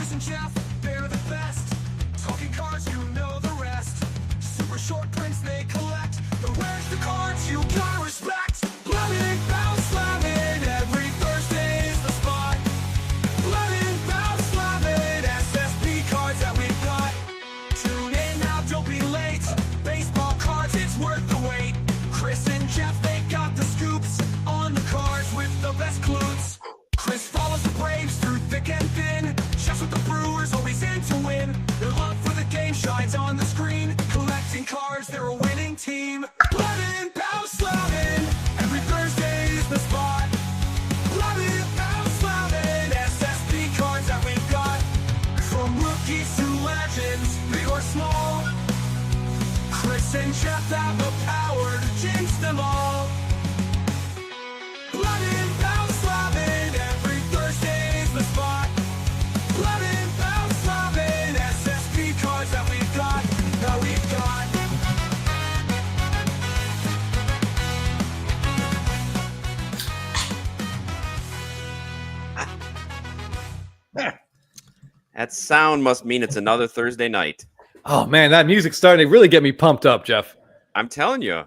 Chris and Jeff, they're the best. Talking cards, you know the rest. Super short prints they collect. But where's the cards you gotta respect? Blabbin Bout, Slabbin, every Thursday is the spot. Blabbin Bout, Slabbin, SSP cards that we've got. Tune in now, don't be late. Baseball cards, it's worth the wait. Chris and Jeff, they got the scoops on the cards with the best clues. Chris follows the Braves through thick and thin. Chefs with the Brewers, always in to win. Their love for the game shines on the screen. Collecting cards, they're a winning team. Blabbin Bout, Slabbin, every Thursday is the spot. Blabbin Bout, Slabbin, SSP cards that we've got. From rookies to legends, big or small. Chris and Jeff have the power to jinx them all. Blabbin Bout, Slabbin, every Thursday is the spot. Blabbin Bout, Slabbin, SSP cards that we've got, that we've got. That sound must mean it's another Thursday night. Oh man, that music's starting to really get me pumped up, Jeff. I'm telling you,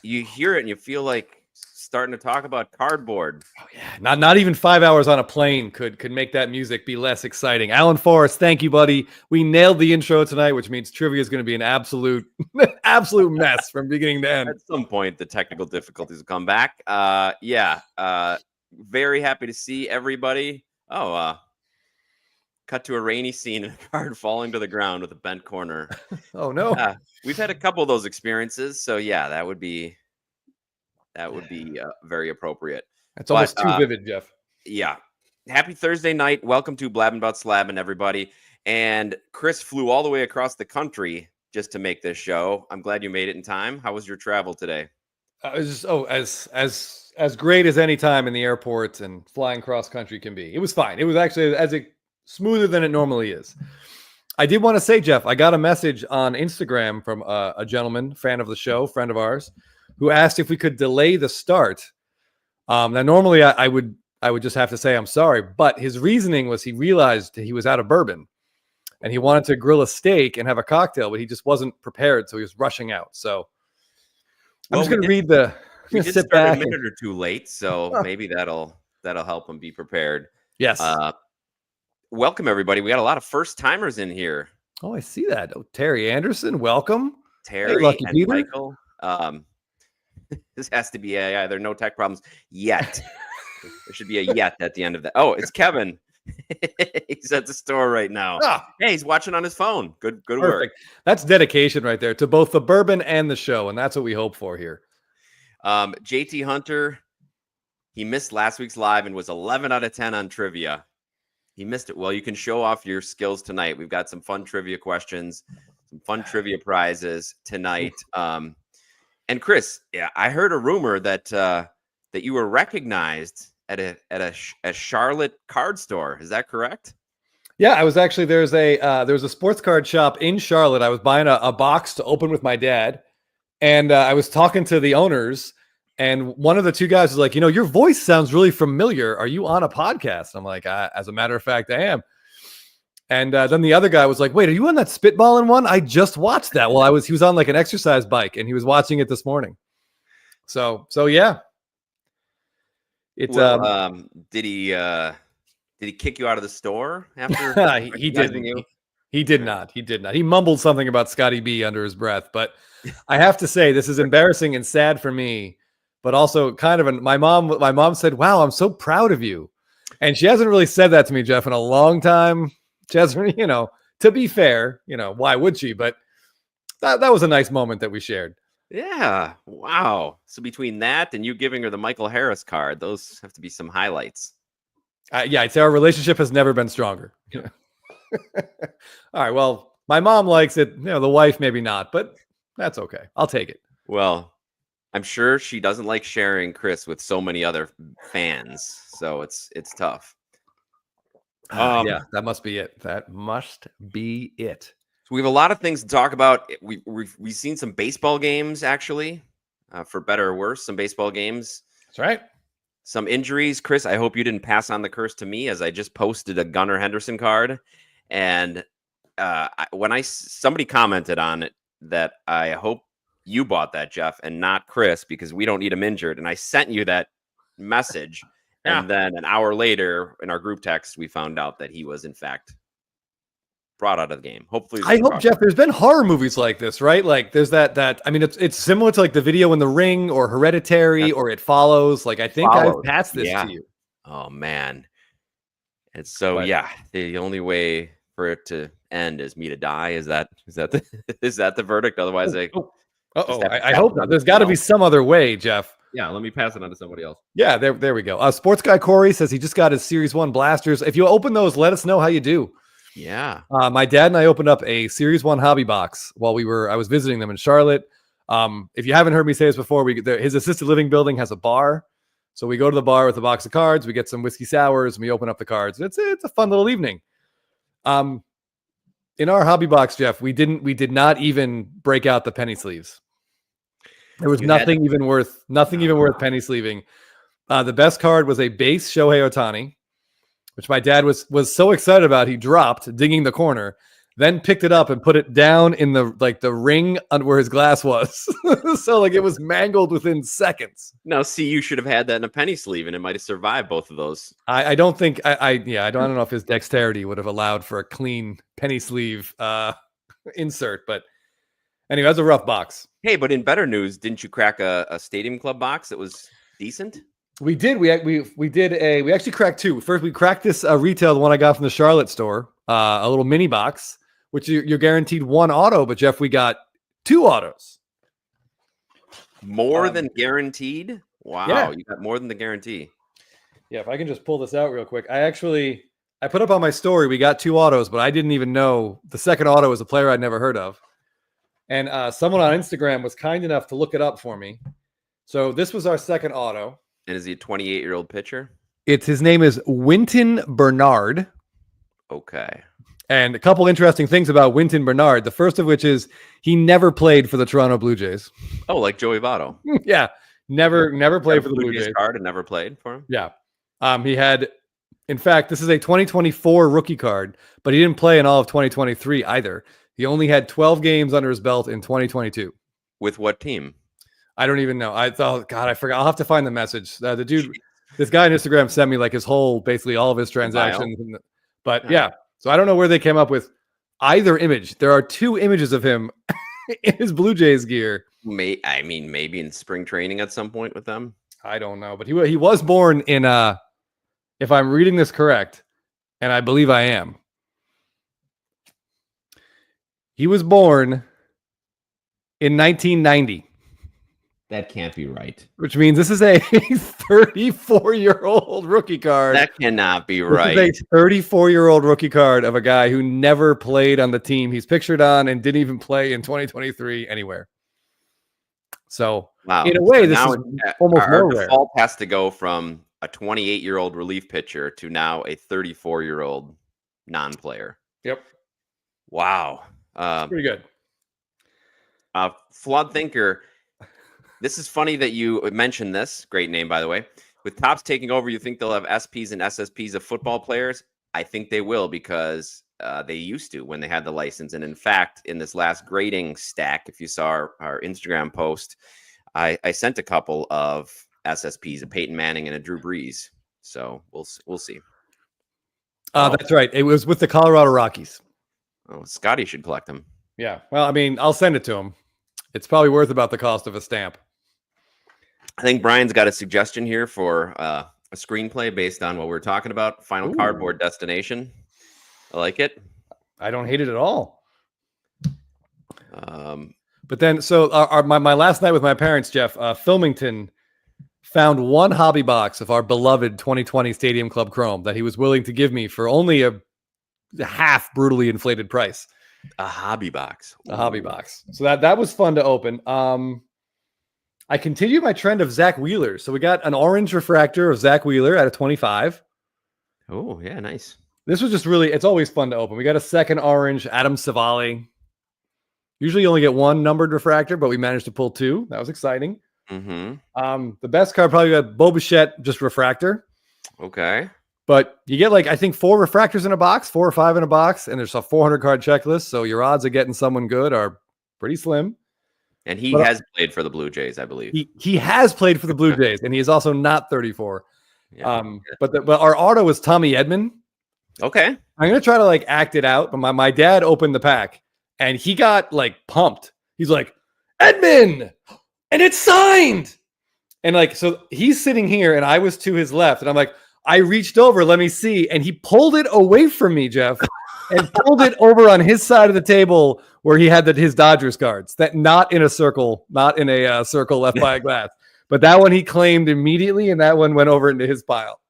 you hear it and you feel like starting to talk about cardboard. Oh yeah, not even 5 hours on a plane could make that music be less exciting. Alan Forrest, thank you, buddy. We nailed the intro tonight, which means trivia is going to be an absolute mess from beginning to end. At some point, the technical difficulties will come back. Very happy to see everybody. Cut to a rainy scene and a card falling to the ground with a bent corner. Oh no. We've had a couple of those experiences, so yeah, that would be very appropriate. That's almost too vivid, Jeff. Yeah. Happy Thursday night. Welcome to Blabbin Bout, Slabbin, everybody. And Chris flew all the way across the country just to make this show. I'm glad you made it in time. How was your travel today? It was as great as any time in the airport and flying cross country can be. It was fine. It was actually smoother than it normally is. I did want to say, Jeff, I got a message on Instagram from a gentleman, fan of the show, friend of ours, who asked if we could delay the start. Now, normally I would just have to say I'm sorry, but his reasoning was he realized he was out of bourbon and he wanted to grill a steak and have a cocktail, but he just wasn't prepared, so he was rushing out. So I'm just going to read the. We did sit start back a minute or two late, so maybe that'll help him be prepared. Yes. Welcome everybody. We got a lot of first timers in here. Oh, I see that. Oh, Terry Anderson, welcome. Terry hey, Lucky and Peter. Michael. This has to be AI. There are no tech problems yet. There should be a yet at the end of that. Oh, it's Kevin. He's at the store right now. Hey, he's watching on his phone. Good work. That's dedication right there to both the bourbon and the show, and that's what we hope for here. JT Hunter, he missed last week's live and was 11 out of 10 on trivia. He missed it. Well, you can show off your skills tonight. We've got some fun trivia questions, some fun trivia prizes tonight. And Chris, yeah, I heard a rumor that you were recognized at a Charlotte card store. Is that correct? Yeah, I was actually there's a sports card shop in Charlotte. I was buying a box to open with my dad, and I was talking to the owners. And one of the two guys was like, your voice sounds really familiar. Are you on a podcast? I'm like, as a matter of fact, I am. And then the other guy was like, wait, are you on that spitballing one? I just watched that. Well, he was on like an exercise bike and he was watching it this morning. So yeah. It's did he kick you out of the store after he didn't. He did not. He mumbled something about Scotty B under his breath, but I have to say this is embarrassing and sad for me. But also kind of my mom said, wow, I'm so proud of you. And she hasn't really said that to me, Jeff, in a long time. She hasn't, to be fair, why would she? But that was a nice moment that we shared. Yeah. Wow. So between that and you giving her the Michael Harris card, those have to be some highlights. Yeah, I'd say our relationship has never been stronger. All right. Well, my mom likes it. The wife, maybe not, but that's okay. I'll take it. Well, I'm sure she doesn't like sharing Chris with so many other fans, so it's tough. Yeah, that must be it. That must be it. So we have a lot of things to talk about. We've seen some baseball games, actually, for better or worse. Some baseball games. That's right. some injuries. Chris, I hope you didn't pass on the curse to me, as I just posted a Gunnar Henderson card. And somebody commented on it that I hope you bought that, Jeff, and not Chris, because we don't need him injured. And I sent you that message. Yeah. And then an hour later in our group text, we found out that he was in fact brought out of the game. Hopefully, I hope, Jeff, there's been horror movies like this, right? Like there's that I mean, it's similar to like The Video in the Ring or Hereditary or It Follows. Like I think I've passed this to you. Oh man. And so the only way for it to end is me to die. Is that the verdict? Otherwise, I hope not. There's got to be some other way, Jeff. Yeah, let me pass it on to somebody else. Yeah, there we go. Sports guy Corey says he just got his Series 1 blasters. If you open those, let us know how you do. Yeah. My dad and I opened up a Series 1 hobby box while I was visiting them in Charlotte. If you haven't heard me say this before, his assisted living building has a bar. So we go to the bar with a box of cards, we get some whiskey sours, and we open up the cards. It's a fun little evening. In our hobby box, Jeff, we did not even break out the penny sleeves. There was nothing even worth penny sleeving. The best card was a base Shohei Ohtani, which my dad was so excited about, he dropped, digging the corner, then picked it up and put it down in the ring where his glass was. So it was mangled within seconds. Now, see, you should have had that in a penny sleeve, and it might have survived both of those. I don't think I don't know if his dexterity would have allowed for a clean penny sleeve insert, but anyway, that's a rough box. Hey, but in better news, didn't you crack a Stadium Club box that was decent? We did. We actually cracked two. First, we cracked this retail, the one I got from the Charlotte store, a little mini box, which you're guaranteed one auto. But Jeff, we got two autos. More than guaranteed? Wow, yeah. You got more than the guarantee. Yeah, if I can just pull this out real quick. I put up on my story, we got two autos, but I didn't even know the second auto was a player I'd never heard of. And someone on Instagram was kind enough to look it up for me. So this was our second auto. And is he a 28-year-old pitcher? His name is Winton Bernard. Okay. And a couple interesting things about Winton Bernard. The first of which is he never played for the Toronto Blue Jays. Oh, like Joey Votto. Yeah. Never played for the Blue Jays. Card and never played for him? Yeah. He had, in fact, this is a 2024 rookie card, but he didn't play in all of 2023 either. He only had 12 games under his belt in 2022. With what team? I don't even know. I thought, God, I forgot. I'll have to find the message. The dude, this guy on Instagram sent me basically all of his transactions. Yeah. So I don't know where they came up with either image. There are two images of him in his Blue Jays gear. Maybe in spring training at some point with them. I don't know, but he was born in if I'm reading this correct, and I believe I am. He was born in 1990. That can't be right. Which means this is a 34-year-old rookie card. That cannot be right. This is a 34-year-old rookie card of a guy who never played on the team he's pictured on and didn't even play in 2023 anywhere. So, wow. In a way, this is almost our more rare. default has to go from a 28-year-old relief pitcher to now a 34-year-old non-player. Yep. Wow. Pretty good. Flawed Thinker. This is funny that you mentioned this. Great name, by the way. With Topps taking over, you think they'll have SPs and SSPs of football players? I think they will, because they used to when they had the license. And in fact, in this last grading stack, if you saw our Instagram post, I sent a couple of SSPs, a Peyton Manning and a Drew Brees. So we'll see. That's right. It was with the Colorado Rockies. Oh, Scotty should collect them. Yeah. Well, I mean, I'll send it to him. It's probably worth about the cost of a stamp. I think Brian's got a suggestion here for a screenplay based on what we're talking about. Final Cardboard Destination. I like it. I don't hate it at all. But then, so my last night with my parents, Jeff, Filmington found one hobby box of our beloved 2020 Stadium Club Chrome that he was willing to give me for only a half brutally inflated price. A hobby box. A hobby box. So that was fun to open. I continued my trend of Zach Wheeler. So we got an orange refractor of Zach Wheeler at a 25. Oh, yeah, nice. This was just really, it's always fun to open. We got a second orange, Adam Savali. Usually you only get one numbered refractor, but we managed to pull two. That was exciting. Mm-hmm. The best card probably got Bo Bichette, just refractor. Okay. But you get like, I think 4 refractors in a box, 4 or 5 in a box, and there's a 400 card checklist. So your odds of getting someone good are pretty slim. And he But has played for the Blue Jays, I believe. he has played for the Blue Jays, and he is also not 34. Yeah. But our auto is Tommy Edman. Okay. I'm gonna try to like act it out, but my dad opened the pack and he got like pumped. He's like, Edman, and it's signed. And like, so he's sitting here and I was to his left, and I'm like, I reached over, let me see, and he pulled it away from me, Jeff, and pulled it over on his side of the table where he had his Dodgers cards. That not in a circle left by a glass, but that one he claimed immediately, and that one went over into his pile.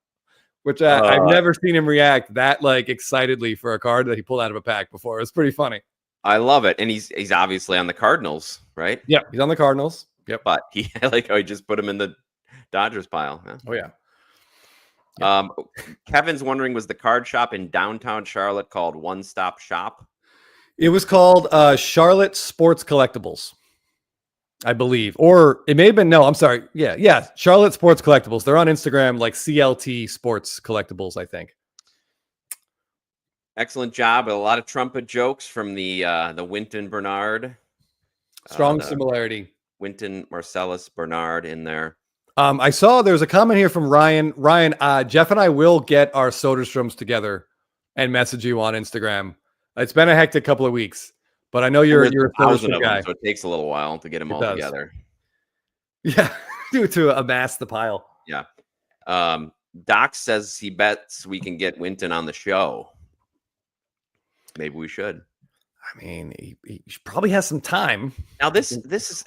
Which I've never seen him react that like excitedly for a card that he pulled out of a pack before. It's pretty funny. I love it, and he's obviously on the Cardinals, right? Yeah, he's on the Cardinals. Yep, but I like how he just put him in the Dodgers pile. Yeah. Oh yeah. Kevin's wondering, was the card shop in downtown Charlotte called One Stop Shop? It was called Charlotte Sports Collectibles, I believe. Or it may have been, no, I'm sorry. Yeah. Charlotte Sports Collectibles. They're on Instagram, like CLT Sports Collectibles, I think. Excellent job. A lot of trumpet jokes from the Winton Bernard. Strong similarity. Winton Marcellus Bernard in there. I saw there's a comment here from Ryan. Ryan, Jeff and I will get our Soderstroms together and message you on Instagram. It's been a hectic couple of weeks, but I know you're a Soderstrom guy. So it takes a little while to get them all together. Yeah, to amass the pile. Yeah. Doc says he bets we can get Winton on the show. Maybe we should. I mean, he probably has some time. Now this is.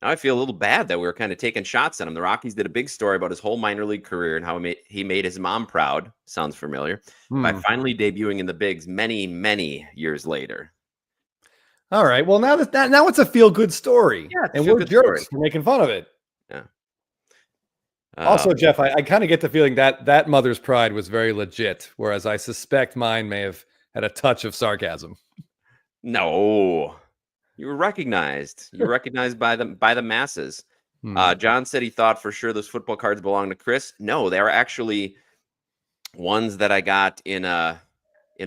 Now I feel a little bad that we were kind of taking shots at him. The Rockies did a big story about his whole minor league career and how he made his mom proud. Sounds familiar. By finally debuting in the bigs many, many years later. All right. Well, now it's a feel good story. Yeah, and we're jerks for making fun of it. Yeah. Also, Jeff, I kind of get the feeling that mother's pride was very legit, whereas I suspect mine may have had a touch of sarcasm. No. You were recognized. You were recognized by the masses. John said he thought for sure those football cards belonged to Chris. No, they were actually ones that I got in a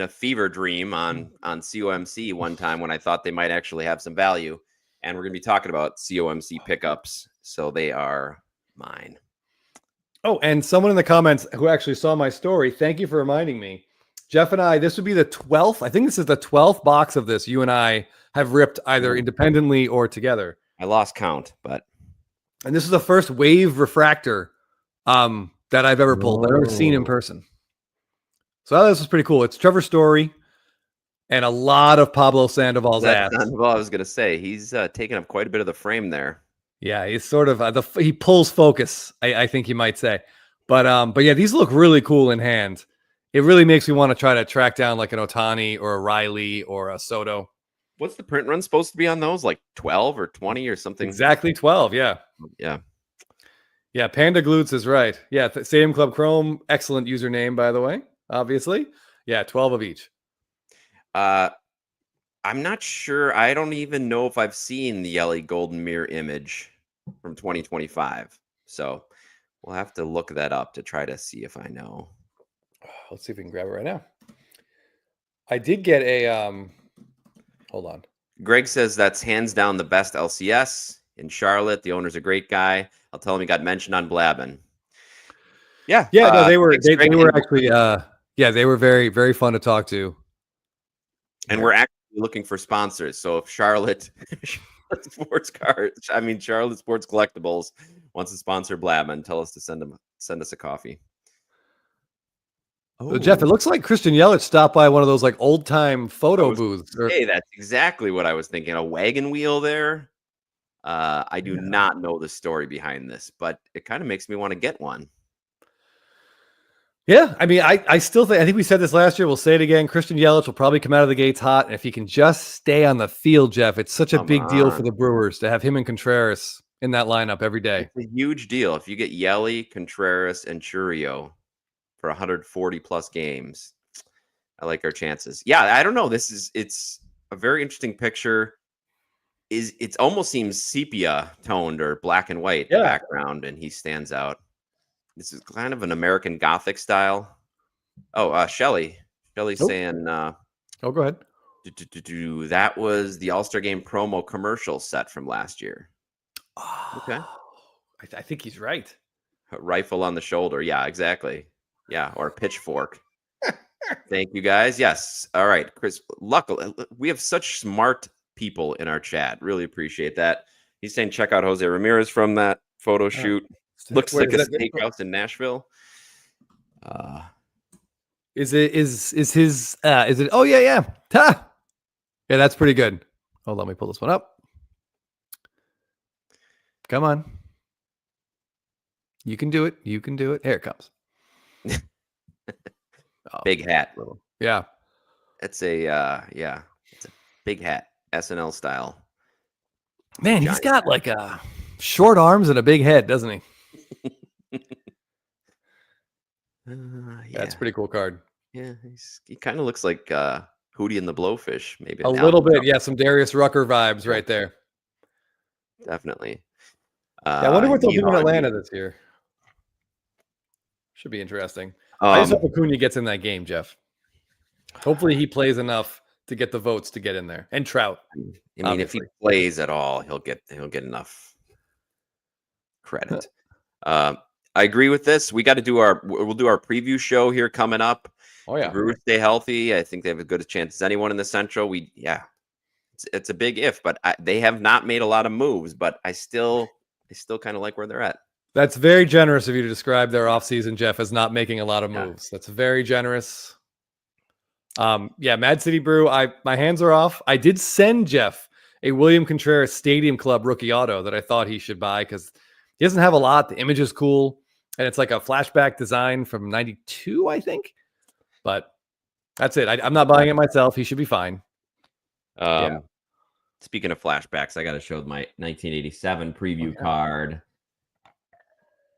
fever dream on COMC one time when I thought they might actually have some value. And we're going to be talking about COMC pickups, so they are mine. Oh, and someone in the comments who actually saw my story, thank you for reminding me. Jeff and I, this would be the 12th. I think this is the 12th box of this. You and I have ripped either independently or together. I lost count, and this is the first wave refractor that I've ever pulled. I've never seen in person. So this is pretty cool. It's Trevor Story and a lot of Pablo Sandoval's ass. Sandoval, I was going to say, he's taking up quite a bit of the frame there. Yeah, he's sort of he pulls focus, I think you might say. But yeah, these look really cool in hand. It really makes me want to try to track down like an Ohtani or a Riley or a Soto. What's the print run supposed to be on those? Like 12 or 20 or something? Exactly 12, yeah. Yeah. Yeah, Panda Glutes is right. Yeah, Stadium Club Chrome, excellent username, by the way, obviously. Yeah, 12 of each. I'm not sure. I don't even know if I've seen the Yelly Golden Mirror image from 2025. So we'll have to look that up to try to see if I know. Let's see if we can grab it right now. I did get a... Hold on. Greg says that's hands down the best LCS in Charlotte. The owner's a great guy. I'll tell him he got mentioned on Blabbin. Yeah. Yeah, no, they were actually they were very, very fun to talk to. And we're actually looking for sponsors. So if Charlotte Sports Collectibles wants to sponsor Blabbin, tell us to send us a coffee. So Jeff, it looks like Christian Yelich stopped by one of those like old time photo booths. Hey, that's exactly what I was thinking. A wagon wheel there. I do not know the story behind this, but it kind of makes me want to get one. Yeah, I mean, I still think, I think we said this last year. We'll say it again. Christian Yelich will probably come out of the gates hot, and if he can just stay on the field, Jeff, it's such a big deal for the Brewers to have him and Contreras in that lineup every day. It's a huge deal if you get Yelly, Contreras, and Churio for 140 plus games. I like our chances. Yeah, I don't know. It's a very interesting picture. it almost seems sepia toned or black and white Yeah. background, and he stands out. This is kind of an American Gothic style. Oh, Shelly's Nope. saying Oh, go ahead. that was the All-Star Game promo commercial set from last year. Okay. I think he's right. A rifle on the shoulder. Yeah, exactly. Yeah, or a pitchfork. Thank you, guys. Yes. All right, Chris. Luckily, we have such smart people in our chat. Really appreciate that. He's saying check out Jose Ramirez from that photo shoot. Looks Where like a is that? steakhouse in Nashville. Is his is it? Oh yeah. Ha! Yeah, that's pretty good. Hold on, let me pull this one up. Come on. You can do it. You can do it. Here it comes. Big hat. Yeah. It's a it's a big hat, SNL style. Man, he's got like short arms and a big head, doesn't he? That's a pretty cool card. Yeah, he kind of looks like Hootie and the Blowfish, maybe A little bit. Yeah, some Darius Rucker vibes right there. Definitely. Yeah, I wonder what they'll do in Atlanta this year. Should be interesting. I just hope Acuna gets in that game, Jeff. Hopefully he plays enough to get the votes to get in there. And Trout. I mean, obviously. if he plays at all, he'll get enough credit. I agree with this. We'll do our preview show here coming up. Oh yeah. The Brewers stay healthy. I think they have as good a chance as anyone in the Central. It's a big if, but they have not made a lot of moves, but I still kind of like where they're at. That's very generous of you to describe their offseason, Jeff, as not making a lot of moves. That's very generous. Yeah, Mad City Brew, my hands are off. I did send Jeff a William Contreras Stadium Club rookie auto that I thought he should buy because he doesn't have a lot. The image is cool, and it's like a flashback design from 92, I think. But that's it. I'm not buying it myself. He should be fine. Speaking of flashbacks, I got to show my 1987 preview card.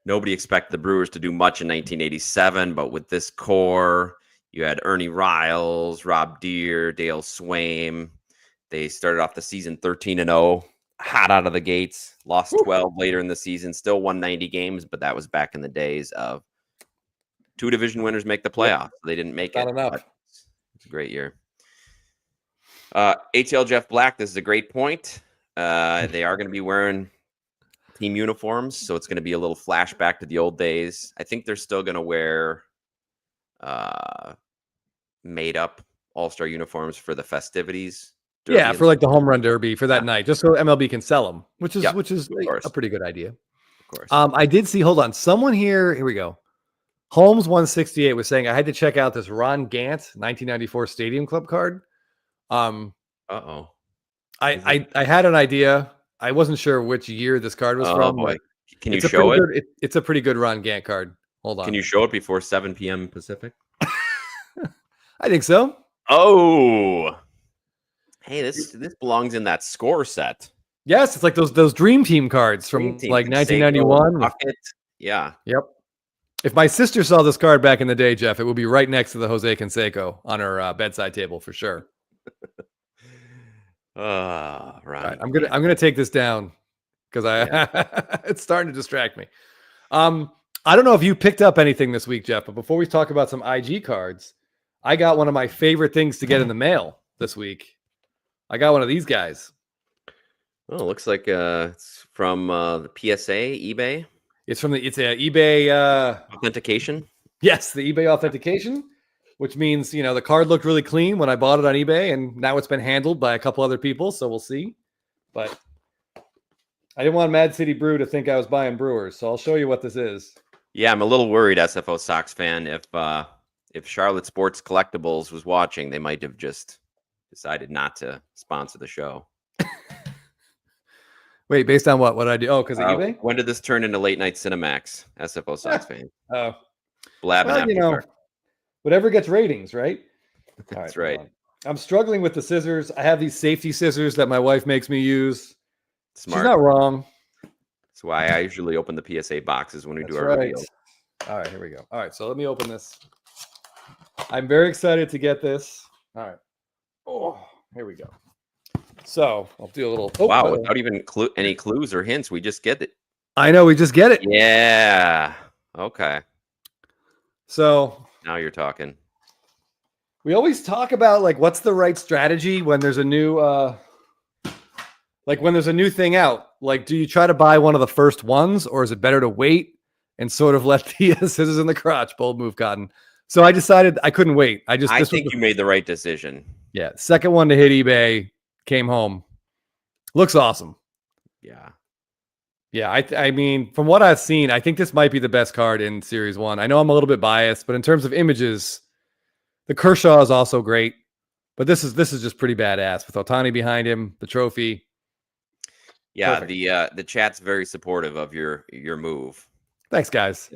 Nobody expected the Brewers to do much in 1987, but with this core, you had Ernie Riles, Rob Deere, Dale Swaim. They started off the season 13-0, hot out of the gates, lost 12 later in the season, still won 90 games, but that was back in the days of 2 division winners make the playoffs. They didn't make it. Not enough. It's a great year. ATL Jeff Black, this is a great point. They are going to be wearing team uniforms, so it's going to be a little flashback to the old days. I think they're still going to wear made up all-star uniforms for the festivities. Yeah, for like the home run derby for that night, just so MLB can sell them, which is a pretty good idea. Of course. I did see, hold on, someone here we go. Holmes 168 was saying I had to check out this Ron Gant 1994 Stadium Club card. I had an idea. I wasn't sure which year this card was from. Boy. Can you show it? It's a pretty good Ron Gant card. Hold on. Can you show it before 7 p.m. Pacific? I think so. Oh, hey, this belongs in that score set. Yes, it's like those Dream Team cards from like 1991. Yeah. Yep. If my sister saw this card back in the day, Jeff, it would be right next to the Jose Canseco on her bedside table for sure. Right. I'm gonna take this down because it's starting to distract me. I don't know if you picked up anything this week, Jeff, but before we talk about some IG cards, I got one of my favorite things to get in the mail this week. I got one of these guys. Oh, it looks like it's from the PSA eBay. It's a eBay authentication. Yes, the eBay authentication, which means the card looked really clean when I bought it on eBay, and now it's been handled by a couple other people, so we'll see. But I didn't want Mad City Brew to think I was buying Brewers, so I'll show you what this is. Yeah, I'm a little worried, SFO Sox fan. If Charlotte Sports Collectibles was watching, they might have just decided not to sponsor the show. Wait, based on what? What I do? Oh, because of eBay? When did this turn into late night Cinemax? SFO Sox fan. Oh. Blabbin. Whatever gets ratings, right? That's right. I'm struggling with the scissors. I have these safety scissors that my wife makes me use. Smart. She's not wrong. That's why I usually open the PSA boxes when we do our reveals. All right, here we go. All right, so let me open this. I'm very excited to get this. All right. Oh, here we go. So I'll do a little. Wow, without even any clues or hints, we just get it. I know, we just get it. Yeah. Okay. So Now you're talking. we always talk about like what's the right strategy when there's a new when there's a new thing out. Like, do you try to buy one of the first ones, or is it better to wait and sort of let the scissors in the crotch? Bold move, Cotton. So I decided I couldn't wait. I think you made the right decision. Yeah, second one to hit eBay, came home. Looks awesome. Yeah. Yeah, I mean, from what I've seen, I think this might be the best card in Series 1. I know I'm a little bit biased, but in terms of images, the Kershaw is also great. But this is just pretty badass with Ohtani behind him, the trophy. Yeah, Perfect. the chat's very supportive of your move. Thanks, guys.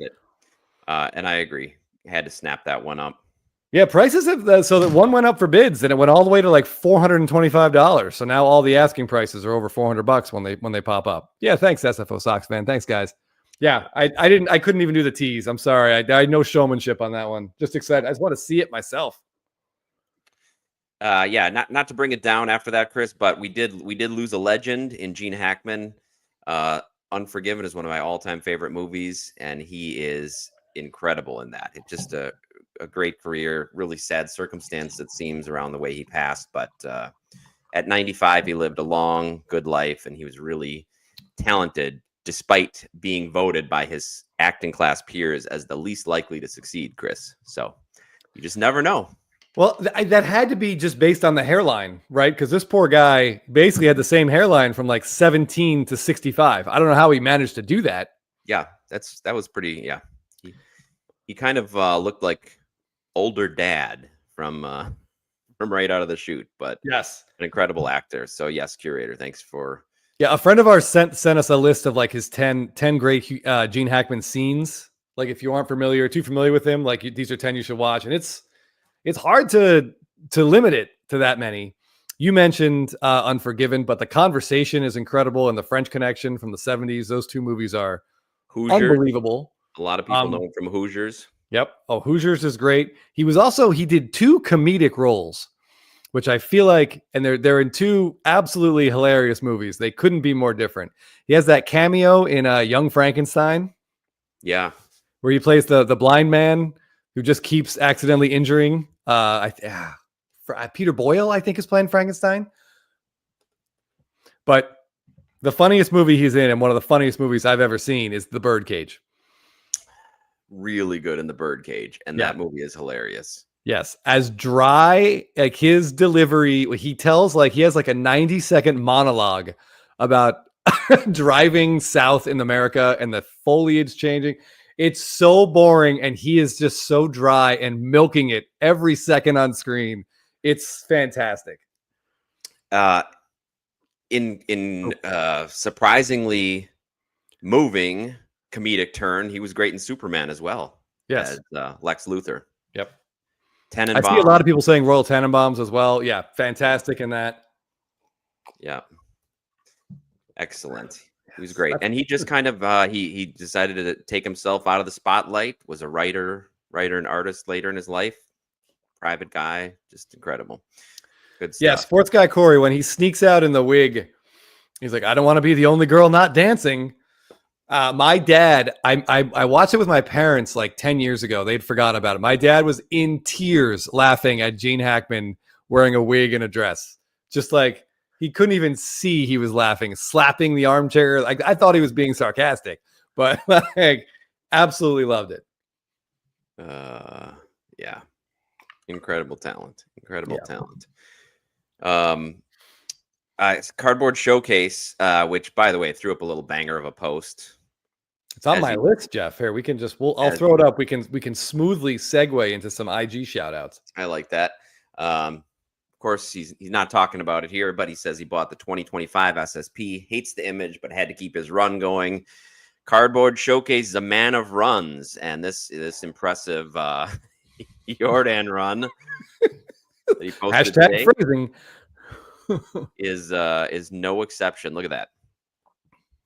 And I agree. Had to snap that one up. Yeah, prices have so that one went up for bids and it went all the way to like $425. So now all the asking prices are over $400 when they pop up. Yeah, thanks, SFO Sox fan. Thanks, guys. Yeah, I couldn't even do the tease. I'm sorry. I had no showmanship on that one. Just excited. I just want to see it myself. Yeah, not to bring it down after that, Chris, but we did lose a legend in Gene Hackman. Unforgiven is one of my all-time favorite movies, and he is incredible in that. It's just a great career, really sad circumstance, it seems, around the way he passed. But at 95, he lived a long, good life, and he was really talented, despite being voted by his acting class peers as the least likely to succeed, Chris. So you just never know. Well, that had to be just based on the hairline, right? Because this poor guy basically had the same hairline from like 17 to 65. I don't know how he managed to do that. Yeah, that was pretty. Yeah, he kind of looked like older dad from right out of the chute, but yes, an incredible actor. So yes, curator, thanks for. Yeah, a friend of ours sent us a list of like his 10 great Gene Hackman scenes. Like if you aren't too familiar with him, like these are 10 you should watch, and it's hard to limit it to that many. You mentioned Unforgiven, but The Conversation is incredible, and The French Connection from the 70s. Those two movies are unbelievable. A lot of people know him from Hoosiers. Yep. Oh, Hoosiers is great. He did two comedic roles, which I feel like, and they're in two absolutely hilarious movies. They couldn't be more different. He has that cameo in Young Frankenstein. Yeah. Where he plays the blind man who just keeps accidentally injuring. Peter Boyle, I think, is playing Frankenstein. But the funniest movie he's in, and one of the funniest movies I've ever seen, is The Birdcage. Really good in The Birdcage, and that movie is hilarious. Yes, as dry, like his delivery, he tells like he has like a 90-second monologue about driving south in America and the foliage changing. It's so boring, and he is just so dry and milking it every second on screen. It's fantastic. In surprisingly moving comedic turn, he was great in Superman as well. Yes, as Lex Luthor. Yep. Tenenbaums. I see a lot of people saying Royal Tenenbaums as well. Yeah, fantastic in that. Yeah, excellent. He was great, and he just kind of he decided to take himself out of the spotlight. Was a writer and artist later in his life. Private guy, just incredible. Good stuff. Yeah, sports guy Corey, when he sneaks out in the wig, he's like, "I don't want to be the only girl not dancing." My dad, I watched it with my parents like 10 years ago. They'd forgotten about it. My dad was in tears laughing at Gene Hackman wearing a wig and a dress. Just like he couldn't even see he was laughing, slapping the armchair. Like I thought he was being sarcastic, but like absolutely loved it. Yeah. Incredible talent. Cardboard Showcase, which by the way threw up a little banger of a post. It's on my list, Jeff. Here I'll throw it up. We can smoothly segue into some IG shout outs. I like that. Of course, he's not talking about it here, but he says he bought the 2025 SSP, hates the image, but had to keep his run going. Cardboard Showcase is a man of runs, and this impressive Jordan run that he posted today phrasing is no exception. Look at that.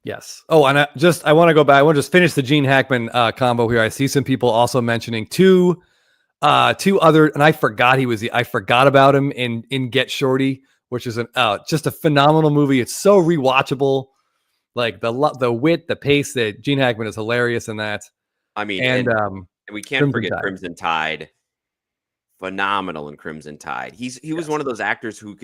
Yes. Oh, and I want to go back. I want to just finish the Gene Hackman combo here. I see some people also mentioning two other, and I forgot about him in Get Shorty which is just a phenomenal movie. It's so rewatchable. Like the wit, the pace that Gene Hackman is hilarious in that. I mean, And and we can't Crimson forget Tide. Crimson Tide. Phenomenal in Crimson Tide. He was one of those actors who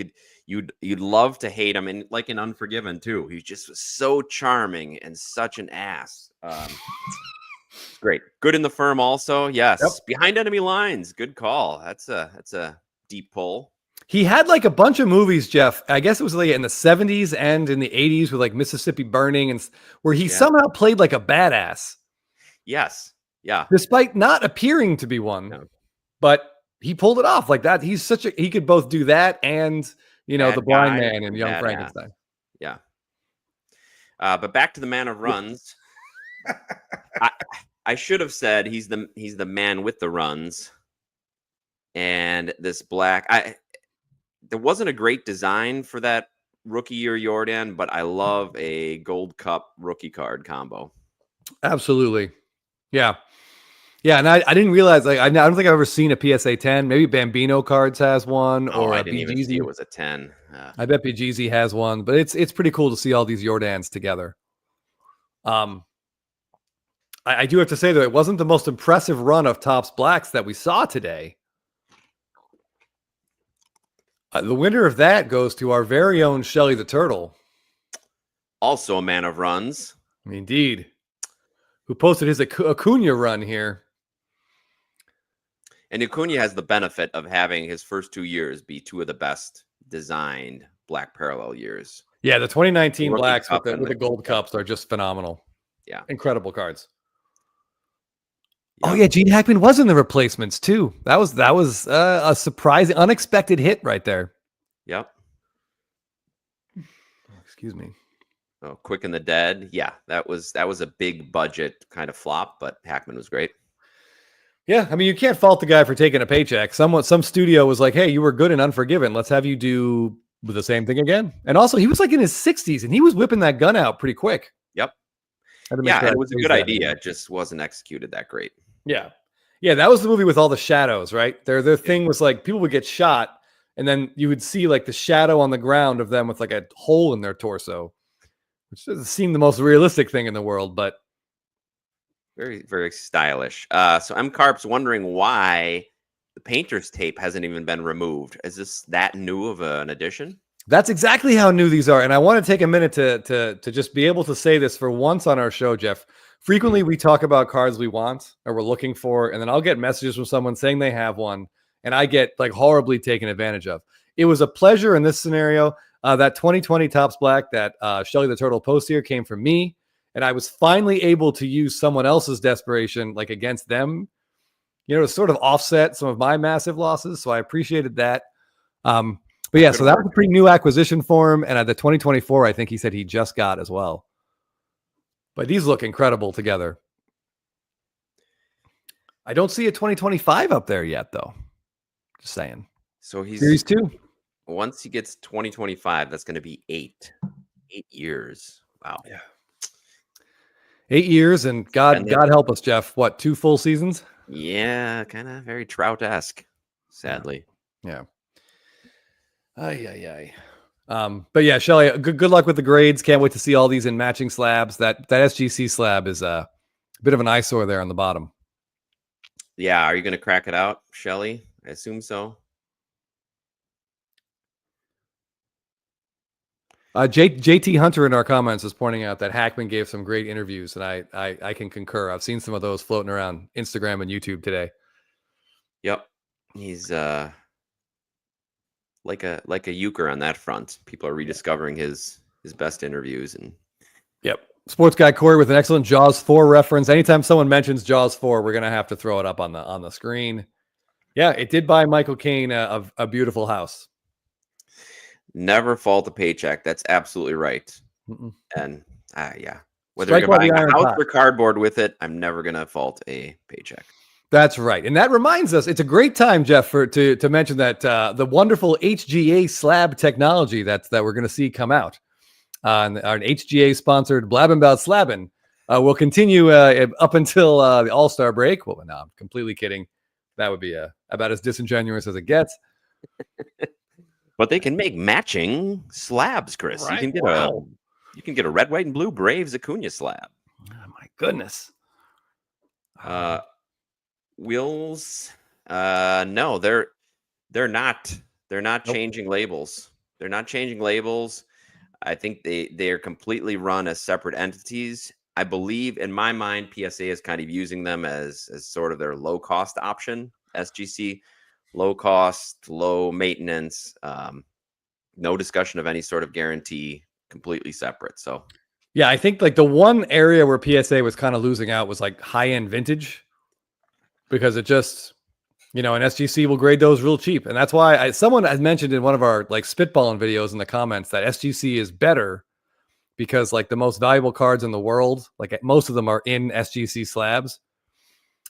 you'd love to hate him, and like in Unforgiven too. He just was so charming and such an ass. Great. Good in The Firm also. Yes. Yep. Behind Enemy Lines. Good call. That's a deep pull. He had like a bunch of movies, Jeff. I guess it was like in the 70s and in the 80s with like Mississippi Burning, and where he somehow played like a badass. Yes. Yeah. Despite not appearing to be one. No. But he pulled it off like that. He could both do that and, Bad the Blind Guy Man and and Young Badass. Frankenstein. Yeah. But back to the Man of Runs. I should have said he's the man with the runs. And this black, there wasn't a great design for that rookie year Jordan, but I love a Gold Cup rookie card combo. Absolutely. Yeah. Yeah, and I didn't realize, like, I don't think I've ever seen a PSA 10. Maybe Bambino Cards has one, or I didn't even see it was a 10. I bet BGZ has one, but it's pretty cool to see all these Jordans together. I do have to say, though, it wasn't the most impressive run of Topps Blacks that we saw today. The winner of that goes to our very own Shelly the Turtle. Also a man of runs. Indeed. Who posted his Acuna run here. And Acuna has the benefit of having his first 2 years be two of the best designed black parallel years. Yeah, the 2019 Rookie Blacks Cup with and the Gold Cups are just phenomenal. Yeah. Incredible cards. Yeah. Oh, yeah, Gene Hackman was in the replacements, too. That was a surprising, unexpected hit right there. Yep. Excuse me. Oh, Quick and the Dead. Yeah, that was a big budget kind of flop, but Hackman was great. Yeah, I mean, you can't fault the guy for taking a paycheck. Some studio was like, hey, you were good in Unforgiven. Let's have you do the same thing again. And also, he was like in his 60s, and he was whipping that gun out pretty quick. Yep. Yeah, it was a good idea. It just wasn't executed that great. Yeah. Yeah, that was the movie with all the shadows, right? Their thing was like people would get shot, and then you would see like the shadow on the ground of them with like a hole in their torso, which doesn't seem the most realistic thing in the world, but very, very stylish. So M Carp's wondering why the painter's tape hasn't even been removed. Is this that new of an addition? That's exactly how new these are. And I want to take a minute to just be able to say this for once on our show, Jeff. Frequently, we talk about cards we want or we're looking for, and then I'll get messages from someone saying they have one, and I get like horribly taken advantage of. It was a pleasure in this scenario. That 2020 Topps Black that Shelly the Turtle post here came from me, and I was finally able to use someone else's desperation like against them, to sort of offset some of my massive losses. So I appreciated that. But yeah, so that was a pretty new acquisition for him, and at the 2024, I think he said he just got as well. But these look incredible together. I don't see a 2025 up there yet, though. Just saying. So he's Series 2. Once he gets 2025, that's going to be 8 years. Wow. Yeah. 8 years, and God help us, Jeff. What, 2 full seasons? Yeah, kind of very Trout-esque, sadly. Yeah. But yeah, Shelly, good luck with the grades. Can't wait to see all these in matching slabs. That SGC slab is a bit of an eyesore there on the bottom. Yeah, are you going to crack it out, Shelly? I assume so. JT Hunter in our comments is pointing out that Hackman gave some great interviews, and I can concur. I've seen some of those floating around Instagram and YouTube today. Yep, he's like a euchre on that front. People are rediscovering his best interviews. And yep, sports guy Corey with an excellent Jaws 4 reference. Anytime someone mentions Jaws 4, we're gonna have to throw it up on the screen. Yeah, it did buy Michael Caine a beautiful house. Never fault a paycheck. That's absolutely right. Mm-mm. And yeah, whether you're buying a house or cardboard with it, I'm never gonna fault a paycheck. That's right. And that reminds us, it's a great time, Jeff, to mention that the wonderful HGA slab technology that we're going to see come out. Our HGA-sponsored Blabbin Bout Slabbin will continue up until the All-Star break. Well, no, I'm completely kidding. That would be about as disingenuous as it gets. But they can make matching slabs, Chris. Right? You can get Wow. a red, white, and blue Braves Acuna slab. Oh, my goodness. Wheels, no, they're not Nope. changing labels. They're not changing labels. I think they are completely run as separate entities. I believe, in my mind, PSA is kind of using them as sort of their low cost option. SGC, low cost, low maintenance, no discussion of any sort of guarantee, completely separate. So Yeah, I think like the one area where PSA was kind of losing out was like high end vintage, because it just, and SGC will grade those real cheap. And that's why someone has mentioned in one of our like spitballing videos in the comments that SGC is better because like the most valuable cards in the world, like most of them are in SGC slabs.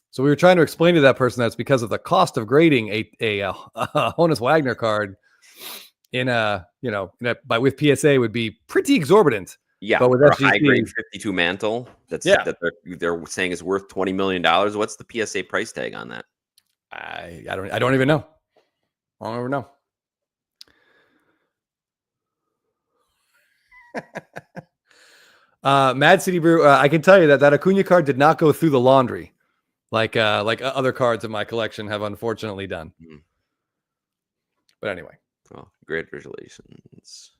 So we were trying to explain to that person that's because of the cost of grading a Honus Wagner card with PSA would be pretty exorbitant. yeah, But with for a SGC, high grade 52 mantle that they're saying is worth $20 million. What's the PSA price tag on that? I don't even know. I don't ever know. Mad City Brew, I can tell you that Acuna card did not go through the laundry like other cards in my collection have unfortunately done. But anyway. Oh, congratulations.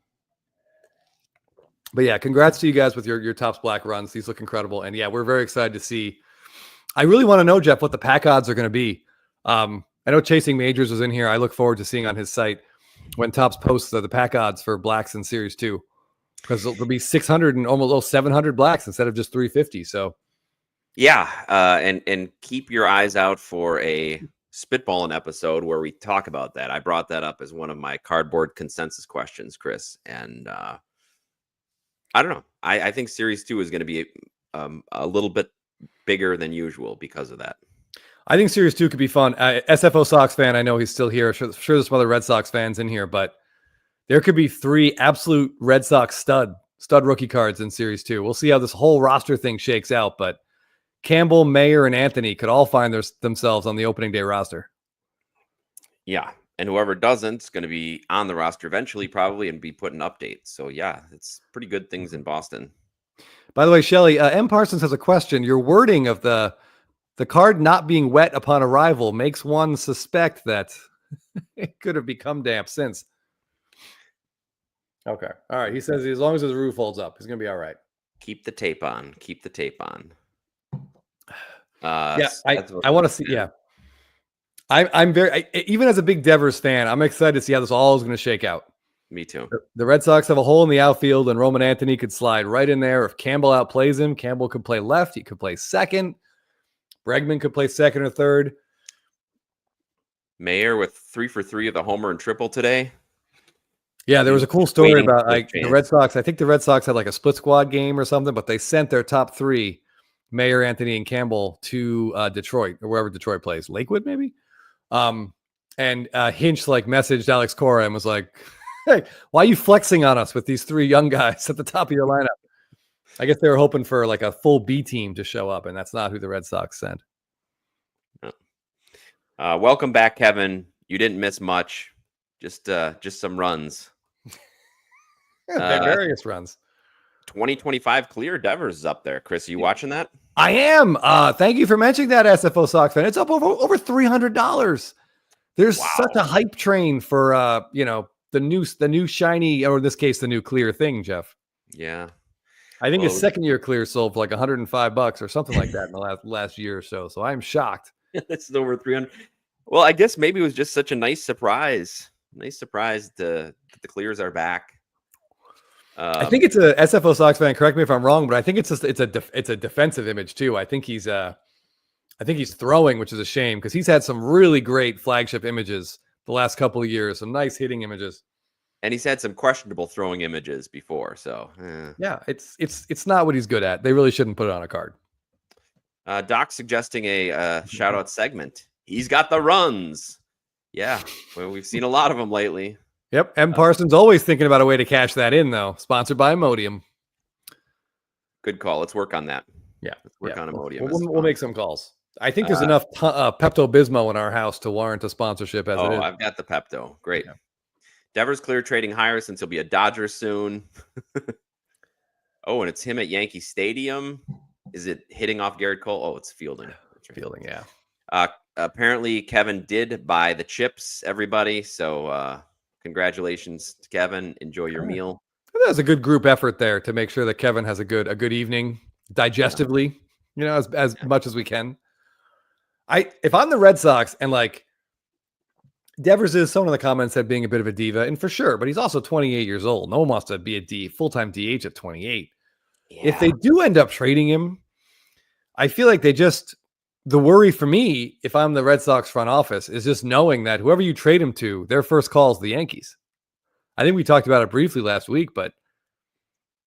But yeah, congrats to you guys with your Topps Black runs. These look incredible. And yeah, we're very excited to see. I really want to know, Jeff, what the pack odds are going to be. I know Chasing Majors was in here. I look forward to seeing on his site when Topps posts the pack odds for blacks in Series 2. Because there'll be 600 and almost 700 blacks instead of just 350. So yeah, and keep your eyes out for a spitballing episode where we talk about that. I brought that up as one of my cardboard consensus questions, Chris. And I don't know. I think Series 2 is going to be a little bit bigger than usual because of that. I think Series 2 could be fun. SFO Sox fan, I know he's still here. Sure there's some other Red Sox fans in here, but there could be 3 absolute Red Sox stud rookie cards in Series 2. We'll see how this whole roster thing shakes out, but Campbell, Mayer, and Anthony could all find themselves on the opening day roster. Yeah, and whoever doesn't is going to be on the roster eventually probably and be putting updates. So yeah, it's pretty good things in Boston. By the way, Shelly, M. Parsons has a question. Your wording of the card not being wet upon arrival makes one suspect that it could have become damp since. Okay. All right. He says as long as his roof holds up, he's going to be all right. Keep the tape on. Keep the tape on. Yeah, I want to see. Yeah. I'm even as a big Devers fan, I'm excited to see how this all is going to shake out. Me too. The Red Sox have a hole in the outfield, and Roman Anthony could slide right in there. If Campbell outplays him, Campbell could play left. He could play second. Bregman could play second or third. Mayer with 3 for 3 of the homer and triple today. Yeah, there was a cool story about the Red Sox. I think the Red Sox had like a split squad game or something, but they sent their top 3, Mayer, Anthony, and Campbell, to Detroit or wherever Detroit plays, Lakewood maybe. And Hinch like messaged Alex Cora and was like, "Hey, why are you flexing on us with these 3 young guys at the top of your lineup?" I guess they were hoping for like a full B team to show up, and that's not who the Red Sox sent. Welcome back, Kevin. You didn't miss much. Just some runs. Various runs. 2025 clear Devers is up there. Chris, are you watching that? I am. Thank you for mentioning that, SFO Sox fan. It's up over $300. There's such a hype train for the new shiny, or in this case, the new clear thing, Jeff. Yeah. I think his second year clear sold for like $105 or something like that in the last year or so. So I'm shocked. It's over 300. Well, I guess maybe it was just such a nice surprise. Nice surprise that the clears are back. I think it's a SFO Sox fan. Correct me if I'm wrong, but I think it's a defensive image too. I think he's throwing, which is a shame because he's had some really great flagship images the last couple of years. Some nice hitting images, and he's had some questionable throwing images before. So yeah, it's not what he's good at. They really shouldn't put it on a card. Doc suggesting a shout out segment. He's got the runs. Yeah, well, we've seen a lot of them lately. Yep. M. Parsons always thinking about a way to cash that in, though. Sponsored by Imodium. Good call. Let's work on that. Yeah. Let's work on Imodium. We'll make some calls. I think there's enough Pepto-Bismol in our house to warrant a sponsorship as it is. I've got the Pepto. Great. Yeah. Devers clear trading higher since he'll be a Dodger soon. Oh, and it's him at Yankee Stadium. Is it hitting off Garrett Cole? Oh, it's fielding. That's right. Fielding, yeah. Apparently, Kevin did buy the chips, everybody. So congratulations to Kevin. Enjoy your meal. That was a good group effort there to make sure that Kevin has a good evening digestively, as much as we can. If I'm the Red Sox and like Devers is, someone in the comments said being a bit of a diva, and for sure, but he's also 28 years old. No one wants to be a full-time DH at 28. Yeah. If they do end up trading him, I feel like the worry for me, if I'm the Red Sox front office, is just knowing that whoever you trade him to, their first call is the Yankees. I think we talked about it briefly last week, but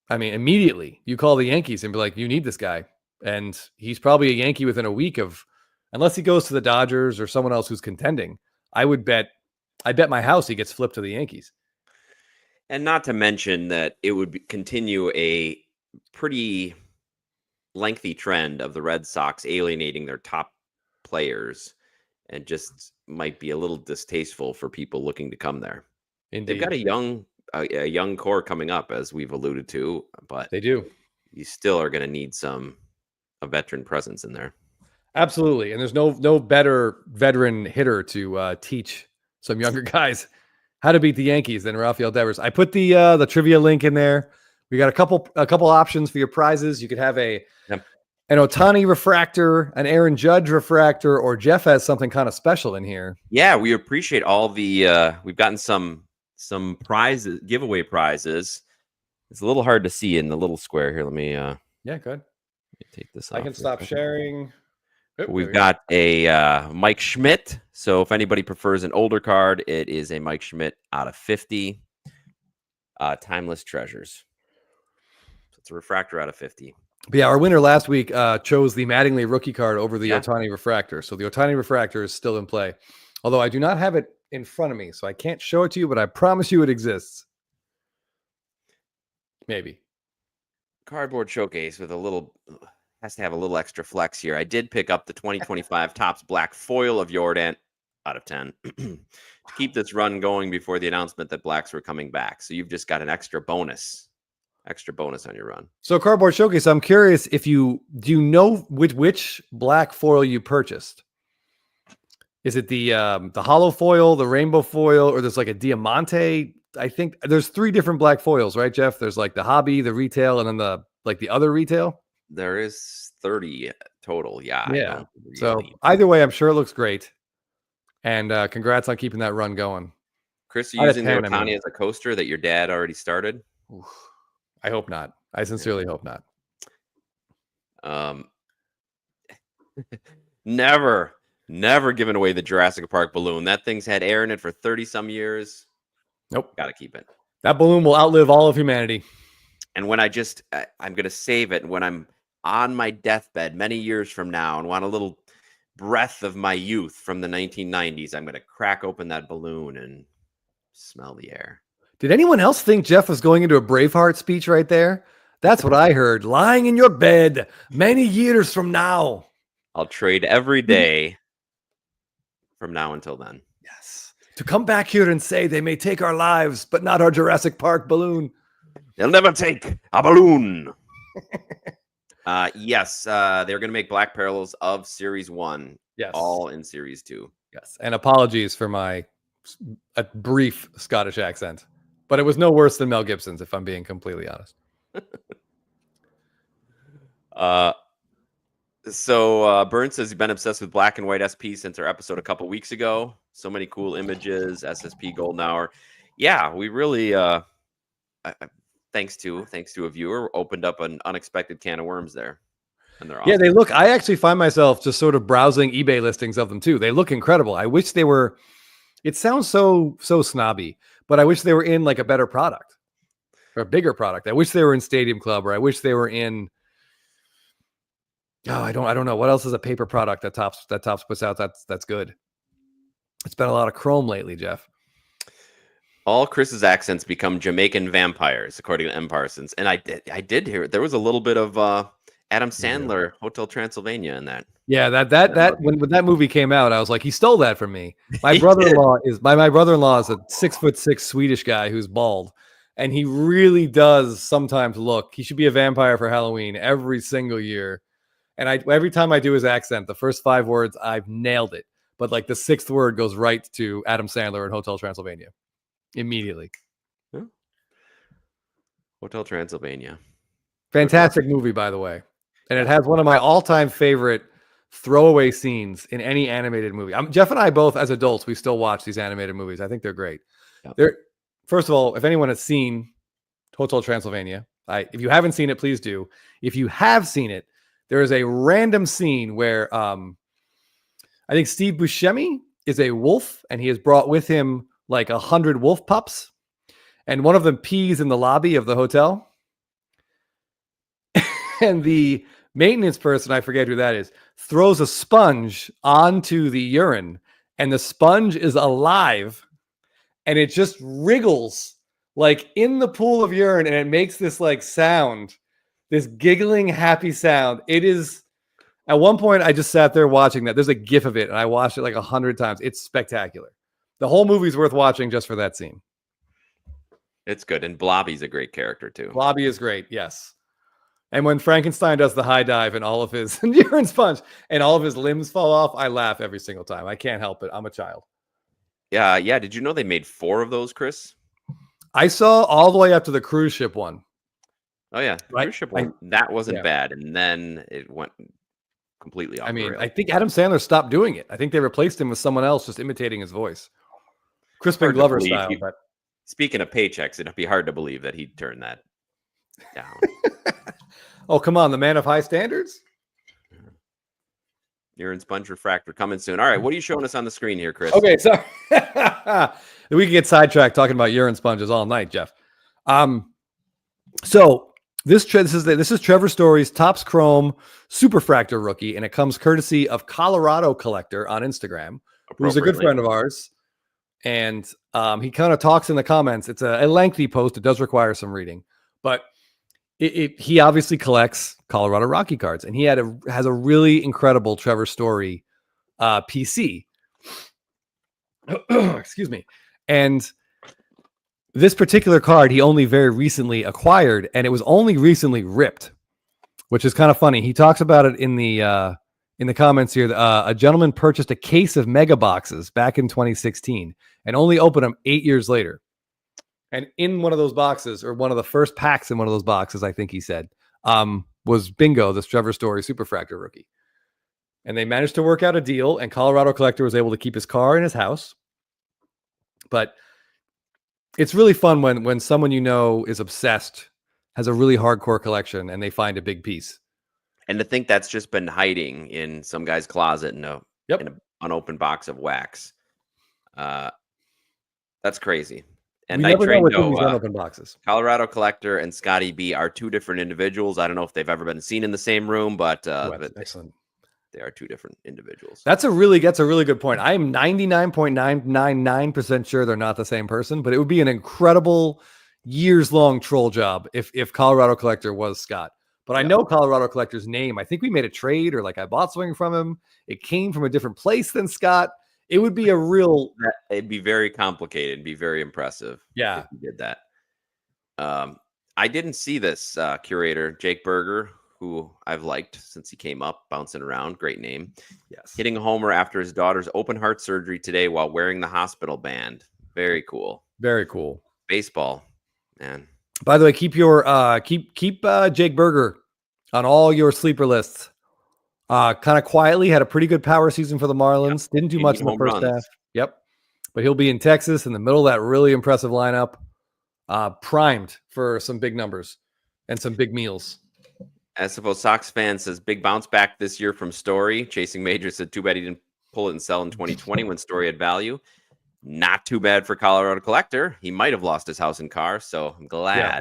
I mean, immediately you call the Yankees and be like, you need this guy. And he's probably a Yankee within a week unless he goes to the Dodgers or someone else who's contending. I bet my house he gets flipped to the Yankees. And not to mention that it would continue a pretty lengthy trend of the Red Sox alienating their top players, and just might be a little distasteful for people looking to come there. Indeed. They've got a young core coming up, as we've alluded to, but they do. You still are going to need a veteran presence in there. Absolutely. And there's no better veteran hitter to teach some younger guys how to beat the Yankees than Rafael Devers. I put the trivia link in there. We got a couple options for your prizes. You could have an Ohtani refractor, an Aaron Judge refractor, or Jeff has something kind of special in here. Yeah, we appreciate all the we've gotten some prizes, giveaway prizes. It's a little hard to see in the little square here. Let me yeah, good. Let me take this off. I can stop sharing. We've got a Mike Schmidt. So if anybody prefers an older card, it is a Mike Schmidt out of 50. Timeless Treasures. So it's a refractor out of 50. But yeah, our winner last week chose the Mattingly rookie card over the Ohtani refractor. So the Ohtani refractor is still in play. Although I do not have it in front of me, so I can't show it to you, but I promise you it exists. Maybe. Cardboard showcase with has to have a little extra flex here. I did pick up the 2025 Topps Black Foil of Jordan out of 10 to keep this run going before the announcement that Blacks were coming back. So you've just got an extra bonus on your run. So Cardboard Showcase, I'm curious if do you know which black foil you purchased? Is it the hollow foil, the rainbow foil, or there's like a diamante? I think there's 3 different black foils, right, Jeff? There's like the hobby, the retail, and then the other retail. There is 30 total. Yeah. Yeah. So either way, I'm sure it looks great. And congrats on keeping that run going. Chris, are you using the Ohtani as a coaster that your dad already started? Oof. I hope not. I sincerely hope not. Never given away the Jurassic Park balloon. That thing's had air in it for 30 some years. Nope. Got to keep it. That balloon will outlive all of humanity. And when I'm going to save it when I'm on my deathbed many years from now and want a little breath of my youth from the 1990s, I'm going to crack open that balloon and smell the air. Did anyone else think Jeff was going into a Braveheart speech right there? That's what I heard. Lying in your bed many years from now. I'll trade every day from now until then. Yes. To come back here and say they may take our lives, but not our Jurassic Park balloon. They'll never take a balloon. Yes, they're going to make black parallels of Series 1. Yes. All in Series 2. Yes. And apologies for a brief Scottish accent. But it was no worse than Mel Gibson's, if I'm being completely honest. So Burns says he's been obsessed with black and white SP since our episode a couple weeks ago. So many cool images, SSP Golden Hour. Yeah, we really, thanks to a viewer, opened up an unexpected can of worms there. And they're awesome. Yeah, they look. I actually find myself just sort of browsing eBay listings of them too. They look incredible. I wish they were. It sounds so snobby, but I wish they were in like a better product or a bigger product. I wish they were in Stadium Club, or I wish they were in. Oh, I don't know what else is a paper product that Topps puts out. That's good. It's been a lot of chrome lately, Jeff. All Chris's accents become Jamaican vampires, according to M. Parsons. And I did hear it. There was a little bit of Adam You do. Sandler, Hotel Transylvania in that. Yeah, that when that movie came out, I was like, he stole that from me. My brother-in-law is my brother-in-law is a 6'6" Swedish guy who's bald, and he really does sometimes look. He should be a vampire for Halloween every single year. And every time I do his accent, the first 5 words, I've nailed it. But like the 6th word goes right to Adam Sandler in Hotel Transylvania immediately. Huh? Hotel Transylvania. Fantastic movie, by the way. And it has one of my all-time favorite throwaway scenes in any animated movie. Jeff and I both, as adults, we still watch these animated movies. I think they're great. Yep. They're, first of all, if anyone has seen Hotel Transylvania, if you haven't seen it, please do. If you have seen it, there is a random scene where I think Steve Buscemi is a wolf, and he has brought with him like 100 wolf pups, and one of them pees in the lobby of the hotel. And the maintenance person, I forget who that is, throws a sponge onto the urine, and the sponge is alive, and it just wriggles like in the pool of urine, and it makes this like sound, this giggling, happy sound. It is, at one point, I just sat there watching that. There's a GIF of it, and I watched it like 100 times. It's spectacular. The whole movie's worth watching just for that scene. It's good. And Blobby's a great character, too. Blobby is great, yes. And when Frankenstein does the high dive and all of his urine sponge and all of his limbs fall off, I laugh every single time. I can't help it. I'm a child. Yeah. Did you know they made 4 of those, Chris? I saw all the way up to the cruise ship one. Oh, yeah. The cruise ship one. That wasn't bad. And then it went completely off. I think Adam Sandler stopped doing it. I think they replaced him with someone else just imitating his voice. Crispin Glover style. But speaking of paychecks, it'd be hard to believe that he'd turn that down. Oh, come on. The man of high standards? Urine sponge refractor coming soon. All right. What are you showing us on the screen here, Chris? Okay. So we can get sidetracked talking about urine sponges all night, Jeff. So this is Trevor Story's Topps Chrome Superfractor rookie, and it comes courtesy of Colorado Collector on Instagram, who's a good friend of ours. And he kind of talks in the comments. It's a lengthy post. It does require some reading, but he obviously collects Colorado Rocky cards, and he has a really incredible Trevor Story PC. Excuse me. And this particular card he only very recently acquired, and it was only recently ripped, which is kind of funny. He talks about it in the comments here. A gentleman purchased a case of mega boxes back in 2016 and only opened them 8 years later. And in one of those boxes, or one of the first packs in one of those boxes, I think he said, was Bingo, this Trevor Story Superfractor rookie. And they managed to work out a deal, and Colorado Collector was able to keep his car in his house. But it's really fun when someone you know is obsessed, has a really hardcore collection, and they find a big piece. And to think that's just been hiding in some guy's closet in an unopened box of wax. That's crazy. And we never know what's in these know unopened boxes. Colorado Collector and Scotty B are 2 different individuals. I don't know if they've ever been seen in the same room, but excellent. They are 2 different individuals. That's a really good point. I am 99.999% sure they're not the same person, but it would be an incredible years-long troll job if Colorado Collector was Scott. But I know Colorado Collector's name. I think we made a trade, or like I bought something from him. It came from a different place than Scott. It would be it'd be very complicated and be very impressive. Yeah. If you did that. I didn't see this curator, Jake Berger, who I've liked since he came up, bouncing around. Great name. Yes. Hitting a homer after his daughter's open heart surgery today while wearing the hospital band. Very cool. Very cool. Baseball, man. By the way, keep Jake Berger on all your sleeper lists. Kind of quietly had a pretty good power season for the Marlins. Didn't do much in the first half. Yep. But he'll be in Texas in the middle of that really impressive lineup. Primed for some big numbers and some big meals. SFO Sox fan says big bounce back this year from Story. Chasing Major said too bad he didn't pull it and sell in 2020 when Story had value. Not too bad for Colorado Collector. He might have lost his house and car, so I'm glad. Yeah.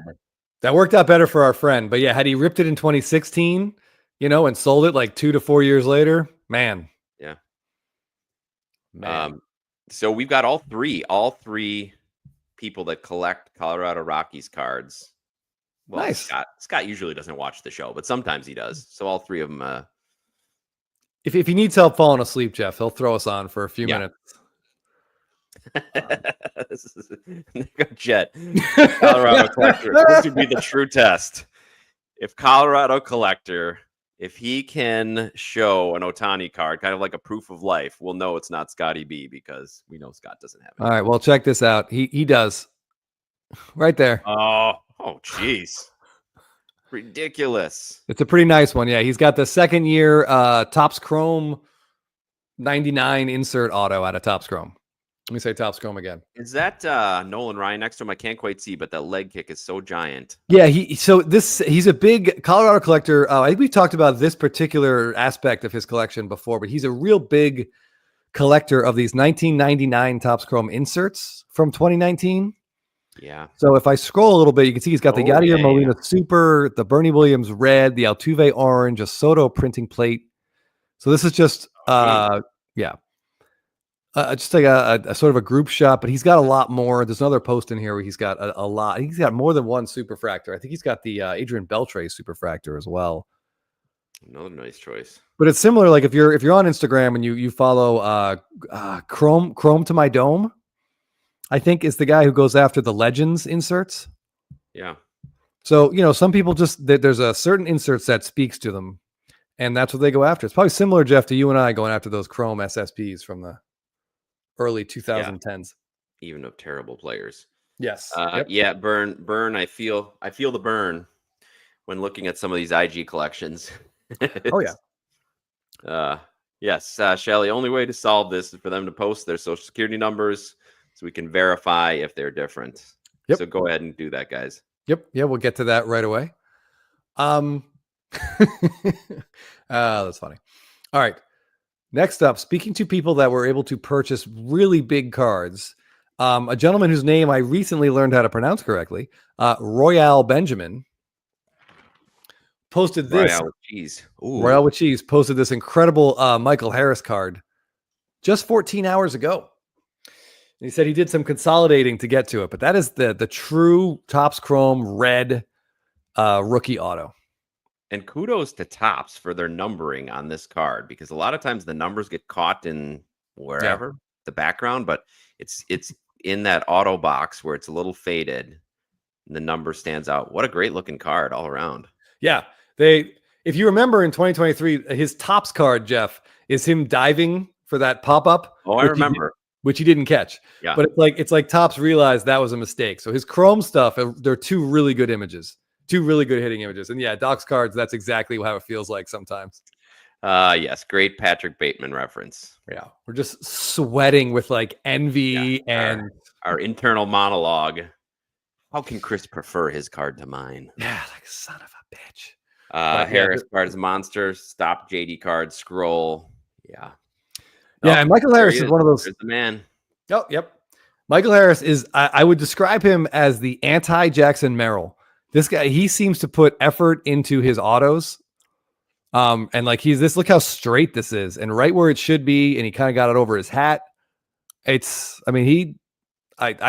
That worked out better for our friend. But yeah, had he ripped it in 2016, and sold it like 2 to 4 years later, man. Yeah. Man. So we've got all three people that collect Colorado Rockies cards Well, Nice. Scott usually doesn't watch the show, but sometimes he does. So all three of them. If he needs help falling asleep, Jeff, he'll throw us on for a few Yeah. minutes. This is Jet. Colorado Collector. This would be the true test. If Colorado Collector, if he can show an Otani card, kind of like a proof of life, we'll know it's not Scotty B because we know Scott doesn't have it. All right, well, check this out. He does. Right there. Oh, jeez. Ridiculous. It's a pretty nice one. Yeah, he's got the second year Topps Chrome 99 insert auto out of Topps Chrome. Let me say Topps Chrome again. Is that Nolan Ryan next to him? I can't quite see, but that leg kick is so giant. Yeah, he's a big Colorado collector. I think we've talked about this particular aspect of his collection before, but he's a real big collector of these 1999 Topps Chrome inserts from 2019. Yeah. So if I scroll a little bit, you can see he's got the Yadier Molina Super, the Bernie Williams Red, the Altuve Orange, a Soto printing plate. So this is just, just like a sort of a group shot, but he's got a lot more. There's another post in here where he's got a lot. He's got more than one superfractor. I think he's got the Adrian Beltre superfractor as well. Another nice choice. But it's similar. Like if you're on Instagram and you follow Chrome to My Dome, I think is the guy who goes after the Legends inserts. Yeah. So, some people there's a certain insert that speaks to them, and that's what they go after. It's probably similar, Jeff, to you and I going after those Chrome SSPs from the early 2010s. Yeah. Even of terrible players. Yes. Yeah, burn. I feel the burn when looking at some of these IG collections. Oh, yeah. Yes, Shelly, only way to solve this is for them to post their social security numbers so we can verify if they're different. Yep. So go ahead and do that, guys. Yep. Yeah, we'll get to that right away. That's funny. All right. Next up, speaking to people that were able to purchase really big cards, a gentleman whose name I recently learned how to pronounce correctly, Royale Benjamin, posted this. Royale with cheese. Ooh. Royale with cheese posted this incredible Michael Harris card just 14 hours ago. And he said he did some consolidating to get to it, but that is the true Topps Chrome red rookie auto. And kudos to Topps for their numbering on this card, because a lot of times the numbers get caught in wherever the background, but it's in that auto box where it's a little faded and the number stands out. What a great looking card all around. Yeah. If you remember in 2023, his Topps card, Jeff, is him diving for that pop-up. Oh, I remember. Which he didn't catch. Yeah. But it's like Topps realized that was a mistake. So his Chrome stuff, they're two really good images. Two really good hitting images. And yeah, Doc's cards, that's exactly how it feels like sometimes. Yes, great Patrick Bateman reference. Yeah. We're just sweating with like envy and our internal monologue. How can Chris prefer his card to mine? Yeah, like son of a bitch. Harris card is monster. Stop JD card. Scroll. Yeah. Yeah, and Michael Harris is one of those. There's the man. Oh, yep. Michael Harris is, I would describe him as the anti-Jackson Merrill. This guy, he seems to put effort into his autos. And like look how straight this is and right where it should be. And he kind of got it over his hat. I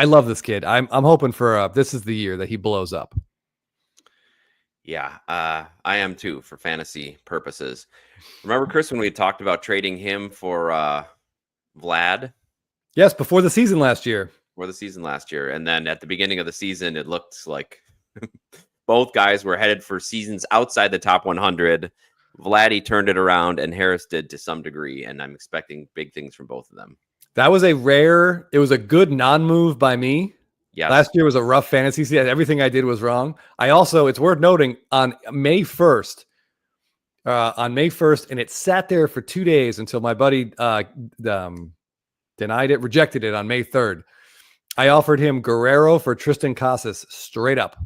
love this kid. I'm hoping for, this is the year that he blows up. Yeah, I am too for fantasy purposes. Remember, Chris, when we talked about trading him for Vlad? Yes, before the season last year. And then at the beginning of the season, it looked like both guys were headed for seasons outside the top 100. Vladdy turned it around, and Harris did to some degree, and I'm expecting big things from both of them. That was it was a good non-move by me. Yes. Last year was a rough fantasy season. Everything I did was wrong. it's worth noting on May 1st, and it sat there for 2 days until my buddy rejected it on May 3rd. I offered him Guerrero for Tristan Casas straight up.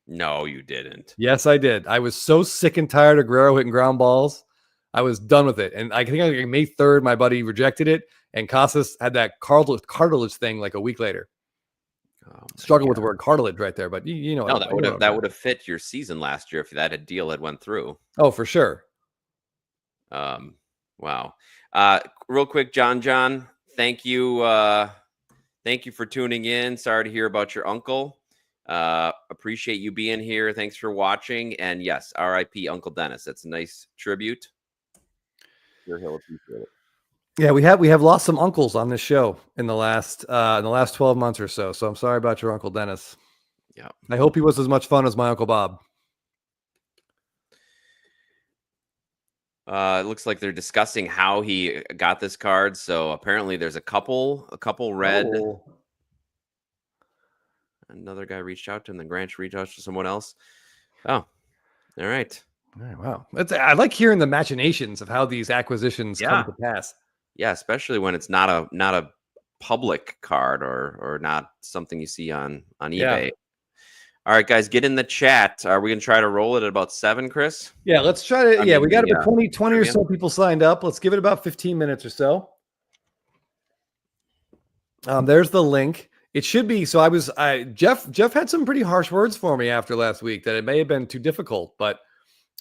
No, you didn't. Yes, I did. I was so sick and tired of Guerrero hitting ground balls. I was done with it. And I think on May 3rd, my buddy rejected it. And Casas had that cartilage thing like a week later. Struggle with the word cartilage right there, but you know. No, that would have fit your season last year if that deal had went through. Oh, for sure. Wow. Real quick, John, thank you for tuning in. Sorry to hear about your uncle. Appreciate you being here. Thanks for watching. And yes, R.I.P. Uncle Dennis. That's a nice tribute. Sure, he'll appreciate it. Yeah, we have lost some uncles on this show in the last 12 months or so. So I'm sorry about your Uncle Dennis. Yeah. I hope he was as much fun as my Uncle Bob. It looks like they're discussing how he got this card. So apparently there's a couple red. Oh. Another guy reached out to him, then Grant reached out to someone else. Oh, all right. Wow. I like hearing the machinations of how these acquisitions come to pass. Yeah, especially when it's not a public card or not something you see on eBay. Yeah. All right, guys, get in the chat. Are we gonna try to roll it at about 7, Chris? Yeah, let's try to. We got about 20 or so people signed up. Let's give it about 15 minutes or so. There's the link. It should be. So Jeff had some pretty harsh words for me after last week that it may have been too difficult, but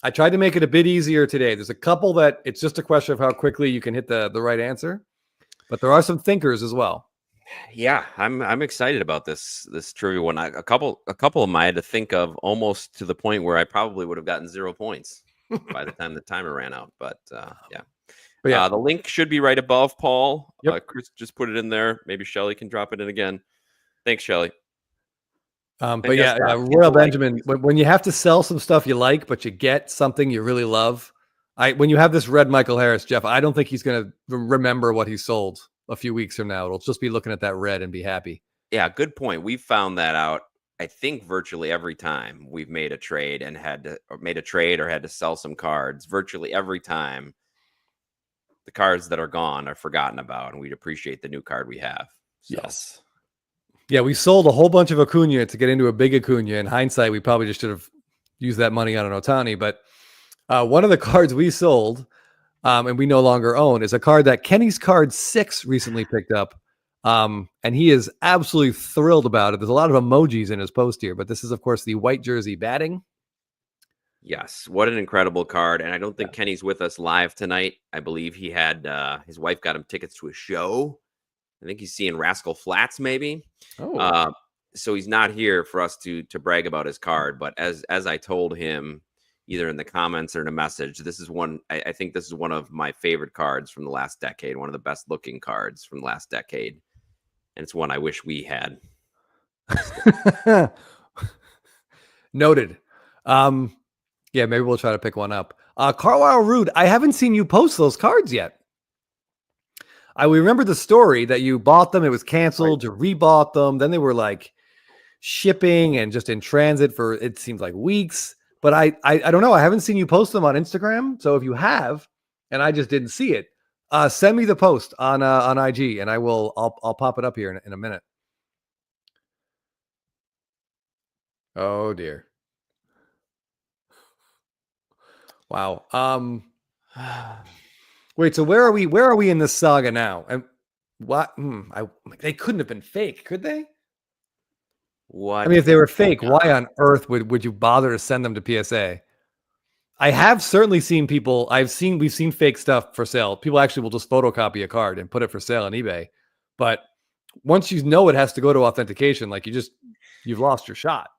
I tried to make it a bit easier today. There's a couple that it's just a question of how quickly you can hit the right answer, but there are some thinkers as well. Yeah, I'm excited about this trivia one. A couple of them I had to think of almost to the point where I probably would have gotten 0 points by the time the timer ran out. But yeah. The link should be right above Paul. Yep. Chris just put it in there. Maybe Shelly can drop it in again. Thanks, Shelly. But yeah, Royal Benjamin, when you have to sell some stuff you like, but you get something you really love. When you have this red Michael Harris, Jeff, I don't think he's going to remember what he sold a few weeks from now. It'll just be looking at that red and be happy. Yeah, good point. We've found that out, I think, virtually every time we've made a trade and had to sell some cards. Virtually every time the cards that are gone are forgotten about, and we'd appreciate the new card we have. So. Yes. Yeah, we sold a whole bunch of Acuna to get into a big Acuna. In hindsight, we probably just should have used that money on an Ohtani. But one of the cards we sold and we no longer own is a card that Kenny's Card 6 recently picked up. And he is absolutely thrilled about it. There's a lot of emojis in his post here, but this is, of course, the white jersey batting. Yes, what an incredible card. And I don't think Kenny's with us live tonight. I believe he had his wife got him tickets to a show. I think he's seeing Rascal Flatts, maybe. Oh. So he's not here for us to brag about his card. But as I told him, either in the comments or in a message, this is one. I think this is one of my favorite cards from the last decade. One of the best looking cards from the last decade, and it's one I wish we had. Noted. Yeah, maybe we'll try to pick one up. Carlisle Rude, I haven't seen you post those cards yet. We remember the story that you bought them, it was canceled, you rebought them, then they were like shipping and just in transit for it seems like weeks. But I don't know. I haven't seen you post them on Instagram. So if you have, and I just didn't see it, send me the post on IG, and I'll pop it up here in a minute. Oh dear. Wow. Wait. So where are we? Where are we in this saga now? And what? They couldn't have been fake, could they? What? I mean, if they were fake, why on earth would you bother to send them to PSA? I have certainly seen people. We've seen fake stuff for sale. People actually will just photocopy a card and put it for sale on eBay. But once you know it has to go to authentication, like you've lost your shot.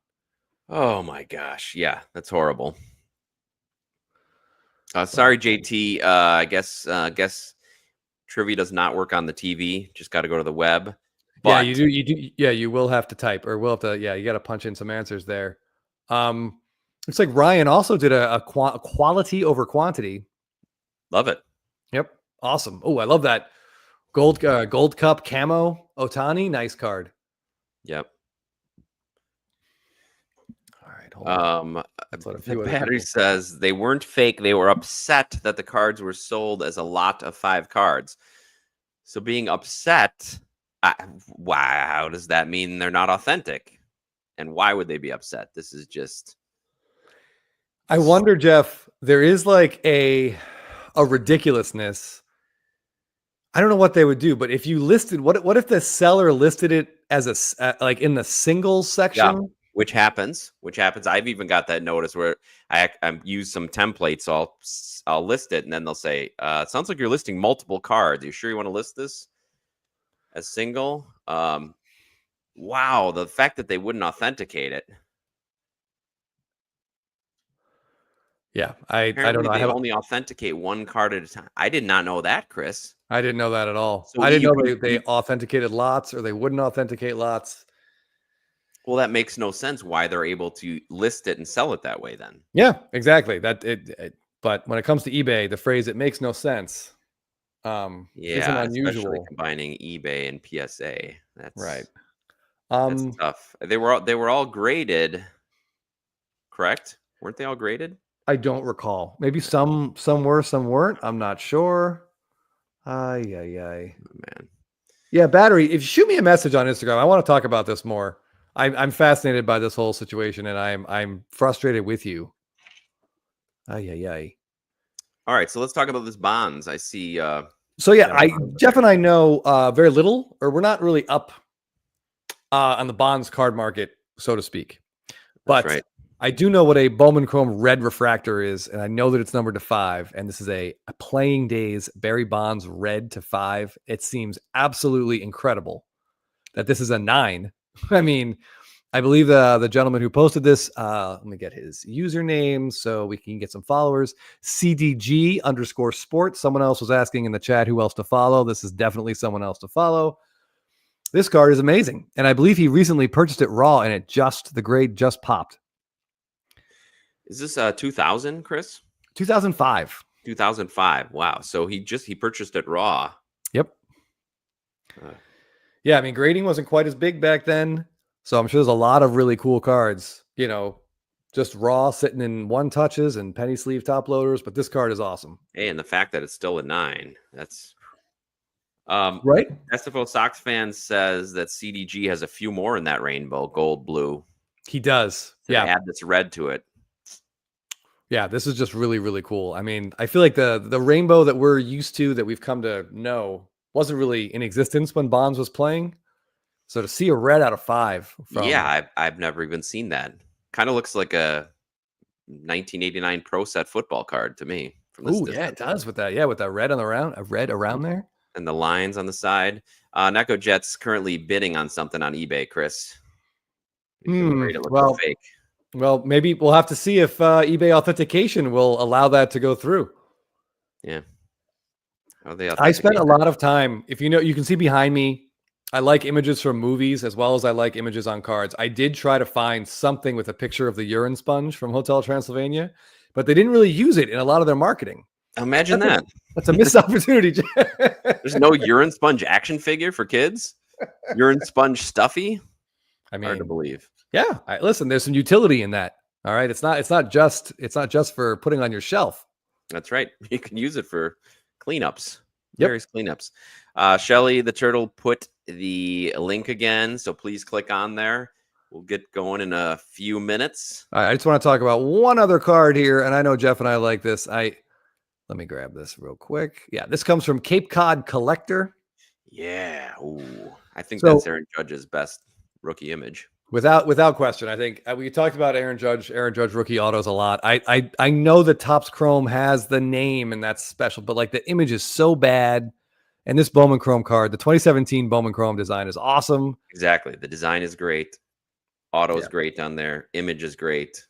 Oh my gosh. Yeah, that's horrible. Sorry, JT. I guess trivia does not work on the TV. Just got to go to the web. But yeah, you do. Yeah, you will have to type, or we'll have to. Yeah, you got to punch in some answers there. Looks like Ryan also did a quality over quantity. Love it. Yep, awesome. Oh, I love that gold cup camo Ohtani. Nice card. Yep. All right, hold on. The battery says they weren't fake. They were upset that the cards were sold as a lot of 5 cards. So being upset. How does that mean they're not authentic? And why would they be upset? This is just. I wonder, Jeff. There is like a ridiculousness. I don't know what they would do, but if you listed what if the seller listed it as like in the singles section? Yeah, which happens. I've even got that notice where I use some templates. So I'll list it, and then they'll say, "It sounds like you're listing multiple cards. Are you sure you want to list this as single?" Wow, the fact that they wouldn't authenticate it. Yeah, I don't Apparently, know. they only authenticate one card at a time. I did not know that, Chris. I didn't know that at all. So I didn't you know can, they authenticated lots or they wouldn't authenticate lots. well, that makes no sense why they're able to list it and sell it that way then. Yeah, exactly. But when it comes to eBay, the phrase "it makes no sense" isn't Yeah, especially unusual. combining eBay and PSA. Right. That's tough. They were all graded, correct? Weren't they all graded? I don't recall. Maybe some were, some weren't. I'm not sure. Ay. Oh, man. Yeah, battery. If you shoot me a message on Instagram, I want to talk about this more. I'm fascinated by this whole situation, and I'm frustrated with you. Ay. All right, so let's talk about this bonds. I see. So yeah, Jeff and I know very little, or we're not really up on the bonds card market, so to speak. But right. I do know what a Bowman Chrome red refractor is, and I know that it's numbered to 5. And this is a playing days Barry Bonds red to 5. It seems absolutely incredible that this is a 9. I mean, I believe the gentleman who posted this, let me get his username so we can get some followers. CDG_sports. Someone else was asking in the chat who else to follow. This is definitely someone else to follow. This card is amazing. And I believe he recently purchased it raw and the grade just popped. Is this 2000, Chris? 2005. 2005. Wow. So he purchased it raw. Yep. Yeah, I mean, grading wasn't quite as big back then. So I'm sure there's a lot of really cool cards, just raw sitting in 1 touches and penny sleeve top loaders. But this card is awesome. Hey, and the fact that it's still a 9, that's right. SFO Sox fan says that CDG has a few more in that rainbow, gold, blue. He does. So yeah. Add this red to it. Yeah, this is just really, really cool. I mean, I feel like the rainbow that we're used to, that we've come to know, wasn't really in existence when Bonds was playing. So to see a red out of 5. I've never even seen that. Kind of looks like a 1989 Pro Set football card to me. Oh, yeah, it does with that. Yeah, with that red around there. And the lines on the side. Neko Jet's currently bidding on something on eBay, Chris. Fake. Well, maybe we'll have to see if eBay authentication will allow that to go through. Yeah. I spent a lot of time. If you can see behind me, I like images from movies as well as I like images on cards. I did try to find something with a picture of the urine sponge from Hotel Transylvania, but they didn't really use it in a lot of their marketing. Imagine that. That's a missed opportunity. There's no urine sponge action figure for kids. Urine sponge stuffy. I mean, hard to believe. Yeah, listen. There's some utility in that. All right, it's not just for putting on your shelf. That's right. You can use it for cleanups. Yep. Various cleanups. Shelly the Turtle put the link again, so please click on there. We'll get going in a few minutes. All right, I just want to talk about one other card here, and I know Jeff and I like this. Let me grab this real quick. Yeah, this comes from Cape Cod Collector. Yeah. Ooh. I think that's Aaron Judge's best rookie image. Without question. I think we talked about Aaron Judge rookie autos a lot. I know that Topps Chrome has the name and that's special, but like the image is so bad. And this Bowman Chrome card, the 2017 Bowman Chrome design is awesome. Exactly. The design is great. Auto is great down there. Image is great.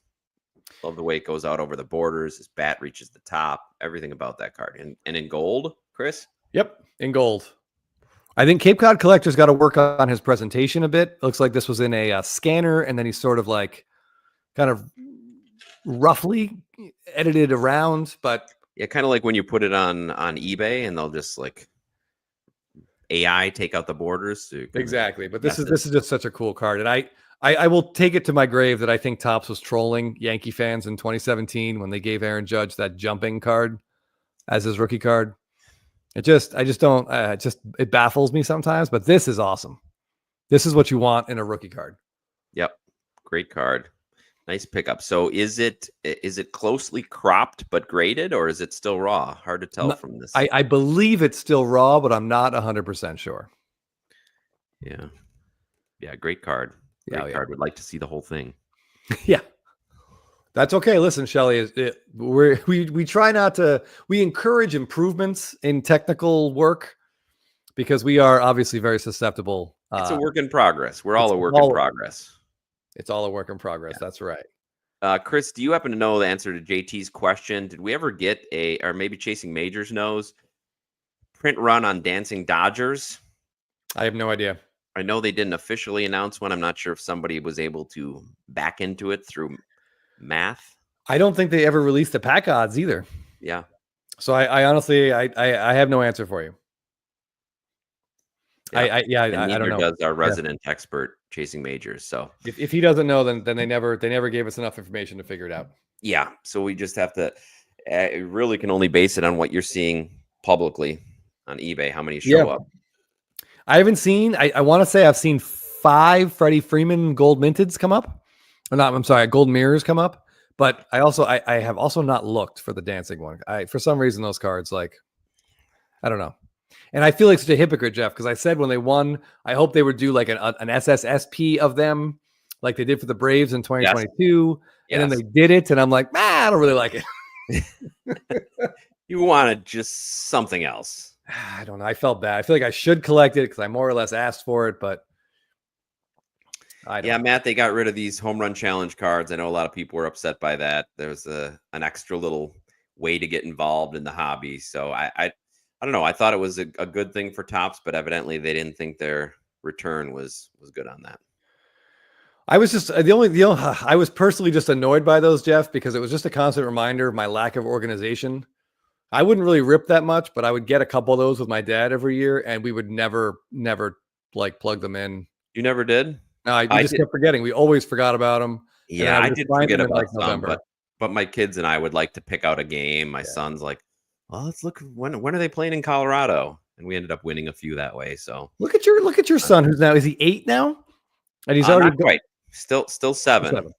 Love the way it goes out over the borders. His bat reaches the top. Everything about that card. And in gold, Chris? Yep, in gold. I think Cape Cod Collector's got to work on his presentation a bit. It looks like this was in a scanner, and then he's sort of like kind of roughly edited around. But yeah, kind of like when you put it on eBay, and they'll just like AI take out the borders. Exactly. But this is just such a cool card, and I will take it to my grave that I think Topps was trolling Yankee fans in 2017 when they gave Aaron Judge that jumping card as his rookie card. It baffles me sometimes, but this is awesome. This is what you want in a rookie card. Yep. Great card. Nice pickup. So is it closely cropped but graded, or is it still raw? Hard to tell from this. I believe it's still raw, but I'm not 100% sure. Yeah. Yeah. Great card. Great card. Would like to see the whole thing. Yeah. That's okay. Listen, Shelly, we try not to, we encourage improvements in technical work because we are obviously very susceptible It's a work in progress. We're all it's a work in all- progress. It's all a work in progress. That's right. Chris, do you happen to know the answer to JT's question? Did we ever get or maybe Chasing Majors knows, print run on Dancing Dodgers? I have no idea. I know they didn't officially announce one. I'm not sure if somebody was able to back into it through math. I don't think they ever released the pack odds either. Yeah. So I honestly, I have no answer for you. Yeah. I And don't neither know. does our resident expert Chasing Majors. So If he doesn't know, then they never gave us enough information to figure it out. yeah, so we just have to really can only base it on what you're seeing publicly on eBay, how many show up. I haven't seen, I want to say I've seen 5 Freddie Freeman gold minteds come up. Or not, I'm sorry, gold mirrors come up. But I have also not looked for the dancing one. For some reason, those cards, like, I don't know. And I feel like such a hypocrite, Jeff, because I said when they won, I hope they would do like an SSSP of them, like they did for the Braves in 2022. Yes. And then they did it, and I'm like, I don't really like it. You wanted just something else. I don't know. I felt bad. I feel like I should collect it because I more or less asked for it, but I don't know. Matt, they got rid of these home run challenge cards. I know a lot of people were upset by that. There's an extra little way to get involved in the hobby. So I don't know. I thought it was a good thing for Topps, but evidently they didn't think their return was good on that. I was just I was personally just annoyed by those, Jeff, because it was just a constant reminder of my lack of organization. I wouldn't really rip that much, but I would get a couple of those with my dad every year, and we would never like plug them in. You never did? No, we just kept forgetting. We always forgot about them. Yeah, I did forget about some, but my kids and I would like to pick out a game. My son's like, well, let's look. When are they playing in Colorado? And we ended up winning a few that way. So look at your son, who's now, is he 8 now? And he's already not quite. Still 7.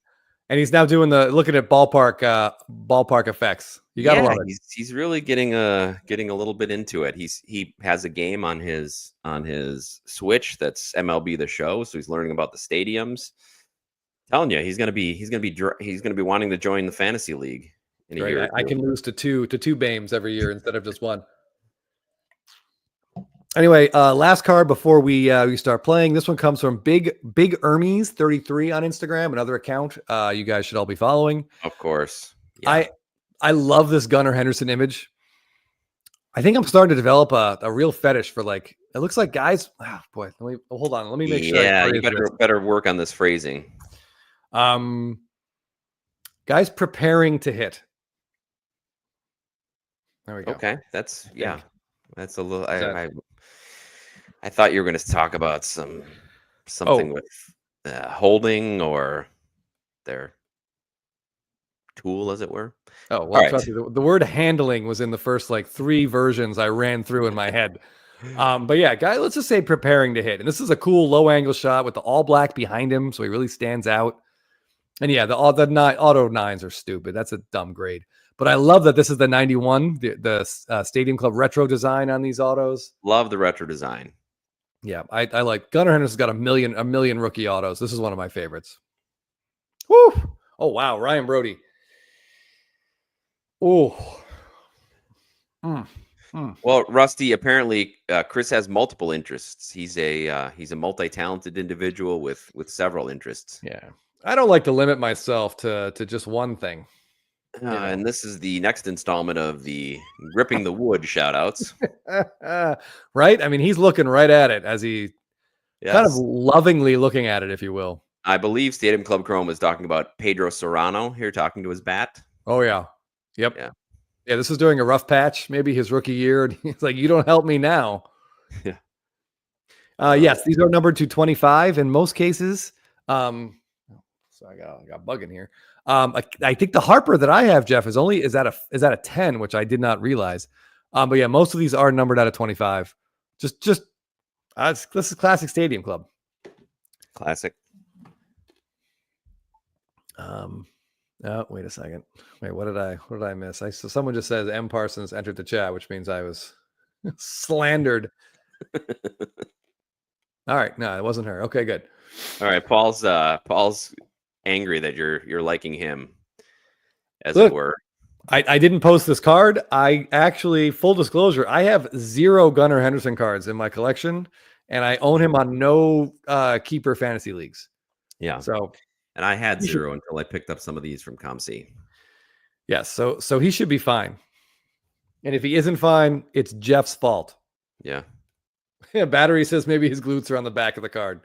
And he's now doing looking at ballpark effects. You gotta love it. He's really getting a little bit into it. He has a game on his Switch that's MLB The Show, so he's learning about the stadiums. Telling you, he's gonna be wanting to join the fantasy league in a year. I can lose to two BAMEs every year instead of just one. Anyway, last card before we start playing. This one comes from Big Hermes 33 on Instagram, another account you guys should all be following. Of course. Yeah. I love this Gunnar Henderson image. I think I'm starting to develop a real fetish for, like, it looks like guys. Oh boy, hold on. Let me make sure. Yeah, you better work on this phrasing. Guys preparing to hit. There we go. Okay, that's a little. I thought you were going to talk about something with holding or their tool, as it were. Oh, well, trust me, the word handling was in the first like 3 versions I ran through in my head. But yeah, guy, let's just say preparing to hit. And this is a cool low angle shot with the all black behind him, so he really stands out. And yeah, the auto 9s are stupid. That's a dumb grade. But I love that this is the 91, the Stadium Club retro design on these autos. Love the retro design. Yeah, I like Gunnar Henderson's got a million rookie autos. This is one of my favorites. Woo! Oh wow, Ryan Brody. Oh. Well, Rusty, apparently Chris has multiple interests. He's a multi-talented individual with several interests. Yeah. I don't like to limit myself to just one thing. And this is the next installment of the Gripping the Wood shoutouts. Right? I mean, he's looking right at it as he kind of lovingly looking at it, if you will. I believe Stadium Club Chrome was talking about Pedro Serrano here, talking to his bat. Oh, yeah. Yep. Yeah, this is during a rough patch, maybe his rookie year. And he's like, you don't help me now. Yeah. Yes, these are numbered to 25 in most cases. So I got bugging here. I think the Harper that I have, Jeff, is at a 10, which I did not realize. But yeah, most of these are numbered out of 25. This is classic Stadium Club. Classic. Oh, wait a second. Wait, what did I miss? So someone just says M Parsons entered the chat, which means I was slandered. All right, no, it wasn't her. Okay, good. All right, Paul's angry that you're liking him, as it were. I didn't post this card. I actually, full disclosure, I have 0 Gunnar Henderson cards in my collection, and I own him on no keeper fantasy leagues. Yeah. So, and I had 0 until I picked up some of these from COMC. yes. So he should be fine. And if he isn't fine, it's Jeff's fault. Yeah. Yeah. Battery says maybe his glutes are on the back of the card.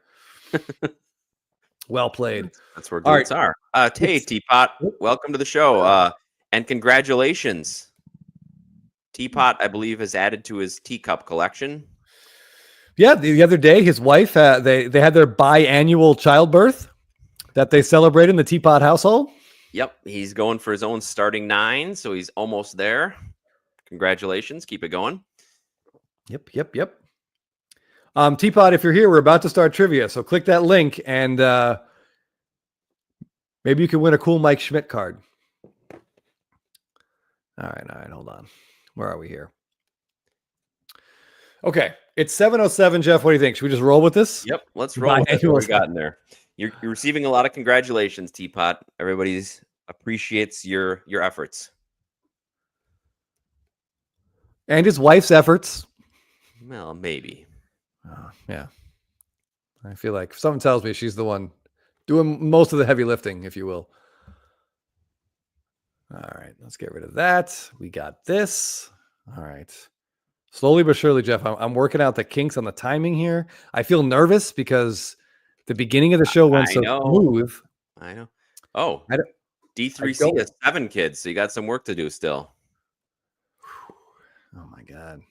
Well played. That's where All glutes are. Hey, Teapot, welcome to the show. And congratulations. Teapot, I believe, has added to his teacup collection. Yeah, the other day, his wife, they had their biannual childbirth that they celebrate in the Teapot household. Yep, he's going for his own starting 9, so he's almost there. Congratulations. Keep it going. Yep. Teapot, if you're here, we're about to start trivia, so click that link, and maybe you can win a cool Mike Schmidt card. All right, hold on. Where are we here? Okay, it's 7:07, Jeff. What do you think? Should we just roll with this? Yep, let's roll with what we got in there. You're receiving a lot of congratulations, Teapot. Everybody's appreciates your efforts. And his wife's efforts. Well, maybe. Yeah. I feel like something tells me she's the one doing most of the heavy lifting, if you will. All right, let's get rid of that. We got this. All right. Slowly but surely, Jeff, I'm working out the kinks on the timing here. I feel nervous because the beginning of the show went so smooth. I know. Oh, D3C has 7 kids, so you got some work to do still. Oh, my God.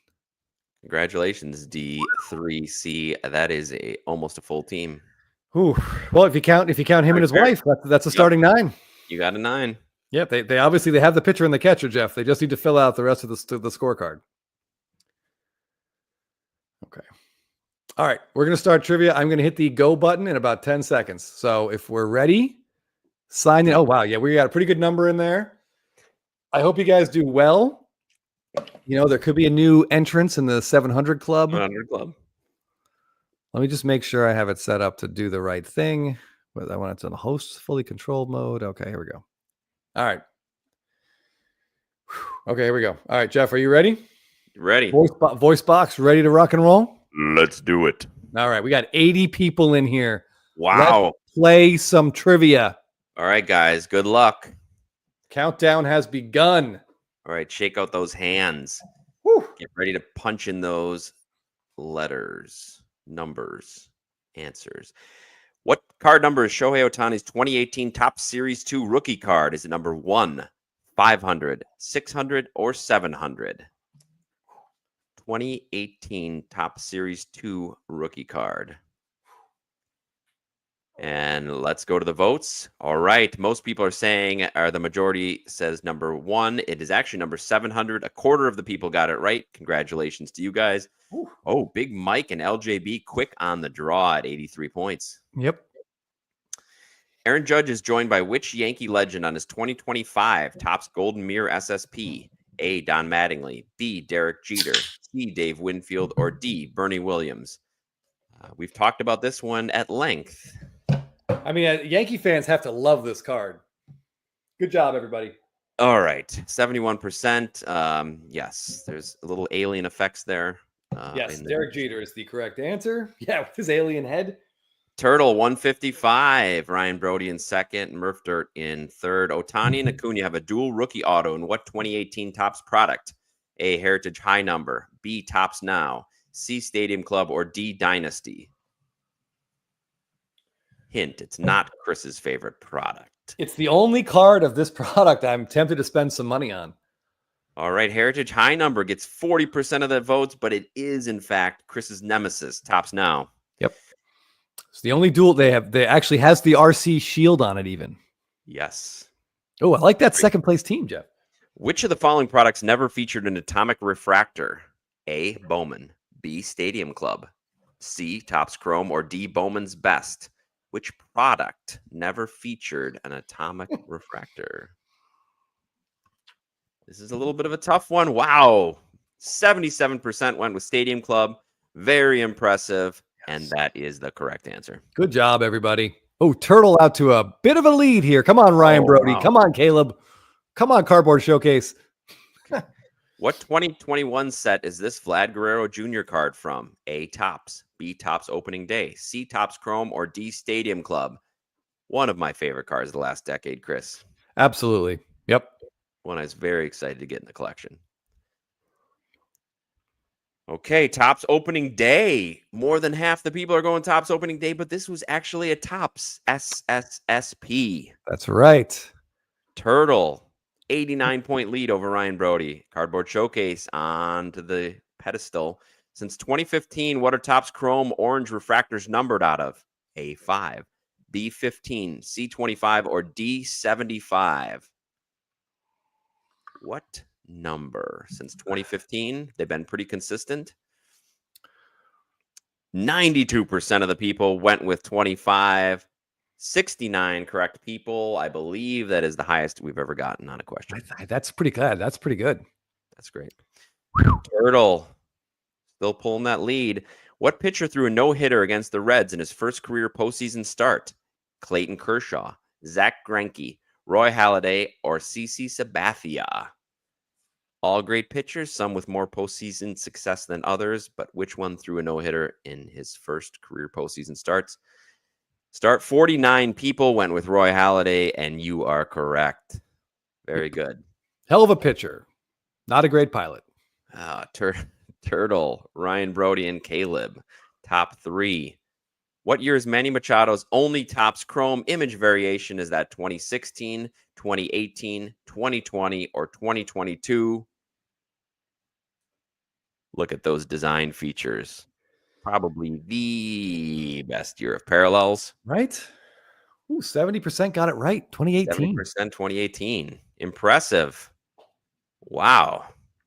Congratulations, D3C. That is almost a full team. Ooh. Well, if you count him and his wife, that's a starting 9. You got a 9. Yep. They obviously have the pitcher and the catcher, Jeff. They just need to fill out the rest of the scorecard. Okay. All right. We're going to start trivia. I'm going to hit the go button in about 10 seconds. So if we're ready, sign in. Oh, wow. Yeah, we got a pretty good number in there. I hope you guys do well. You know, there could be a new entrance in the 700 Club. 700 Club. Let me just make sure I have it set up to do the right thing. But I want it to the host fully controlled mode. Okay, here we go. All right. Okay, here we go. All right, Jeff, are you ready? Ready. Voice box ready to rock and roll? Let's do it. All right, we got 80 people in here. Wow. Let's play some trivia. All right, guys, good luck. Countdown has begun. All right, shake out those hands. Whew. Get ready to punch in those letters, numbers, answers. What card number is Shohei Ohtani's 2018 Top Series 2 rookie card? Is it number 1, 500, 600, or 700? 2018 Top Series 2 rookie card. And let's go to the votes. All right. Most people are saying, the majority says number 1. It is actually number 700. A quarter of the people got it right. Congratulations to you guys. Ooh. Oh, Big Mike and LJB quick on the draw at 83 points. Yep. Aaron Judge is joined by which Yankee legend on his 2025 Topps Golden Mirror SSP? A, Don Mattingly, B, Derek Jeter, C, Dave Winfield, or D, Bernie Williams? We've talked about this one at length. I mean, Yankee fans have to love this card. Good job, everybody. All right. 71%. Yes, there's a little alien effects there. Yes, Derek Jeter is the correct answer. Yeah, with his alien head. Turtle 155. Ryan Brody in second. Murph Dirt in third. Ohtani and Acuna have a dual rookie auto in what 2018 Topps product? A, Heritage High Number. B, Topps Now. C, Stadium Club. Or D, Dynasty? Hint, it's not Chris's favorite product. It's the only card of this product I'm tempted to spend some money on. All right, Heritage High Number gets 40% of the votes, but it is, in fact, Chris's nemesis, Topps Now. Yep. It's the only dual they have. They actually has the RC shield on it even. Yes. Oh, I like that second place team, Jeff. Which of the following products never featured an atomic refractor? A, Bowman. B, Stadium Club. C, Topps Chrome. Or D, Bowman's Best? Which product never featured an atomic refractor? This is a little bit of a tough one. Wow. 77% went with Stadium Club. Very impressive. Yes. And that is the correct answer. Good job, everybody. Oh, Turtle out to a bit of a lead here. Come on, Ryan Brody. Wow. Come on, Caleb. Come on, Cardboard Showcase. What 2021 set is this Vlad Guerrero Jr. card from? A, Topps, B, Topps Opening Day, C, Topps Chrome, or D, Stadium Club? One of my favorite cards of the last decade, Chris. Absolutely. Yep. One I was very excited to get in the collection. Okay, Topps Opening Day. More than half the people are going Topps Opening Day, but this was actually a Topps SSSP. That's right. Turtle, 89-point lead over Ryan Brody. Cardboard Showcase onto the pedestal. Since 2015, what are Topps Chrome Orange refractors numbered out of? A5, B15, C25, or D75? What number? Since 2015, they've been pretty consistent. 92% of the people went with 25. 69 correct people. I believe that is the highest we've ever gotten on a question. That's pretty good. That's pretty good. That's great. Turtle still pulling that lead. What pitcher threw a no-hitter against the Reds in his first career postseason start? Clayton Kershaw, Zach Greinke, Roy Halladay, or CC Sabathia? All great pitchers, some with more postseason success than others, but which one threw a no-hitter in his first career postseason starts? 49 people went with Roy Halladay, and you are correct. Very good. Hell of a pitcher. Not a great pilot. Turtle, Ryan Brody, and Caleb. Top 3. What year is Manny Machado's only Topps Chrome image variation? Is that 2016, 2018, 2020, or 2022? Look at those design features. Probably the best year of parallels. Right? Ooh, 70% got it right. 2018. 70% 2018. Impressive. Wow.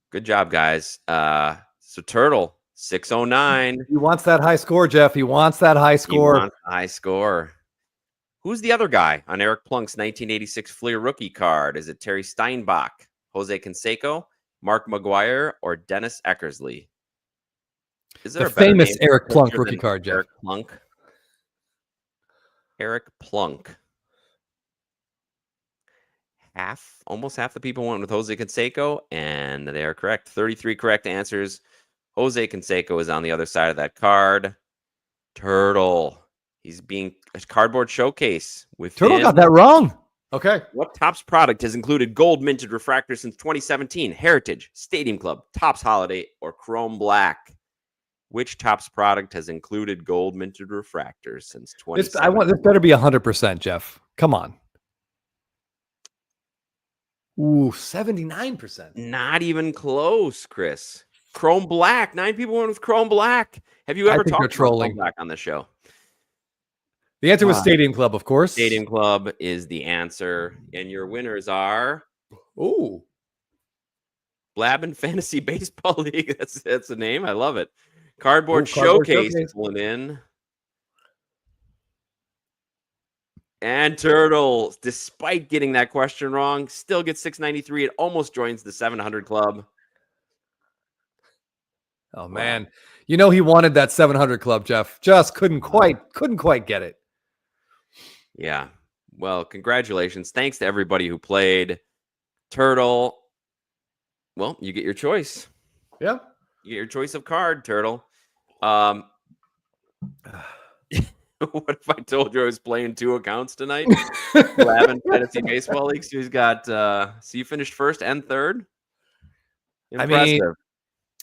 Good job, guys. So Turtle, 609. He wants that high score, Jeff. He wants that high score. He wants a high score. Who's the other guy on Eric Plunk's 1986 Fleer rookie card? Is it Terry Steinbach, Jose Canseco, Mark McGuire, or Dennis Eckersley? Is there The a better famous name Eric Plunk than rookie card, Jeff. Eric Plunk. Eric Plunk. Almost half the people went with Jose Canseco, and they are correct. 33 correct answers. Jose Canseco is on the other side of that card. Turtle. He's being a cardboard showcase with Turtle got that wrong. Okay. What Topps product has included gold minted refractors since 2017? Heritage, Stadium Club, Topps Holiday, or Chrome Black? Which Topps product has included gold minted refractors since 2017? This better be 100%, Jeff. Come on. Ooh, 79%. Not even close, Chris. Chrome Black. 9 people went with Chrome Black. Have you ever talked about Chrome Black on the show? The answer was Stadium Club, of course. Stadium Club is the answer. And your winners are... Ooh. Blabbin Fantasy Baseball League. That's the name. I love it. Cardboard Showcase pulling in. And Turtle, despite getting that question wrong, still gets 693. It almost joins the 700 club. Oh man. Wow. You know he wanted that 700 club, Jeff. Just couldn't quite get it. Yeah. Well, congratulations. Thanks to everybody who played. Turtle. Well, you get your choice. Yeah. You get your choice of card, Turtle. What if I told you I was playing 2 accounts tonight? Blabbin Fantasy Baseball League. So he's got so you finished first and third. Impressive. I mean,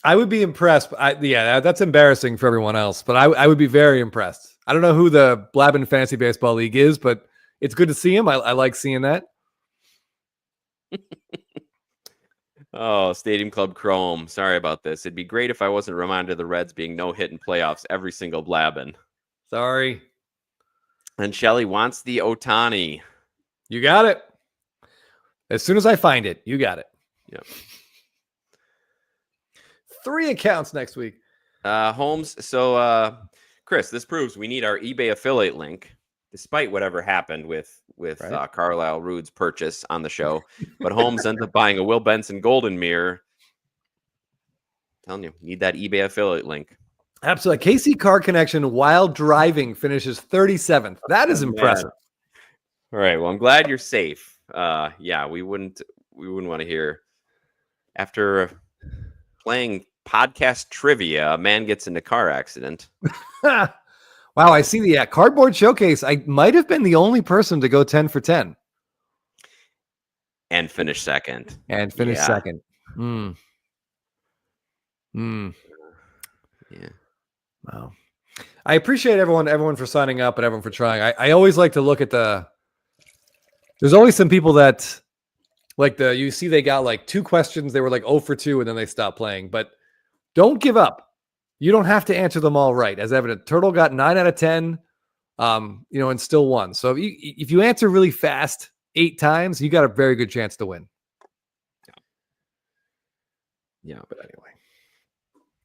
I would be impressed. That's embarrassing for everyone else, but I would be very impressed. I don't know who the Blabbin Fantasy Baseball League is, but it's good to see him. I like seeing that. Oh, Stadium Club Chrome. Sorry about this. It'd be great if I wasn't reminded of the Reds being no hit in playoffs every single Blabbin. Sorry. And Shelly wants the Ohtani. You got it. As soon as I find it, you got it. Yep. 3 accounts next week. Holmes. So, Chris, this proves we need our eBay affiliate link, despite whatever happened with right? Carlisle Rude's purchase on the show. But Holmes ends up buying a Will Benson Golden Mirror. I'm telling you, need that eBay affiliate link. Absolutely. KC Car Connection while driving finishes 37th. That is impressive. All right. Well, I'm glad you're safe. Yeah, we wouldn't want to hear after playing podcast trivia. A man gets into car accident. Wow, I see the cardboard showcase. I might have been the only person to go 10 for 10 And finish second. and finish Yeah. second. Yeah. Wow. I appreciate everyone for signing up and everyone for trying. I always like to look at there's always some people that like you see they got like 2 questions, they were like 0 for 2 and then they stopped playing, but don't give up. You don't have to answer them all right. As evident, Turtle got 9 out of 10, and still won. So if you answer really fast 8 times, you got a very good chance to win. Yeah. But anyway.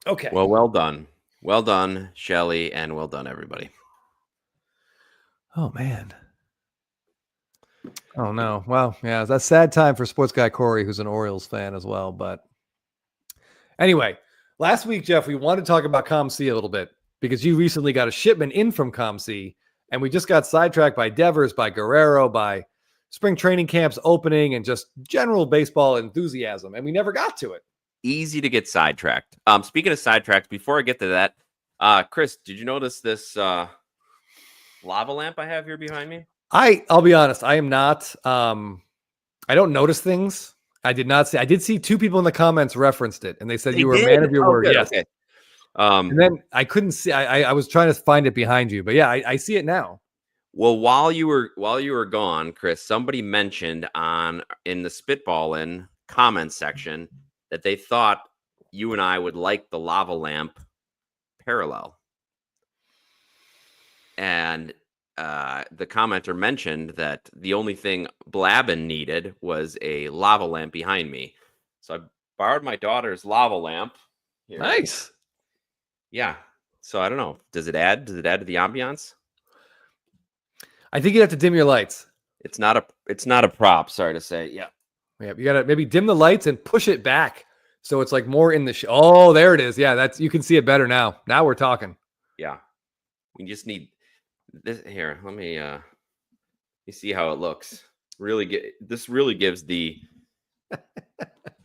Okay. Well done. Well done, Shelly, and well done, everybody. Oh, man. Oh, no. Well, yeah, that's a sad time for sports guy Corey, who's an Orioles fan as well. But anyway, last week, Jeff, we wanted to talk about COMC a little bit because you recently got a shipment in from COMC, and we just got sidetracked by Devers, by Guerrero, by spring training camps opening, and just general baseball enthusiasm, and we never got to it. Easy to get sidetracked. Speaking of sidetracks, before I get to that, Chris, did you notice this lava lamp I have here behind me? I'll be honest, I am not. I don't notice things. I did not see. I did see 2 people in the comments referenced it, and they said you were a man of your word. Good. Yes. Okay. And then I couldn't see. I was trying to find it behind you, but yeah, I see it now. Well, while you were gone, Chris, somebody mentioned in the spitballing comments section that they thought you and I would like the lava lamp parallel. And the commenter mentioned that the only thing Blabbin needed was a lava lamp behind me. So I borrowed my daughter's lava lamp. Here. Nice. Yeah. So I don't know. Does it add to the ambiance? I think you have to dim your lights. It's not a prop, sorry to say. Yeah. Yeah, you gotta maybe dim the lights and push it back so it's like more in the oh, there it is. Yeah, you can see it better now. Now we're talking. Yeah. We just need this here. Let me see how it looks. This really gives the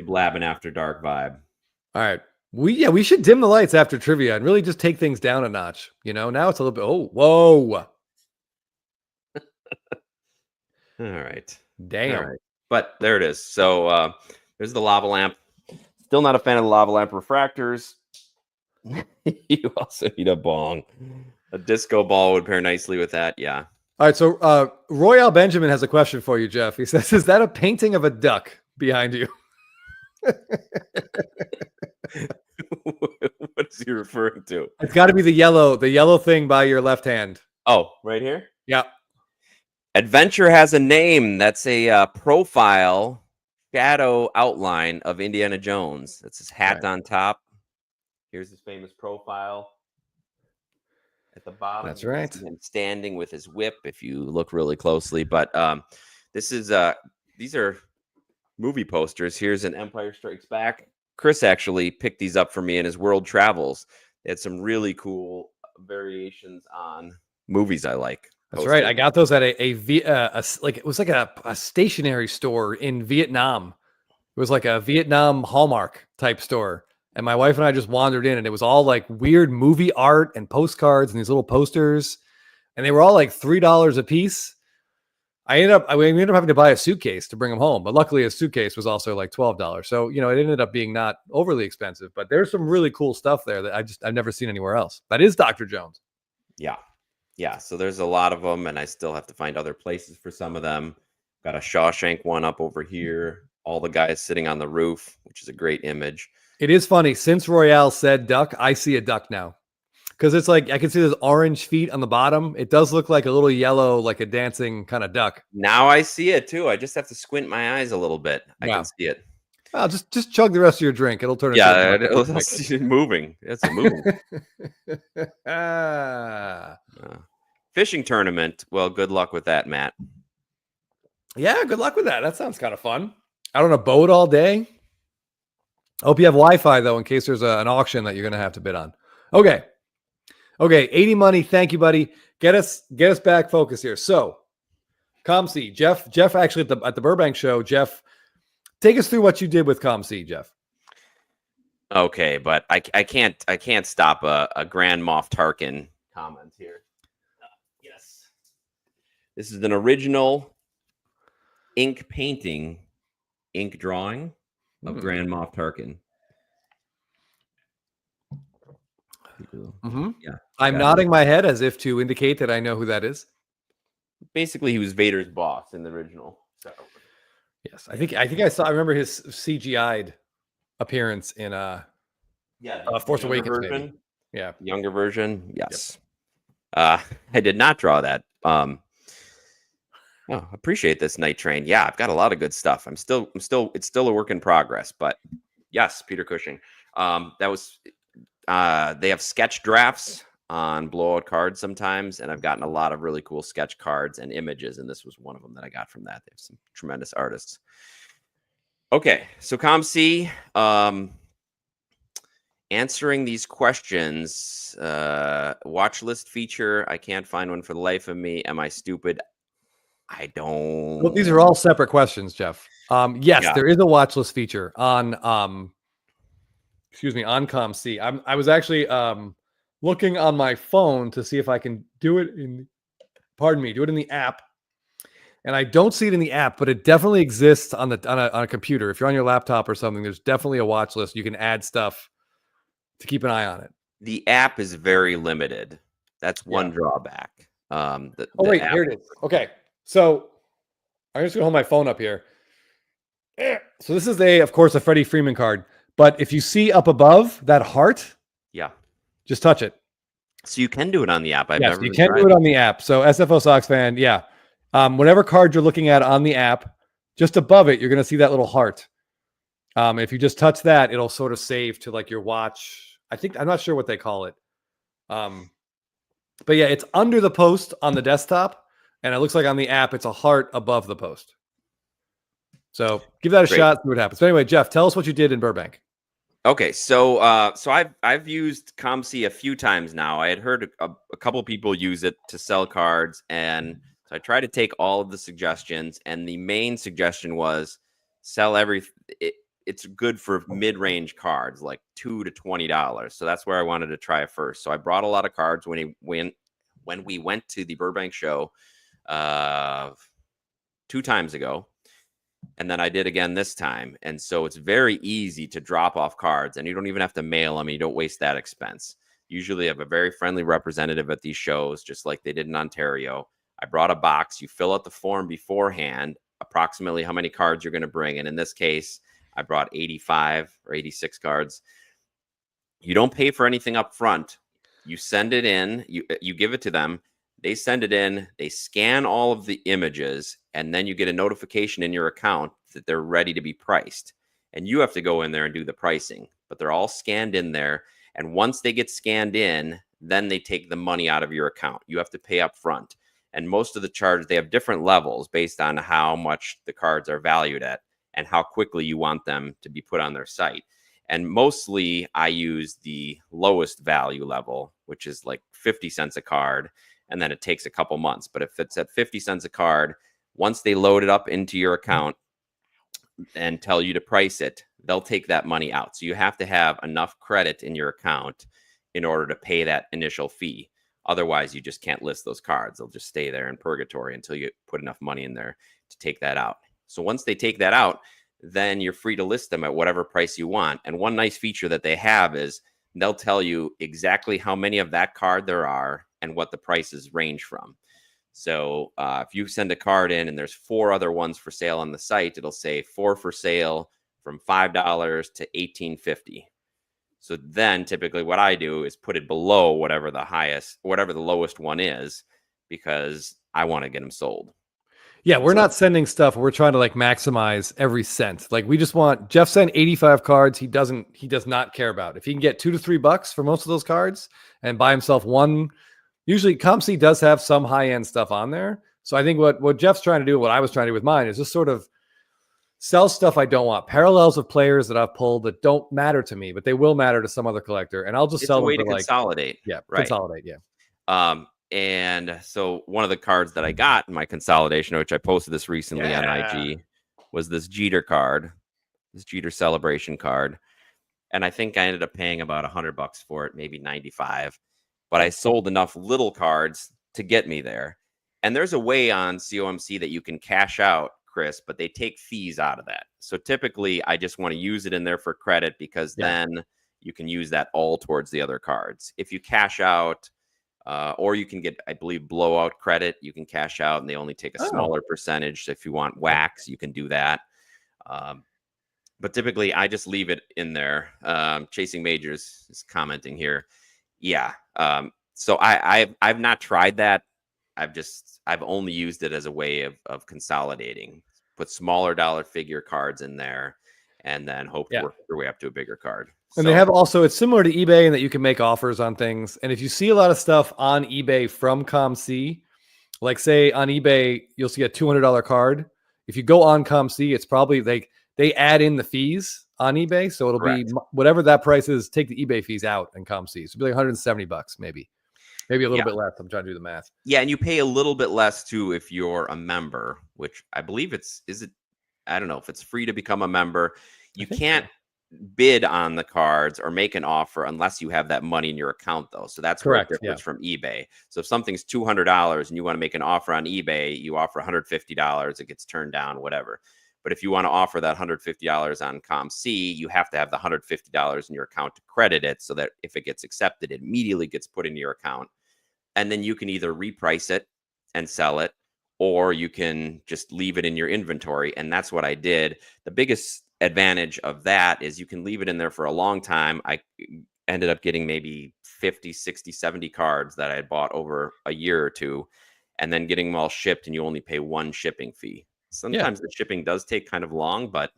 Blabbin After Dark vibe. All right. We should dim the lights after trivia and really just take things down a notch. Now it's a little bit whoa. All right. Damn. All right. But there it is. So there's the lava lamp. Still not a fan of the lava lamp refractors. You also need a bong. A disco ball would pair nicely with that. Yeah. All right. So Royale Benjamin has a question for you, Jeff. He says, is that a painting of a duck behind you? What is he referring to? It's got to be the yellow thing by your left hand. Oh, right here? Yeah. Adventure has a name. That's a profile shadow outline of Indiana Jones. That's his hat on top. Here's his famous profile at the bottom. That's right. Him standing with his whip if you look really closely. But these are movie posters. Here's an Empire Strikes Back. Chris actually picked these up for me in his world travels. They had some really cool variations on movies I like. That's right. I got those at it was like a stationery store in Vietnam. It was like a Vietnam Hallmark type store. And my wife and I just wandered in, and it was all like weird movie art and postcards and these little posters. And they were all like $3 a piece. We ended up having to buy a suitcase to bring them home. But luckily a suitcase was also like $12. So, it ended up being not overly expensive. But there's some really cool stuff there that I've never seen anywhere else. That is Dr. Jones. Yeah. Yeah, so there's a lot of them, and I still have to find other places for some of them. Got a Shawshank one up over here. All the guys sitting on the roof, which is a great image. It is funny. Since Royale said duck, I see a duck now. Because it's like, I can see those orange feet on the bottom. It does look like a little yellow, like a dancing kind of duck. Now I see it, too. I just have to squint my eyes a little bit. I can see it. Well, just chug the rest of your drink. It'll turn into it's moving. It's a moving. Fishing tournament. Well, good luck with that, Matt. Yeah, good luck with that. That sounds kind of fun. Out on a boat all day. Hope you have Wi-Fi, though, in case there's an auction that you're going to have to bid on. Okay, 80 money. Thank you, buddy. Get us back focused here. So, COMC, Jeff actually at the Burbank show, Jeff, take us through what you did with COMC, Jeff. Okay, but I can't stop a Grand Moff Tarkin comment here. Yes, this is an original ink painting, ink drawing of Grand Moff Tarkin. Yeah, I'm nodding my head as if to indicate that I know who that is. Basically, he was Vader's boss in the original. So Yes, I think I saw. I remember his CGI'd appearance in Force Awakens. version. Maybe. Yeah, Younger version. Yes. Yep. I did not draw that. Appreciate this Night Train. Yeah, I've got a lot of good stuff. It's still a work in progress, but yes, Peter Cushing. That was they have sketch drafts on blowout cards sometimes, and I've gotten a lot of really cool sketch cards and images, and this was one of them that I got from that. They have some tremendous artists. Okay, so COMC, answering these questions, watch list feature. I can't find one for the life of me. Am I stupid? I don't. Well, these are all separate questions, Jeff. Yes, there is a watch list feature on on COMC. I was actually looking on my phone to see if I can do it in the app. And I don't see it in the app, but it definitely exists on a computer. If you're on your laptop or something, there's definitely a watch list. You can add stuff to keep an eye on it. The app is very limited. That's one drawback. Wait, here it is. Okay, so I'm just gonna hold my phone up here. So this is of course, a Freddie Freeman card. But if you see up above that heart, just touch it. So you can do it on the app. Yes, you can do it on the app. So SFO Sox fan, whatever card you're looking at on the app, just above it, you're going to see that little heart. If you just touch that, it'll sort of save to like your watch. I'm not sure what they call it. But yeah, it's under the post on the desktop, and it looks like on the app, it's a heart above the post. So give that a shot, see what happens. But anyway, Jeff, tell us what you did in Burbank. Okay, so I've used COMC a few times now. I had heard a couple people use it to sell cards, and so I tried to take all of the suggestions. And the main suggestion was sell it's good for mid-range cards, like $2 to $20. So that's where I wanted to try it first. So I brought a lot of cards when we went to the Burbank show 2 times ago. And then I did again this time. And so it's very easy to drop off cards, and you don't even have to mail them. You don't waste that expense. Usually have a very friendly representative at these shows, just like they did in Ontario. I brought a box. You fill out the form beforehand, approximately how many cards you're going to bring. And in this case, I brought 85 or 86 cards. You don't pay for anything up front. You send it in. You give it to them. They send it in, they scan all of the images, and then you get a notification in your account that they're ready to be priced. And you have to go in there and do the pricing, but they're all scanned in there. And once they get scanned in, then they take the money out of your account. You have to pay up front. And most of the charges, they have different levels based on how much the cards are valued at and how quickly you want them to be put on their site. And mostly I use the lowest value level, which is like 50 cents a card. And then it takes a couple months. But if it's at 50 cents a card, once they load it up into your account and tell you to price it, they'll take that money out. So you have to have enough credit in your account in order to pay that initial fee. Otherwise, you just can't list those cards. They'll just stay there in purgatory until you put enough money in there to take that out. So once they take that out, then you're free to list them at whatever price you want. And one nice feature that they have is they'll tell you exactly how many of that card there are and what the prices range from. So if you send a card in and there's 4 other ones for sale on the site, it'll say 4 for sale from $5 to $18.50. So then typically what I do is put it below whatever the lowest one is, because I want to get them sold. Yeah, we're not sending stuff. We're trying to like maximize every cent. Like we just want Jeff sent 85 cards. He does not care about. If he can get $2 to $3 for most of those cards and buy himself one. Usually COMC does have some high-end stuff on there. So I think what Jeff's trying to do, what I was trying to do with mine, is just sort of sell stuff I don't want. Parallels of players that I've pulled that don't matter to me, but they will matter to some other collector. And I'll just sell them for like consolidate. Yeah, right. Consolidate, yeah. And so one of the cards that I got in my consolidation, which I posted this recently on IG, was this Jeter card, this Jeter celebration card. and I think I ended up paying about $100 for it, maybe 95. But I sold enough little cards to get me there. And there's a way on COMC that you can cash out, Chris, but they take fees out of that. So typically, I just want to use it in there for credit because then you can use that all towards the other cards. If you cash out, or you can get, I believe, blowout credit. You can cash out, and they only take a smaller percentage. So if you want wax, you can do that. But typically, I just leave it in there. Chasing Majors is commenting here. Yeah. So I've not tried that. I've only used it as a way of consolidating. Put smaller dollar figure cards in there, and then hope to work your way up to a bigger card. And they have also, it's similar to eBay in that you can make offers on things. And if you see a lot of stuff on eBay from COMC, like say on eBay, you'll see a $200 card. If you go on COMC, it's probably they add in the fees on eBay. So it'll be whatever that price is, take the eBay fees out in COMC. So it'll be like $170 maybe a little bit less. I'm trying to do the math. Yeah. And you pay a little bit less too if you're a member, which I believe I don't know if it's free to become a member. You can't bid on the cards or make an offer unless you have that money in your account, though. So that's correct. Where it differs from eBay. So if something's $200 and you want to make an offer on eBay, you offer $150, it gets turned down, whatever. But if you want to offer that $150 on COMC, you have to have the $150 in your account to credit it, so that if it gets accepted, it immediately gets put into your account. And then you can either reprice it and sell it, or you can just leave it in your inventory. And that's what I did. The biggest advantage of that is you can leave it in there for a long time. I ended up getting maybe 50, 60, 70 cards that I had bought over a year or two, and then getting them all shipped, and you only pay one shipping fee. Sometimes the shipping does take kind of long, but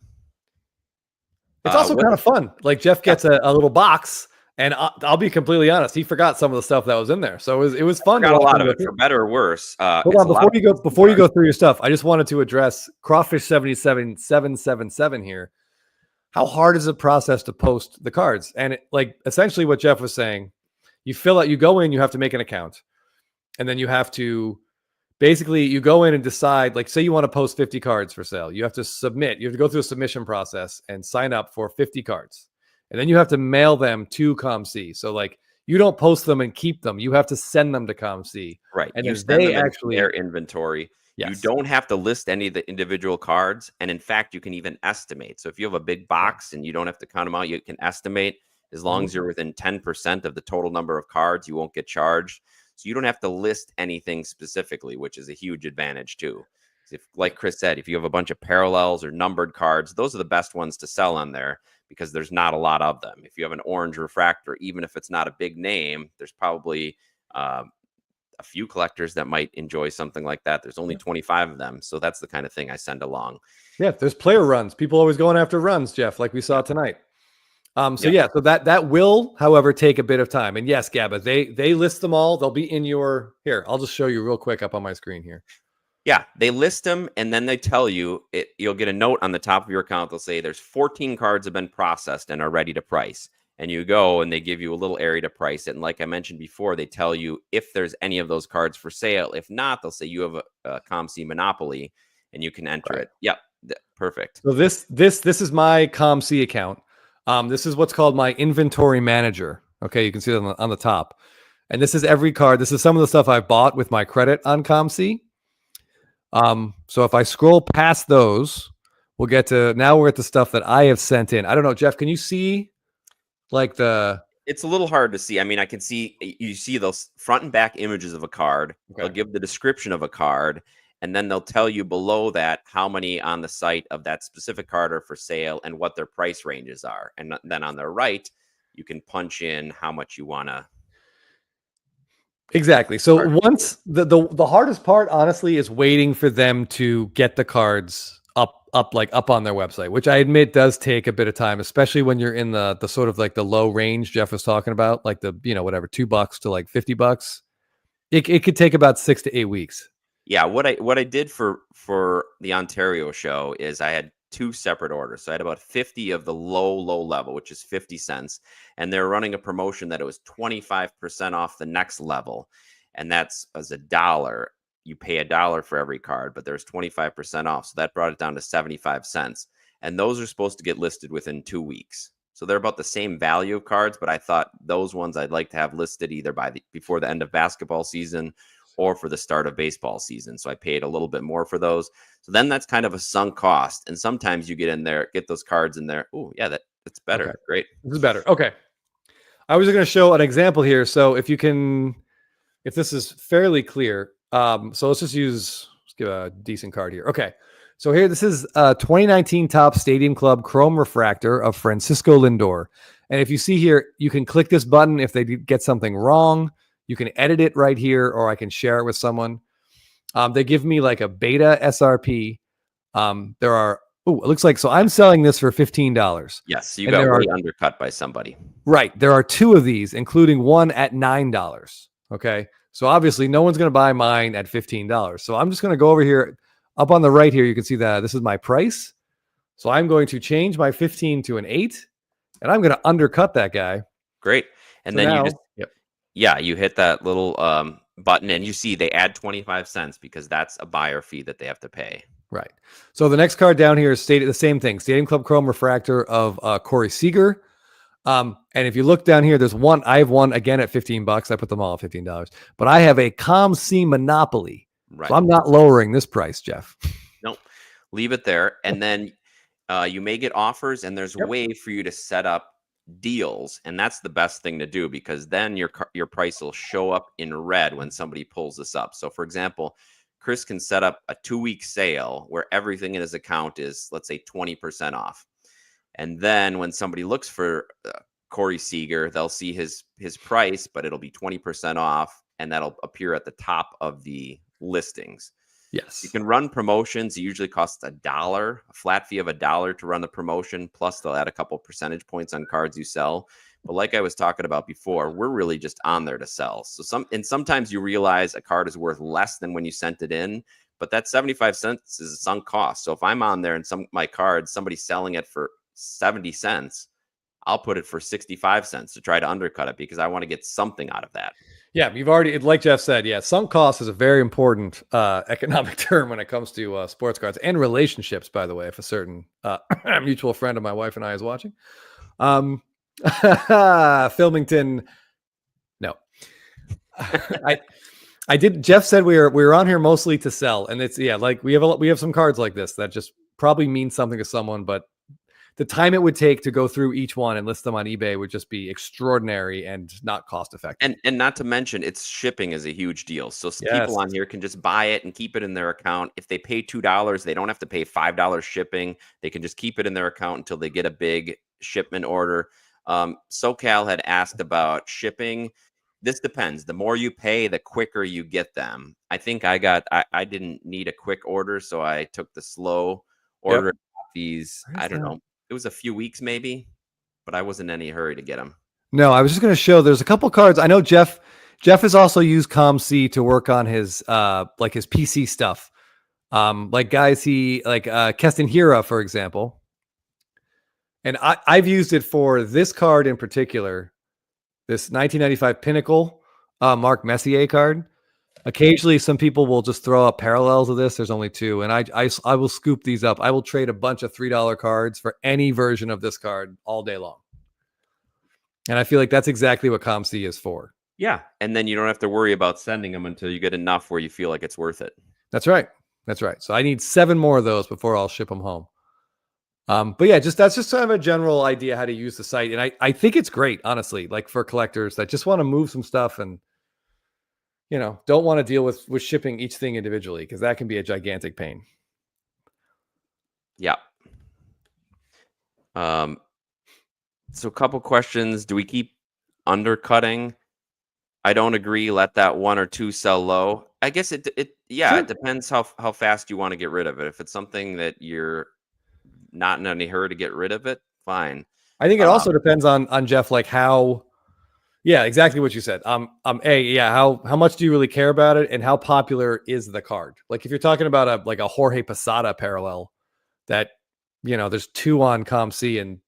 it's also kind of fun. Like Jeff gets a little box, and I'll be completely honest, he forgot some of the stuff that was in there. So it was fun. Got a lot of it, for better or worse. Hold on, before you go through your stuff, I just wanted to address Crawfish 77777 here. How hard is the process to post the cards? And essentially what Jeff was saying, you go in, you have to make an account, and then you have to basically you go in and decide, like, say you want to post 50 cards for sale. You have to go through a submission process and sign up for 50 cards. And then you have to mail them to COMC. So like you don't post them and keep them. You have to send them to COMC. Right. And you send them actually their inventory. Yes. You don't have to list any of the individual cards. And in fact, you can even estimate. So if you have a big box and you don't have to count them out, you can estimate. As long as you're within 10% of the total number of cards, you won't get charged. So you don't have to list anything specifically, which is a huge advantage too. If, like Chris said, if you have a bunch of parallels or numbered cards, those are the best ones to sell on there because there's not a lot of them. If you have an orange refractor, even if it's not a big name, there's probably a few collectors that might enjoy something like that. There's only 25 of them. So that's the kind of thing I send along. Yeah, there's player runs. People always going after runs, Jeff, like we saw tonight. So that will, however, take a bit of time. And yes, Gabba, they list them all. They'll be in your here. I'll just show you real quick up on my screen here. Yeah, they list them and then they tell you you'll get a note on the top of your account. They'll say there's 14 cards have been processed and are ready to price. And you go and they give you a little area to price it. And like I mentioned before, they tell you if there's any of those cards for sale. If not, they'll say you have a COMC monopoly and you can enter it. Yep, perfect. So this is my COMC account. This is what's called my inventory manager. Okay, you can see it on the top. And this is every card. This is some of the stuff I've bought with my credit on COMC. So if I scroll past those, we'll get to, now we're at the stuff that I have sent in. I don't know, Jeff, can you see it's a little hard to see. I mean, I can see, you see those front and back images of a card. Okay. They'll give the description of a card, and then they'll tell you below that how many on the site of that specific card are for sale and what their price ranges are. And then on the right, you can punch in how much you want to. Exactly. So once the hardest part, honestly, is waiting for them to get the cards up on their website, which I admit does take a bit of time, especially when you're in the sort of like the low range Jeff was talking about, like the, whatever, $2 to like $50. It could take about 6 to 8 weeks. Yeah. What I did for the Ontario show is I had 2 separate orders. So I had about 50 of the low level, which is 50 cents. And they're running a promotion that it was 25% off the next level. And that's as $1. You pay $1 for every card, but there's 25% off. So that brought it down to 75 cents. And those are supposed to get listed within 2 weeks. So they're about the same value of cards, but I thought those ones I'd like to have listed either before the end of basketball season or for the start of baseball season. So I paid a little bit more for those. So then that's kind of a sunk cost. And sometimes you get in there, get those cards in there. Oh, yeah, that's better. Okay. Great. This is better. Okay. I was going to show an example here. So if this is fairly clear, so let's give a decent card here. Okay. So here, this is a 2019 Top Stadium Club Chrome Refractor of Francisco Lindor. And if you see here, you can click this button if they get something wrong. You can edit it right here, or I can share it with someone. They give me like a beta SRP. It looks like, so I'm selling this for $15. Yes, so you got way undercut by somebody. Right. There are two of these, including one at $9. Okay. So obviously no one's going to buy mine at $15. So I'm just going to go over here. Up on the right here, you can see that this is my price. So I'm going to change my 15 to an 8, and I'm going to undercut that guy. Great. And so then you just, you hit that little button, and you see they add 25 cents because that's a buyer fee that they have to pay. Right. So the next card down here is the same thing. Stadium Club Chrome Refractor of Corey Seager. And if you look down here, there's one. I have one again at $15. I put them all at $15. But I have a COMC Monopoly. Right. So I'm not lowering this price, Jeff. Nope. Leave it there. And then you may get offers, and there's a way for you to set up deals. And that's the best thing to do, because then your price will show up in red when somebody pulls this up. So, for example, Chris can set up a 2-week sale where everything in his account is, let's say, 20% off. And then when somebody looks for Corey Seager, they'll see his price, but it'll be 20% off, and that'll appear at the top of the listings. Yes. You can run promotions. It usually costs $1, a flat fee of $1 to run the promotion. Plus they'll add a couple percentage points on cards you sell. But like I was talking about before, we're really just on there to sell. So sometimes you realize a card is worth less than when you sent it in, but that 75 cents is a sunk cost. So if I'm on there and my cards, somebody's selling it for 70 cents, I'll put it for 65 cents to try to undercut it because I want to get something out of that. Yeah, you've already, like Jeff said, sunk cost is a very important economic term when it comes to sports cards and relationships, by the way, if a certain mutual friend of my wife and I is watching. Filmington, no. I did. Jeff said we were on here mostly to sell, and it's like we have some cards like this that just probably mean something to someone, but the time it would take to go through each one and list them on eBay would just be extraordinary and not cost effective. And not to mention, its shipping is a huge deal. So people on here can just buy it and keep it in their account. If they pay $2, they don't have to pay $5 shipping. They can just keep it in their account until they get a big shipment order. SoCal had asked about shipping. This depends. The more you pay, the quicker you get them. I think I didn't need a quick order, so I took the slow order. These, I don't know. It was a few weeks maybe, but I wasn't in any hurry to get them. No, I was just going to show there's a couple cards. I know Jeff has also used COMC to work on his like his PC stuff. Like guys, Keston Hira, for example. And I've used it for this card in particular, this 1995 Pinnacle Mark Messier card. Occasionally, some people will just throw up parallels of this. There's only two, and I will scoop these up. I will trade a bunch of $3 cards for any version of this card all day long. And I feel like that's exactly what COMC is for. Yeah, and then you don't have to worry about sending them until you get enough where you feel like it's worth it. That's right. That's right. So I need 7 more of those before I'll ship them home. But yeah, that's just kind of a general idea how to use the site, and I think it's great, honestly. Like for collectors that just want to move some stuff and don't want to deal with shipping each thing individually, because that can be a gigantic pain. Yeah. So a couple questions. Do we keep undercutting? I don't agree. Let that 1 or 2 sell low. I guess it depends how fast you want to get rid of it. If it's something that you're not in any hurry to get rid of it, fine. I think it also depends on Jeff, like how. Yeah, exactly what you said. How much do you really care about it, and how popular is the card? Like if you're talking about a Jorge Posada parallel that, there's 2 on COMC and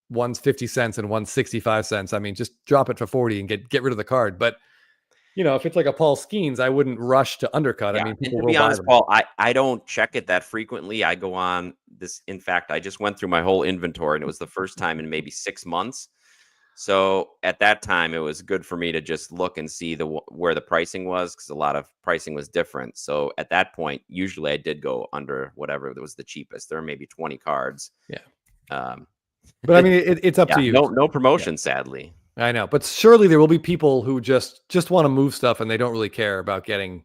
one's 50 cents and one's 65 cents. I mean, just drop it for 40 and get rid of the card. But if it's like a Paul Skeens, I wouldn't rush to undercut. Yeah. I mean, to be honest, Paul, I don't check it that frequently. I go on In fact, I just went through my whole inventory, and it was the first time in maybe 6 months. So at that time, it was good for me to just look and see where the pricing was, because a lot of pricing was different. So at that point, usually I did go under whatever was the cheapest. There were maybe 20 cards. Yeah. Um, But I mean, it's up to you. No promotion, sadly. I know, but surely there will be people who just want to move stuff and they don't really care about getting,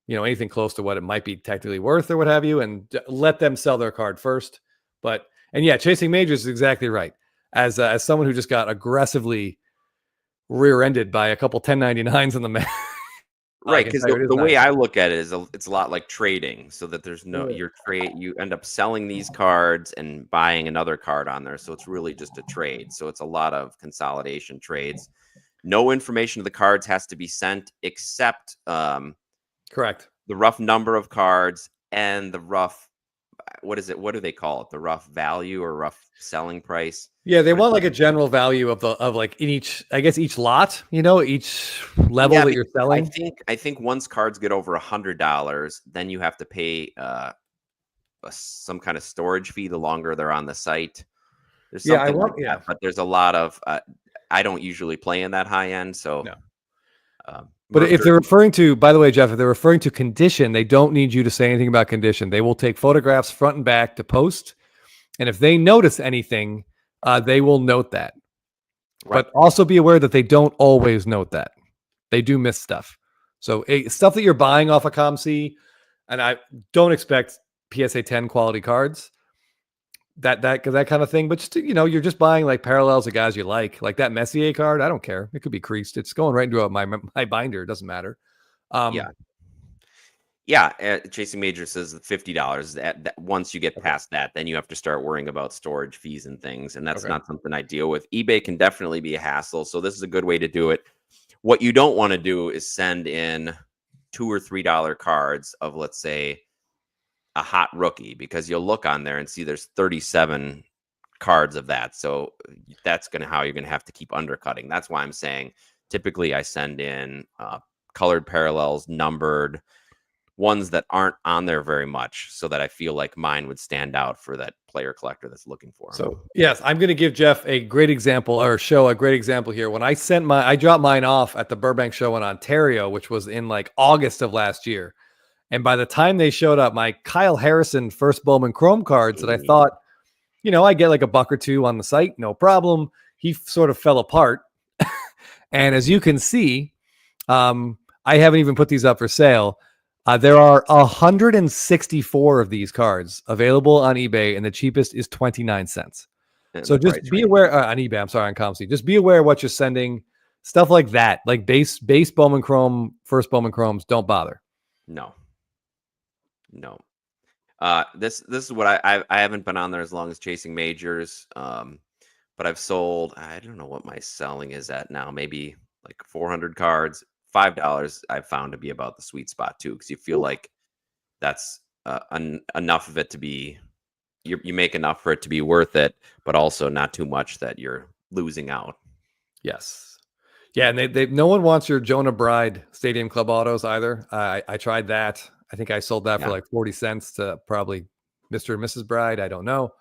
anything close to what it might be technically worth or what have you, and let them sell their card first. And yeah, chasing majors is exactly right. As someone who just got aggressively rear-ended by a couple 1099s in the mail. Right, because the way I look at it is it's a lot like trading, so that there's no you end up selling these cards and buying another card on there, so it's really just a trade. So it's a lot of consolidation trades. No information of the cards has to be sent except correct, the rough number of cards and the rough, what do they call it? The rough value or rough selling price. Yeah, they want like a general value of like in each lot, each level that you're selling. I think once cards get over $100, then you have to pay some kind of storage fee the longer they're on the site. There's something but there's a lot of I don't usually play in that high end, so no. But if they're referring to, by the way, Jeff, if they're referring to condition, they don't need you to say anything about condition. They will take photographs front and back to post. And if they notice anything, they will note that. Right. But also be aware that they don't always note that. They do miss stuff. So stuff that you're buying off of COMC, and I don't expect PSA 10 quality cards, that kind of thing. But just, you're just buying like parallels of guys you like that Messier card. I don't care. It could be creased. It's going right into my binder. It doesn't matter. Chasing Major says $50. That once you get past that, then you have to start worrying about storage fees and things, and that's not something I deal with. eBay can definitely be a hassle, so this is a good way to do it. What you don't want to do is send in $2 or $3 cards of, let's say, a hot rookie, because you'll look on there and see there's 37 cards of that. So that's how you're going to have to keep undercutting. That's why I'm saying typically I send in colored parallels, numbered ones that aren't on there very much, so that I feel like mine would stand out for that player collector that's looking for them. So yes, I'm going to give Jeff a great example here. When I dropped mine off at the Burbank show in Ontario, which was in like August of last year. And by the time they showed up, my Kyle Harrison first Bowman Chrome cards that I thought, I get like $1 or $2 on the site, no problem. He sort of fell apart. And as you can see, I haven't even put these up for sale. There are 164 of these cards available on eBay, and the cheapest is 29 cents. So just be aware on eBay. I'm sorry, on COMC. Just be aware of what you're sending. Stuff like that, like base Bowman Chrome, first Bowman Chromes, don't bother. No. This is what I haven't been on there as long as Chasing Majors, but I've sold, I don't know what my selling is at now, maybe like 400 cards. $5 I've found to be about the sweet spot too, because you feel like that's enough of it to be, you make enough for it to be worth it, but also not too much that you're losing out. Yes. Yeah, and no one wants your Jonah Bride Stadium Club autos either. I tried that. I think I sold that for like 40 cents to probably Mr. and Mrs. Bride. I don't know.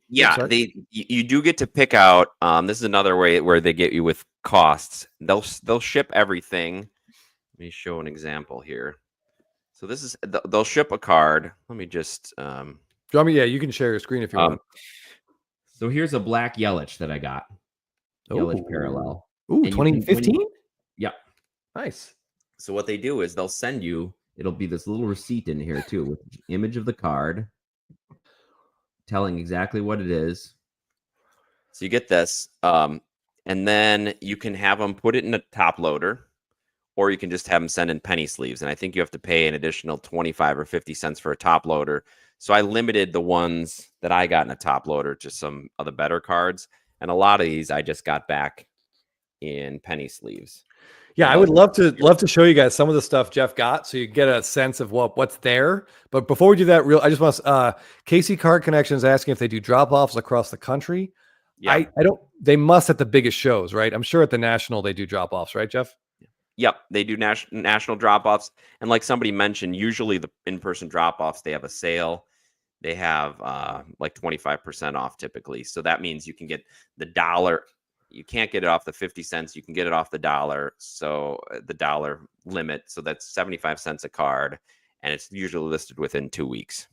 You do get to pick out. This is another way where they get you with costs. They'll ship everything. Let me show an example here. So this is they'll ship a card. Let me just. You can share your screen if you want. So here's a black Yelich that I got. Yelich parallel. Ooh, 2015. Yeah, nice. So what they do is they'll send you. It'll be this little receipt in here too, with the image of the card, telling exactly what it is. So you get this, and then you can have them put it in a top loader, or you can just have them send in penny sleeves. And I think you have to pay an additional 25 or 50 cents for a top loader. So I limited the ones that I got in a top loader to some of the better cards. And a lot of these I just got back in penny sleeves. Yeah, I would love to show you guys some of the stuff Jeff got, so you get a sense of what's there. But before we do that, I just want Casey Card Connections asking if they do drop-offs across the country. Yeah. I don't. They must at the biggest shows, right? I'm sure at the National they do drop-offs, right, Jeff? Yep, they do national drop-offs. And like somebody mentioned, usually the in-person drop-offs, they have a sale. They have like 25% off typically. So that means you can get the dollar. You can't get it off the 50 cents. You can get it off the dollar. So the dollar limit. So that's 75 cents a card. And it's usually listed within 2 weeks.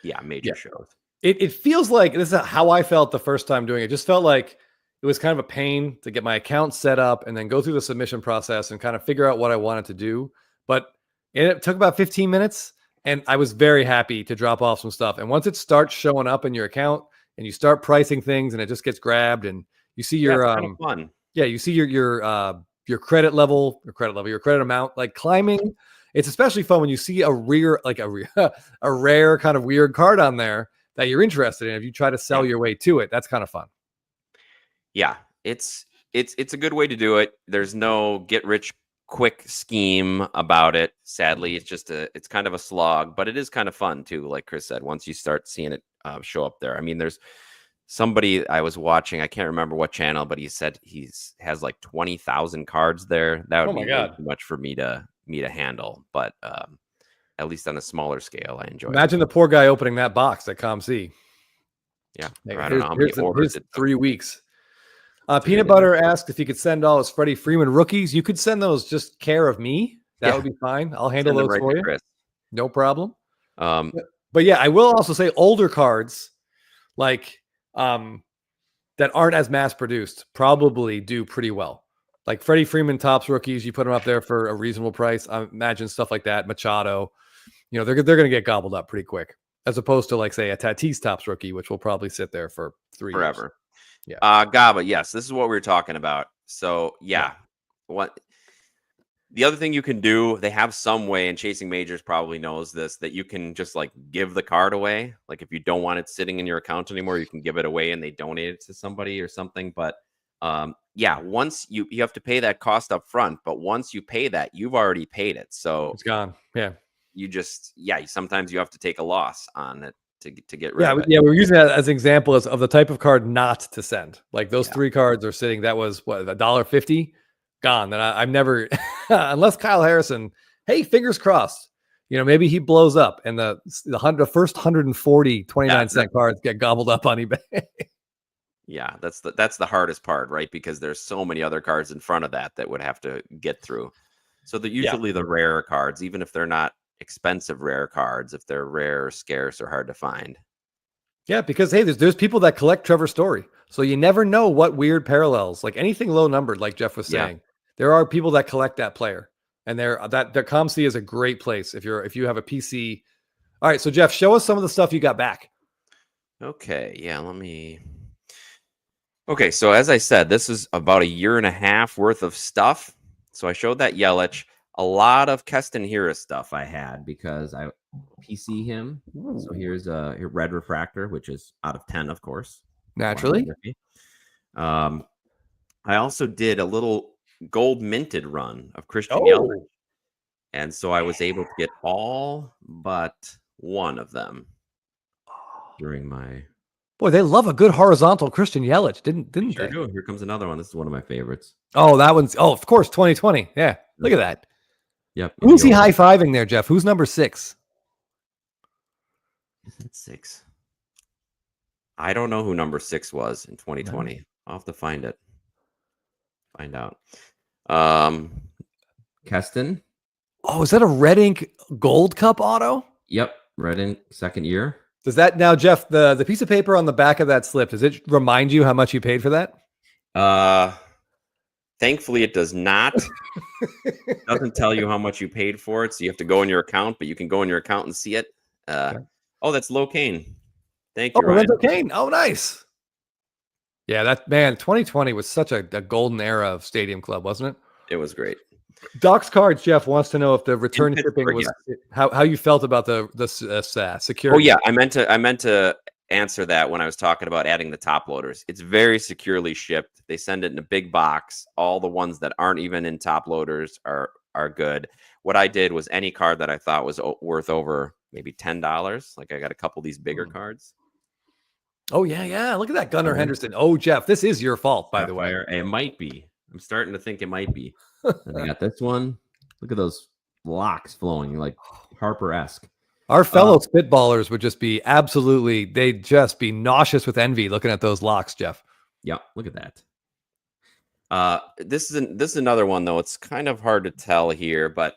Yeah, major shows. It feels like this is how I felt the first time doing it. Just felt like it was kind of a pain to get my account set up and then go through the submission process and kind of figure out what I wanted to do. But it took about 15 minutes and I was very happy to drop off some stuff. And once it starts showing up in your account and you start pricing things and it just gets grabbed and you see your kind of fun. Yeah, you see your credit level, your credit amount like climbing. It's especially fun when you see a rare kind of weird card on there that you're interested in. If you try to sell your way to it, that's kind of fun. Yeah, it's a good way to do it. There's no get rich quick scheme about it. Sadly, it's kind of a slog, but it is kind of fun too. Like Chris said, once you start seeing it show up there. I mean, there's somebody I was watching, I can't remember what channel, but he said has like 20,000 cards there. That would be way too much for me to handle, but at least on a smaller scale, I enjoy Imagine the poor guy opening that box at COMC. Yeah, like, I don't know how many orders. 3 weeks. Peanut Butter asked if he could send all his Freddie Freeman rookies. You could send those just care of me. That would be fine. I'll handle those for you. Chris. No problem. But yeah, I will also say older cards like that aren't as mass produced probably do pretty well. Like Freddie Freeman Topps rookies, you put them up there for a reasonable price. I imagine stuff like that, Machado, they're going to get gobbled up pretty quick, as opposed to like say a Tatis Topps rookie, which will probably sit there for 3 years. Forever. Yeah. Gaba, yes, this is what we were talking about. So what the other thing you can do, they have some way, and Chasing Majors probably knows this, that you can just like give the card away. Like if you don't want it sitting in your account anymore, you can give it away and they donate it to somebody or something. But once you have to pay that cost up front, but once you pay that, you've already paid it. So it's gone. Yeah. You just, sometimes you have to take a loss on it to get rid of it. Yeah, we're using that as an example of the type of card not to send. Like those 3 cards are sitting. That was what, $1.50 gone. That I've never, unless Kyle Harrison. Hey, fingers crossed. Maybe he blows up and the first 140 29-cent cards get gobbled up on eBay. Yeah, that's the hardest part, right? Because there's so many other cards in front of that would have to get through. So usually the rarer cards, even if they're not expensive rare cards, if they're rare or scarce or hard to find. Yeah, because hey, there's people that collect Trevor Story, so you never know what weird parallels, like anything low numbered, like Jeff was saying. There are people that collect that player, and that COMC is a great place if you have a PC. All right, so Jeff, show us some of the stuff you got back. Okay, Okay, so as I said, this is about 1.5 years worth of stuff. So I showed that Yelich. A lot of Keston Hiura stuff I had because I PC him. So here's a red refractor, which is out of 10, of course. Naturally. I also did a little gold minted run of Christian Yelich. And so I was able to get all but one of them during my... Boy, they love a good horizontal Christian Yelich, didn't they? Do. Here comes another one. This is one of my favorites. Oh, that one's... Oh, of course, 2020. Yeah, look at that. Yep. Who's he high-fiving there, Jeff? Who's number 6? Is it 6? I don't know who number 6 was in 2020. No. I'll have to find out. Keston. Oh, is that a red ink Gold Cup auto? Yep, red ink, second year. Does that now, Jeff, the piece of paper on the back of that slip, does it remind you how much you paid for that? Thankfully, it does not. It doesn't tell you how much you paid for it, so you have to go in your account, but you can go in your account and see it. Oh, that's Lo Kane. Thank you, Ryan. Lorenzo Kane. Oh, nice. Yeah, 2020 was such a golden era of Stadium Club, wasn't it? It was great. Doc's Cards, Jeff, wants to know if the return shipping was how you felt about the security. Oh yeah, I meant to answer that when I was talking about adding the top loaders. It's very securely shipped. They send it in a big box. All the ones that aren't even in top loaders are good. What I did was any card that I thought was worth over maybe $10. Like I got a couple of these bigger cards. Oh yeah. Look at that, Gunnar Henderson. Oh, Jeff, this is your fault, by the way. It might be. I'm starting to think it might be. I got this one. Look at those locks flowing like Harper-esque. Our fellow spitballers would just be they'd just be nauseous with envy looking at those locks, Jeff. Yeah, look at that. This is another one though. It's kind of hard to tell here, but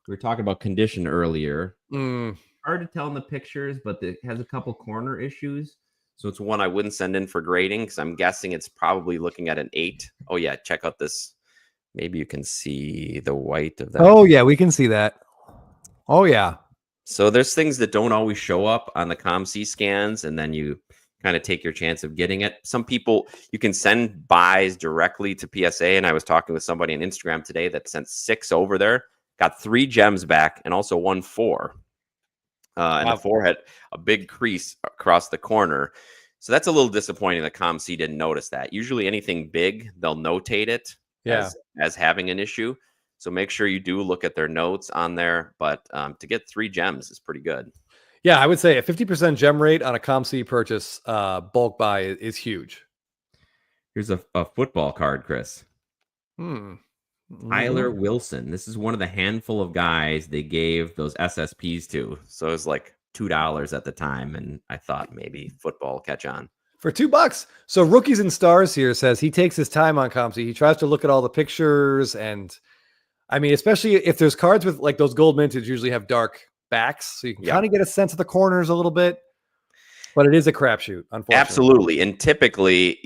we were talking about condition earlier. Hard to tell in the pictures, but it has a couple corner issues. So it's one I wouldn't send in for grading because I'm guessing it's probably looking at an 8. Oh yeah, check out this. Maybe you can see the white of that. Oh yeah, we can see that. Oh yeah. So there's things that don't always show up on the COMC scans, and then you kind of take your chance of getting it. Some people, you can send buys directly to PSA, and I was talking with somebody on Instagram today that sent 6 over there, got 3 gems back, and also 1 4. And the 4 had a big crease across the corner. So that's a little disappointing that COMC didn't notice that. Usually anything big, they'll notate it as having an issue. So make sure you do look at their notes on there. But to get 3 gems is pretty good. Yeah, I would say a 50% gem rate on a COMC purchase bulk buy is huge. Here's a football card, Chris. Tyler Wilson. This is one of the handful of guys they gave those SSPs to. So it was like $2 at the time. And I thought maybe football will catch on. For $2. So Rookies and Stars here says he takes his time on COMC. He tries to look at all the pictures. And I mean, especially if there's cards with like those gold minted usually have dark backs. So you can kind of get a sense of the corners a little bit. But it is a crapshoot, unfortunately. Absolutely. And typically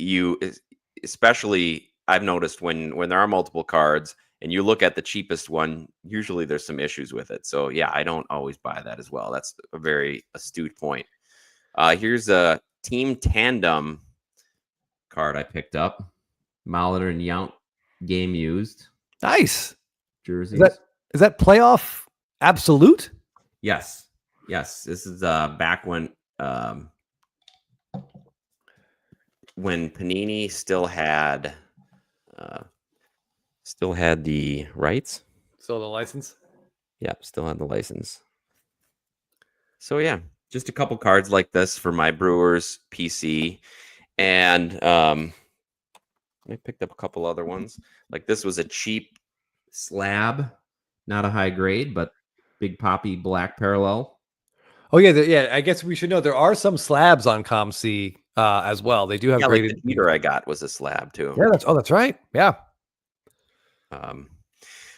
especially I've noticed when there are multiple cards and you look at the cheapest one, usually there's some issues with it. So yeah, I don't always buy that as well. That's a very astute point. Here's a Team Tandem card I picked up. Molitor and Yount game used. Nice. Jerseys. Is that playoff absolute? Yes. This is back when Panini still had the rights. Still the license? Yep, still had the license. So yeah, just a couple cards like this for my Brewers PC. And I picked up a couple other ones. Like this was a cheap slab, not a high grade, but Big Poppy black parallel. Oh yeah, I guess we should know there are some slabs on COMC as well. They do have graded. Like the heater I got was a slab too. Yeah, that's right. Yeah.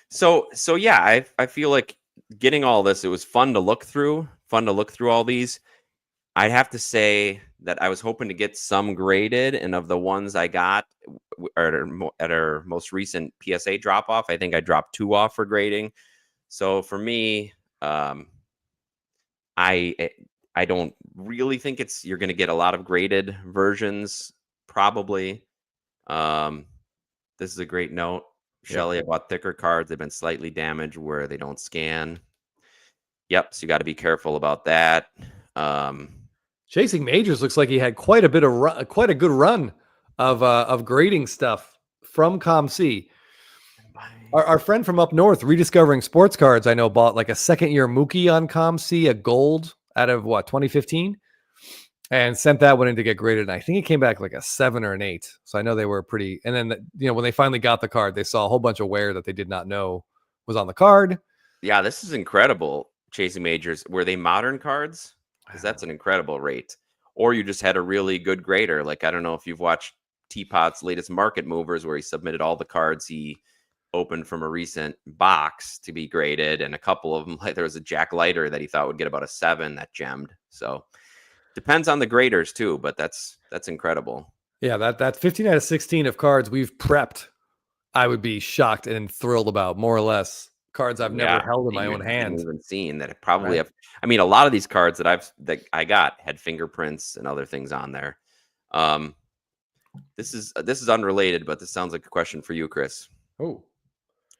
So yeah, I feel like getting all this, it was fun to look through all these. I'd have to say that I was hoping to get some graded, and of the ones I got at our most recent PSA drop off, I think I dropped 2 off for grading. So for me, I don't really think you're going to get a lot of graded versions. Probably. This is a great note. Shelly, I bought thicker cards. They've been slightly damaged where they don't scan. Yep. So you got to be careful about that. Chasing Majors looks like he had quite a good run of grading stuff from COMC. Our friend from up north, Rediscovering Sports Cards, I know bought like a second-year Mookie on COMC, a gold out of 2015, and sent that one in to get graded. And I think it came back like a 7 or an 8. So I know they were pretty. And then when they finally got the card, they saw a whole bunch of wear that they did not know was on the card. Yeah, this is incredible. Chasing Majors, were they modern cards? Because that's an incredible rate. Or you just had a really good grader. Like I don't know if you've watched Teapot's latest Market Movers, where he submitted all the cards he opened from a recent box to be graded, and a couple of them, like there was a Jack Leiter that he thought would get about a 7 that gemmed. So depends on the graders too, but that's incredible. Yeah, that 15 out of 16 of cards we've prepped, I would be shocked and thrilled about, more or less. Cards I've never held in my own hands. Even seen that it probably have. I mean, a lot of these cards that I got had fingerprints and other things on there. This is unrelated, but this sounds like a question for you, Chris. Oh.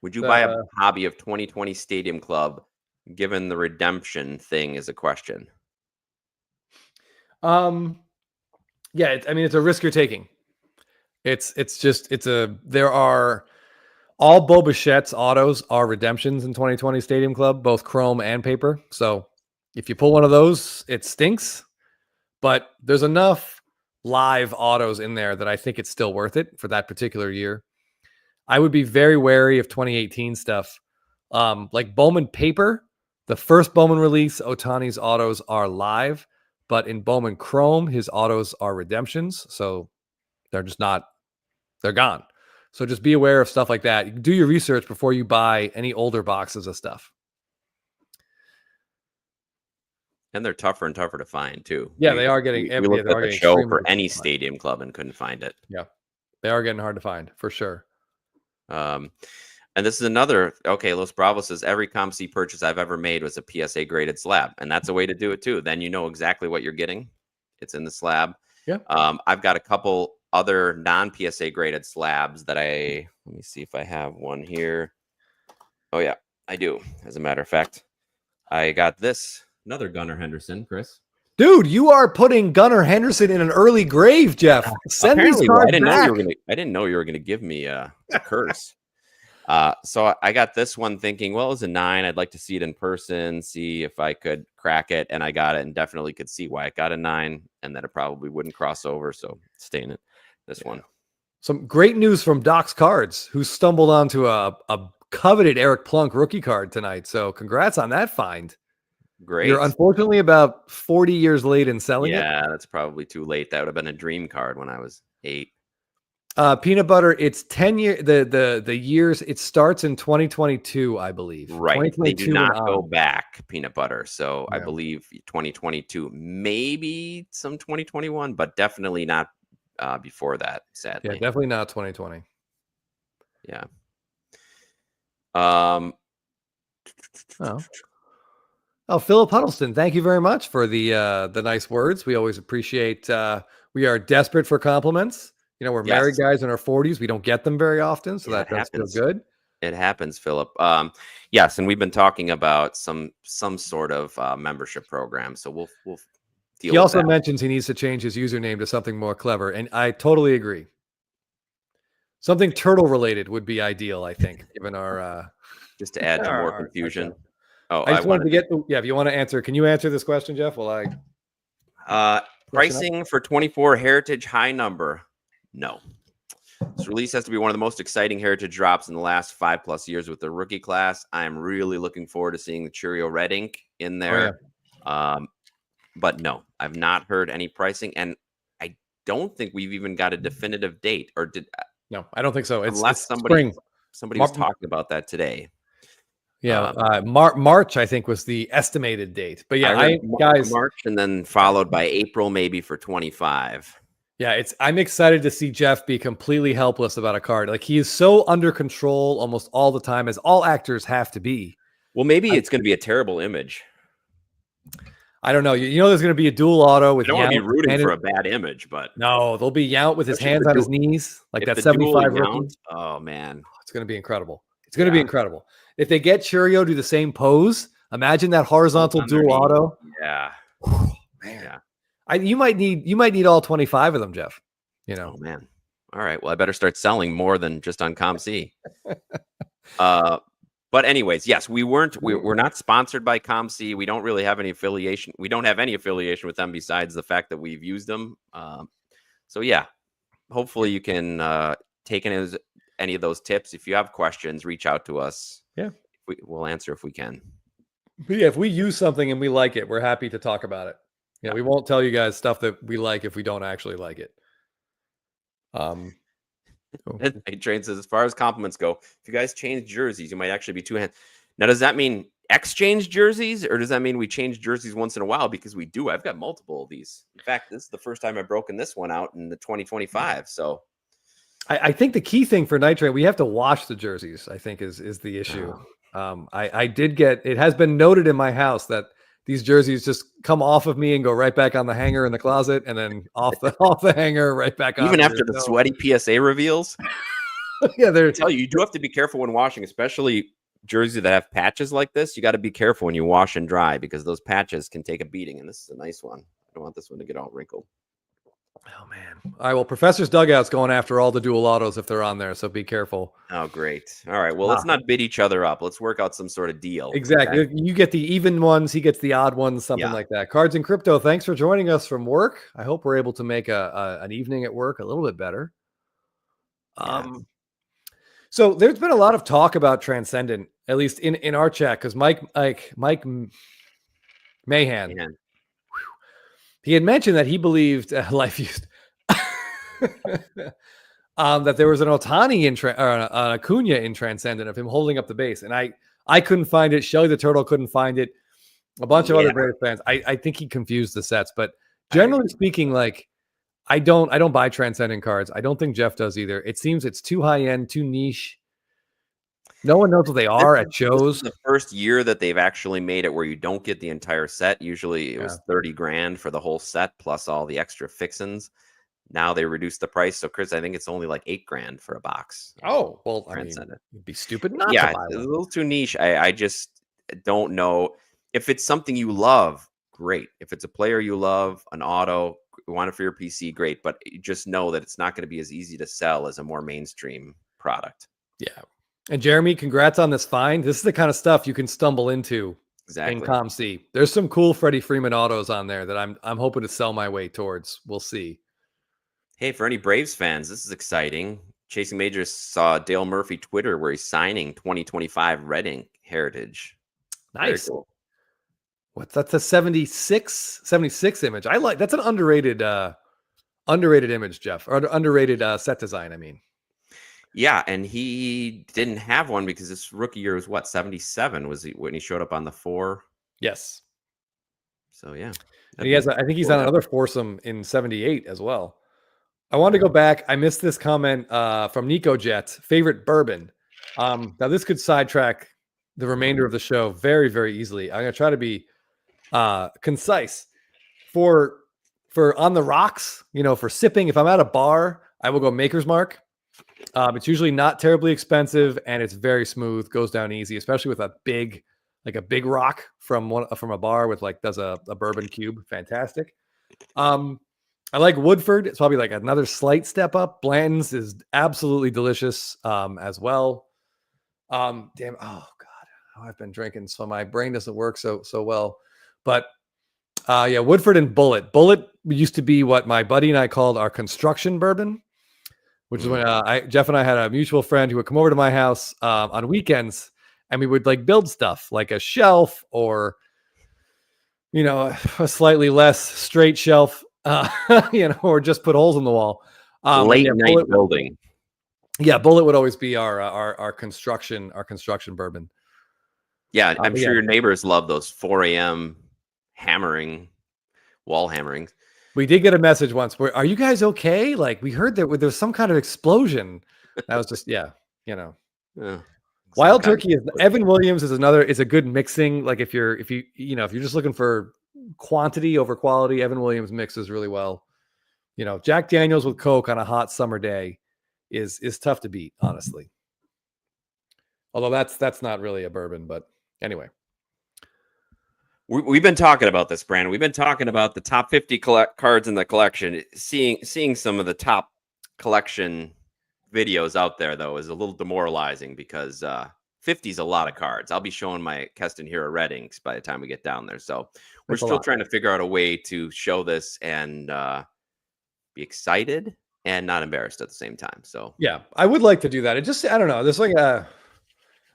Would you buy a hobby of 2020 Stadium Club, given the redemption thing is a question? Yeah, I mean, it's a risk you're taking. There are all Bo Bichette's autos are redemptions in 2020 Stadium Club, both chrome and paper. So if you pull one of those, it stinks, but there's enough live autos in there that I think it's still worth it for that particular year. I would be very wary of 2018 stuff. Like Bowman paper, the first Bowman release, Otani's autos are live, but in Bowman Chrome, his autos are redemptions. So they're just not, they're gone. So just be aware of stuff like that. Do your research before you buy any older boxes of stuff. And they're tougher and tougher to find too. Yeah, they are getting. We looked at the show for any stadium club and couldn't find it. Yeah, they are getting hard to find for sure. And this is another. Okay, Los Bravos says every COMC purchase I've ever made was a PSA graded slab, and that's a way to do it too. Then you know exactly what you're getting. It's in the slab. Yeah. I've got a couple other non PSA graded slabs that let me see if I have one here. Oh yeah, I do. As a matter of fact, I got this. Another Gunnar Henderson, Chris. Dude, you are putting Gunnar Henderson in an early grave, Jeff. Send Apparently, these cards I didn't back. know you were gonna give me a curse. So I got this one thinking, well, it was a 9. I'd like to see it in person, see if I could crack it, and I got it, and definitely could see why it got a 9, and that it probably wouldn't cross over. So staying in this one. Some great news from Doc's Cards, who stumbled onto a coveted Eric Plunk rookie card tonight. So congrats on that find. Great. You're unfortunately about 40 years late in selling it. Yeah, that's probably too late. That would have been a dream card when I was 8. Peanut butter, it's 10 years. The years, it starts in 2022, I believe. Right. They do not go back, peanut butter. So yeah. I believe 2022, maybe some 2021, but definitely not before that, sadly. Yeah, definitely not 2020. Yeah. Oh, Philip Huddleston, thank you very much for the nice words. We always appreciate. We are desperate for compliments. You know, we're married guys in our 40s. We don't get them very often, so that does feel good. It happens, Philip. Yes, and we've been talking about some sort of membership program. So we'll deal. He also mentions he needs to change his username to something more clever, and I totally agree. Something turtle related would be ideal, I think, given our just to add to more confusion. Oh, I just wanted to get if you want to answer, can you answer this question, Jeff? Well, pricing for 24 Heritage high number. No. This release has to be one of the most exciting Heritage drops in the last 5+ years with the rookie class. I am really looking forward to seeing the Cheerio red ink in there. Oh, yeah. But no, I've not heard any pricing, and I don't think we've even got a definitive date. Or did? No, I don't think so. Unless somebody was talking about that today. Yeah, March I think was the estimated date. But yeah, guys, March and then followed by April maybe for 25. Yeah, I'm excited to see Jeff be completely helpless about a card. Like, he is so under control almost all the time, as all actors have to be. Well, maybe it's going to be a terrible image. I don't know. You know, there's going to be a dual auto with. I don't want to be rooting for a bad image, but no, there'll be Yount with his hands on his knees, like that 75 rookie. Oh man, it's going to be incredible. It's going to be incredible. If they get Cheerio do the same pose, imagine that horizontal dual auto. Yeah, man. Yeah. You might need all 25 of them, Jeff. You know, oh, man. All right. Well, I better start selling more than just on COMC. But anyways, yes, we're not sponsored by COMC. We don't really have any affiliation. We don't have any affiliation with them besides the fact that we've used them. So yeah, hopefully you can take any of those tips. If you have questions, reach out to us. Yeah, we'll answer if we can. But yeah, if we use something and we like it, we're happy to talk about it. Yeah, we won't tell you guys stuff that we like if we don't actually like it. Train says, as far as compliments go, if you guys change jerseys, you might actually be two hands. Now, does that mean exchange jerseys, or does that mean we change jerseys once in a while? Because we do. I've got multiple of these. In fact, this is the first time I've broken this one out in the 2025. So I think the key thing for Night Train, we have to wash the jerseys, I think is the issue. I did get, it has been noted in my house that these jerseys just come off of me and go right back on the hanger in the closet, and then off the hanger right back on. Even after the sweaty PSA reveals. Yeah, I tell you do have to be careful when washing, especially jerseys that have patches like this. You got to be careful when you wash and dry, because those patches can take a beating. And this is a nice one. I don't want this one to get all wrinkled. Oh man! All right. Well, Professor's Dugout's going after all the dual autos if they're on there, so be careful. Oh, great! All right. Well, let's not bid each other up. Let's work out some sort of deal. Exactly. Okay? You get the even ones, he gets the odd ones, something like that. Cards and Crypto, thanks for joining us from work. I hope we're able to make an evening at work a little bit better. So there's been a lot of talk about Transcendent, at least in our chat, because Mike Mahan, Man. he had mentioned that he believed Life used that there was an Otani an Acuna in Transcendent of him holding up the base, and I couldn't find it. Shelly the Turtle couldn't find it. A bunch of other Braves fans. I think he confused the sets, but generally speaking, like I don't buy Transcendent cards. I don't think Jeff does either. It seems it's too high end, too niche. No one knows what they are at shows. This is the first year that they've actually made it where you don't get the entire set. Usually it was 30 grand for the whole set plus all the extra fixins. Now they reduced the price. So Chris, I think it's only like 8 grand for a box. Oh, well, I mean, it'd be stupid not to buy one. It's a little too niche. I just don't know. If it's something you love, great. If it's a player you love, an auto, you want it for your PC, great. But you just know that it's not going to be as easy to sell as a more mainstream product. Yeah. And Jeremy, congrats on this find. This is the kind of stuff you can stumble into in COMC. There's some cool Freddie Freeman autos on there that I'm hoping to sell my way towards. We'll see. Hey, for any Braves fans, this is exciting. Chasing Majors saw Dale Murphy Twitter where he's signing 2025 Red Ink Heritage. Nice. Cool. What's that's a 76 image. I like that's an underrated image, Jeff, or underrated set design. I mean, yeah, and he didn't have one because his rookie year was what 77 was he when he showed up on the 4. Yes. So yeah, and he has. I think he's on another foursome in 78 as well. I wanted to go back. I missed this comment from Nico Jet. Favorite bourbon. Now this could sidetrack the remainder of the show very, very easily. I'm gonna try to be concise. For on the rocks, for sipping. If I'm at a bar, I will go Maker's Mark. It's usually not terribly expensive and it's very smooth, goes down easy, especially with a big rock from a bar with does a bourbon cube. Fantastic. I like Woodford. It's probably like another slight step up. Blanton's is absolutely delicious as well. Oh God, I've been drinking, so my brain doesn't work so well. But Woodford and Bullet. Bullet used to be what my buddy and I called our construction bourbon, which is when Jeff and I had a mutual friend who would come over to my house on weekends, and we would build stuff like a shelf or a slightly less straight shelf. Or just put holes in the wall. Late night building. Yeah, Bullet would always be our construction bourbon. Yeah, I'm sure your neighbors love those 4 a.m. wall hammerings. We did get a message once where, are you guys okay? We heard that there was some kind of explosion. That was just Wild Turkey is Evan Williams is a good mixing. If you're just looking for quantity over quality, Evan Williams mixes really well. Jack Daniels with Coke on a hot summer day is tough to beat, honestly. Although that's not really a bourbon, but anyway. We've been talking about this, Brandon. We've been talking about the top 50 cards in the collection. Seeing some of the top collection videos out there, though, is a little demoralizing because 50 is a lot of cards. I'll be showing my Keston Hero Red Inks by the time we get down there. So we're still trying to figure out a way to show this and be excited and not embarrassed at the same time. So yeah, I would like to do that. It just, I don't know. There's we got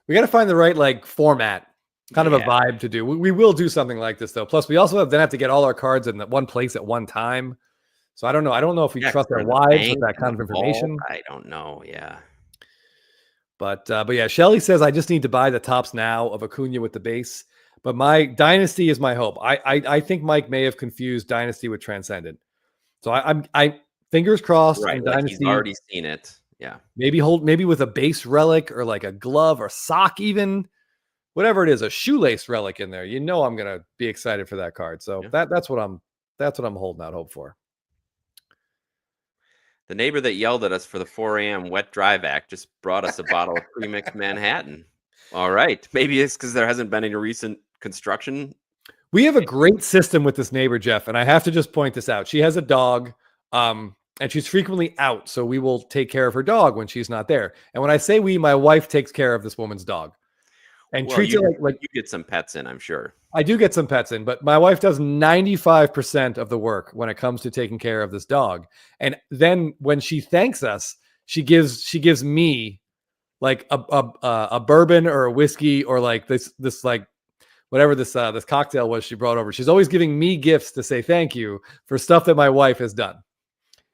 to find the right format, kind of a vibe to do. We will do something like this though. Plus we also have to get all our cards in that one place at one time. So I don't know. I don't know if we trust our wives with that kind of information. I don't know. Yeah. But yeah, Shelly says, I just need to buy the tops now of Acuna with the base. But my Dynasty is my hope. I think Mike may have confused Dynasty with Transcendent. So I fingers crossed. Right, Dynasty, he's already seen it. Yeah. Maybe with a base relic or a glove or sock, even whatever it is, a shoelace relic in there. I'm gonna be excited for that card. So that's what I'm holding out hope for. The neighbor that yelled at us for the 4 a.m. wet dry vac just brought us a bottle of pre-mixed Manhattan. All right. Maybe it's because there hasn't been any recent construction. We have a great system with this neighbor, Jeff, and I have to just point this out. She has a dog, and she's frequently out, so we will take care of her dog when she's not there. And when I say we, my wife takes care of this woman's dog. And treats it like you get some pets in, I'm sure. I do get some pets in, but my wife does 95% of the work when it comes to taking care of this dog. And then when she thanks us, she gives me like a bourbon or a whiskey or like this like whatever this cocktail was she brought over. She's always giving me gifts to say thank you for stuff that my wife has done,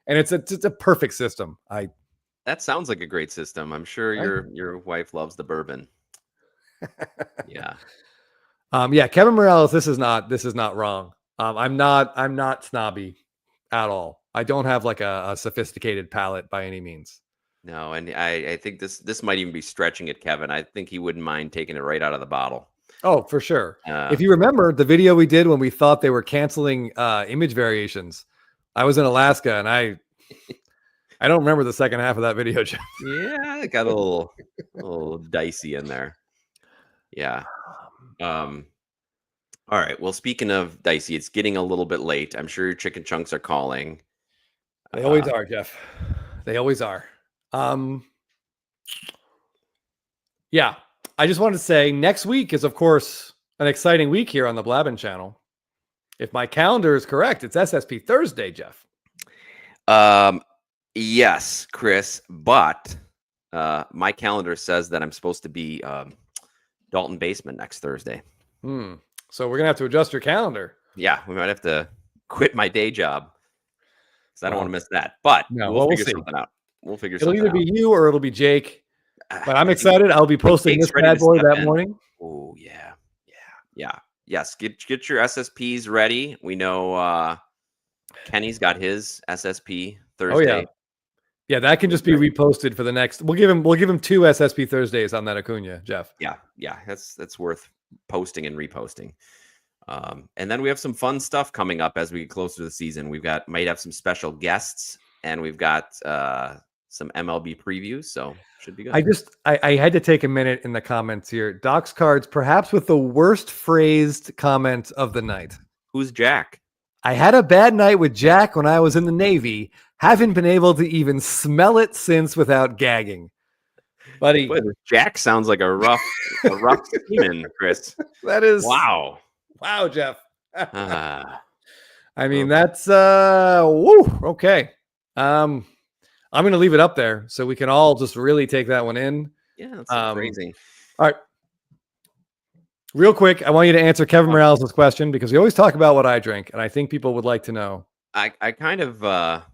and it's a perfect system. That sounds like a great system. I'm sure Right? your wife loves the bourbon. Yeah. Yeah, Kevin Morales, this is not wrong. I'm not snobby at all. I don't have like a sophisticated palate by any means. No, and I think this might even be stretching it, Kevin. I think he wouldn't mind taking it right out of the bottle. Oh, for sure. Uh, If you remember the video we did when we thought they were canceling image variations, I was in Alaska and I don't remember the second half of that video, Jeff. yeah, it got a little dicey in there. Yeah. All right. Well, speaking of dicey, it's getting a little bit late. I'm sure your chicken chunks are calling. They always are, Jeff. They always are. Yeah. I just wanted to say next week is, of course, an exciting week here on the Blabbin channel. If my calendar is correct, it's SSP Thursday, Jeff. Yes, Chris, but my calendar says that I'm supposed to be Dalton Basement next Thursday. So we're gonna have to adjust your calendar. Yeah, we might have to quit my day job because I don't want to miss that. But we'll figure something out. We'll figure something out. It'll either be you or it'll be Jake. But I'm excited. I'll be posting this bad boy that morning. Oh yeah. Yes, get your SSPs ready. We know Kenny's got his SSP Thursday. Oh yeah, that can just be reposted for the next. We'll give him 2 SSP Thursdays on that Acuna, Jeff. Yeah, that's worth posting and reposting. And then we have some fun stuff coming up as we get closer to the season. Might have some special guests, and we've got some MLB previews, so should be good. I had to take a minute in the comments here. Doc's Cards, perhaps with the worst phrased comment of the night. Who's Jack? I had a bad night with Jack when I was in the Navy. Haven't been able to even smell it since without gagging. Buddy. Boy, Jack sounds like a rough seaman, Chris. That is wow, Jeff. I mean, that's okay. I'm going to leave it up there so we can all just really take that one in. Yeah, that's crazy. All right. Real quick, I want you to answer Kevin Morales' question because we always talk about what I drink, and I think people would like to know. I kind of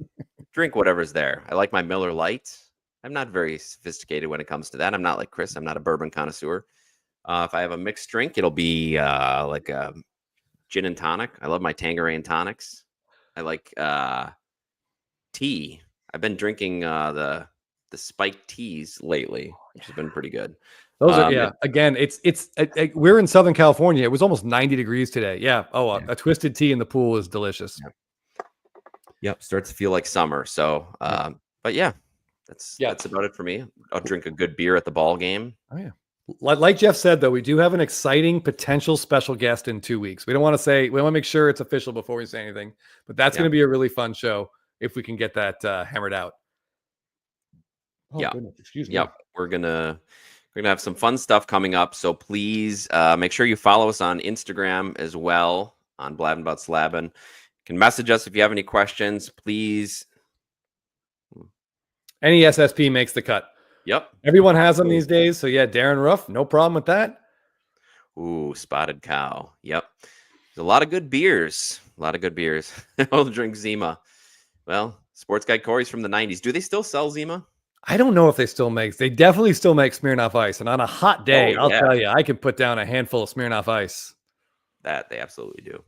drink whatever's there. I like my Miller Lite. I'm not very sophisticated when it comes to that. I'm not like Chris. I'm not a bourbon connoisseur. If I have a mixed drink, it'll be like a gin and tonic. I love my Tanqueray tonics. I like tea. I've been drinking the spiked teas lately, which has been pretty good. Those are Again, it's we're in Southern California. It was almost 90 degrees today. Yeah. Oh, a twisted tea in the pool is delicious. Yep. Starts to feel like summer. So, but yeah, that's about it for me. I'll drink a good beer at the ball game. Oh yeah. Like Jeff said, though, we do have an exciting potential special guest in 2 weeks. We want to make sure it's official before we say anything, but that's going to be a really fun show if we can get that hammered out. Oh, yeah. Goodness, excuse me. Yep. We're gonna have some fun stuff coming up. So please make sure you follow us on Instagram as well on Blabbin Bout Slabbin. You can message us if you have any questions, please. Any SSP makes the cut. Yep. Everyone has them these days. So yeah, Darren Ruff, no problem with that. Ooh, Spotted Cow. Yep. There's a lot of good beers. I'll drink Zima. Well, Sports Guy Corey's from the 90s. Do they still sell Zima? I don't know if they still make. They definitely still make Smirnoff Ice. And on a hot day, I'll tell you, I could put down a handful of Smirnoff Ice. That they absolutely do.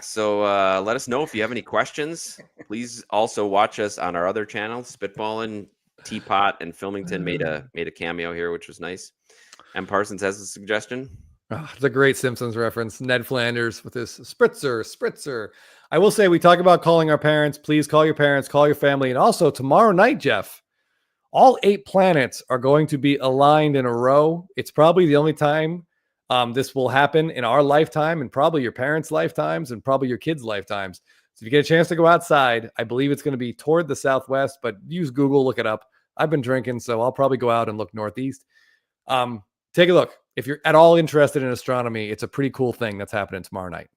So let us know if you have any questions. Please also watch us on our other channels. Spitballin', Teapot, and Filmington made a cameo here, which was nice. M. Parsons has a suggestion. Oh, it's a great Simpsons reference. Ned Flanders with his spritzer. I will say we talk about calling our parents. Please call your parents, call your family. And also tomorrow night, Jeff, all 8 planets are going to be aligned in a row. It's probably the only time this will happen in our lifetime and probably your parents' lifetimes and probably your kids' lifetimes. So if you get a chance to go outside, I believe it's going to be toward the southwest, but use Google, look it up. I've been drinking, so I'll probably go out and look northeast. Take a look. If you're at all interested in astronomy, it's a pretty cool thing that's happening tomorrow night.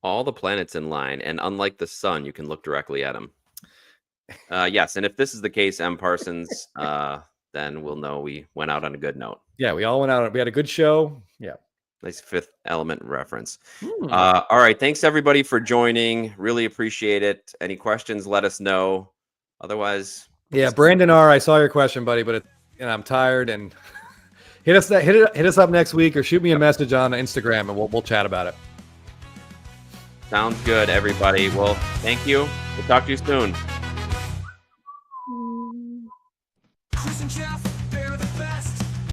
All the planets in line, and unlike the sun, you can look directly at them. Yes, and if this is the case, M. Parsons, then we'll know we went out on a good note. Yeah, we all went out. We had a good show. Yeah. Nice Fifth Element reference. All right, thanks everybody for joining. Really appreciate it. Any questions, let us know. Otherwise, yeah, Brandon R., I saw your question, buddy, but I'm tired. And hit us up next week, or shoot me a message on Instagram, and we'll chat about it. Sounds good, everybody. Well, thank you. We'll talk to you soon.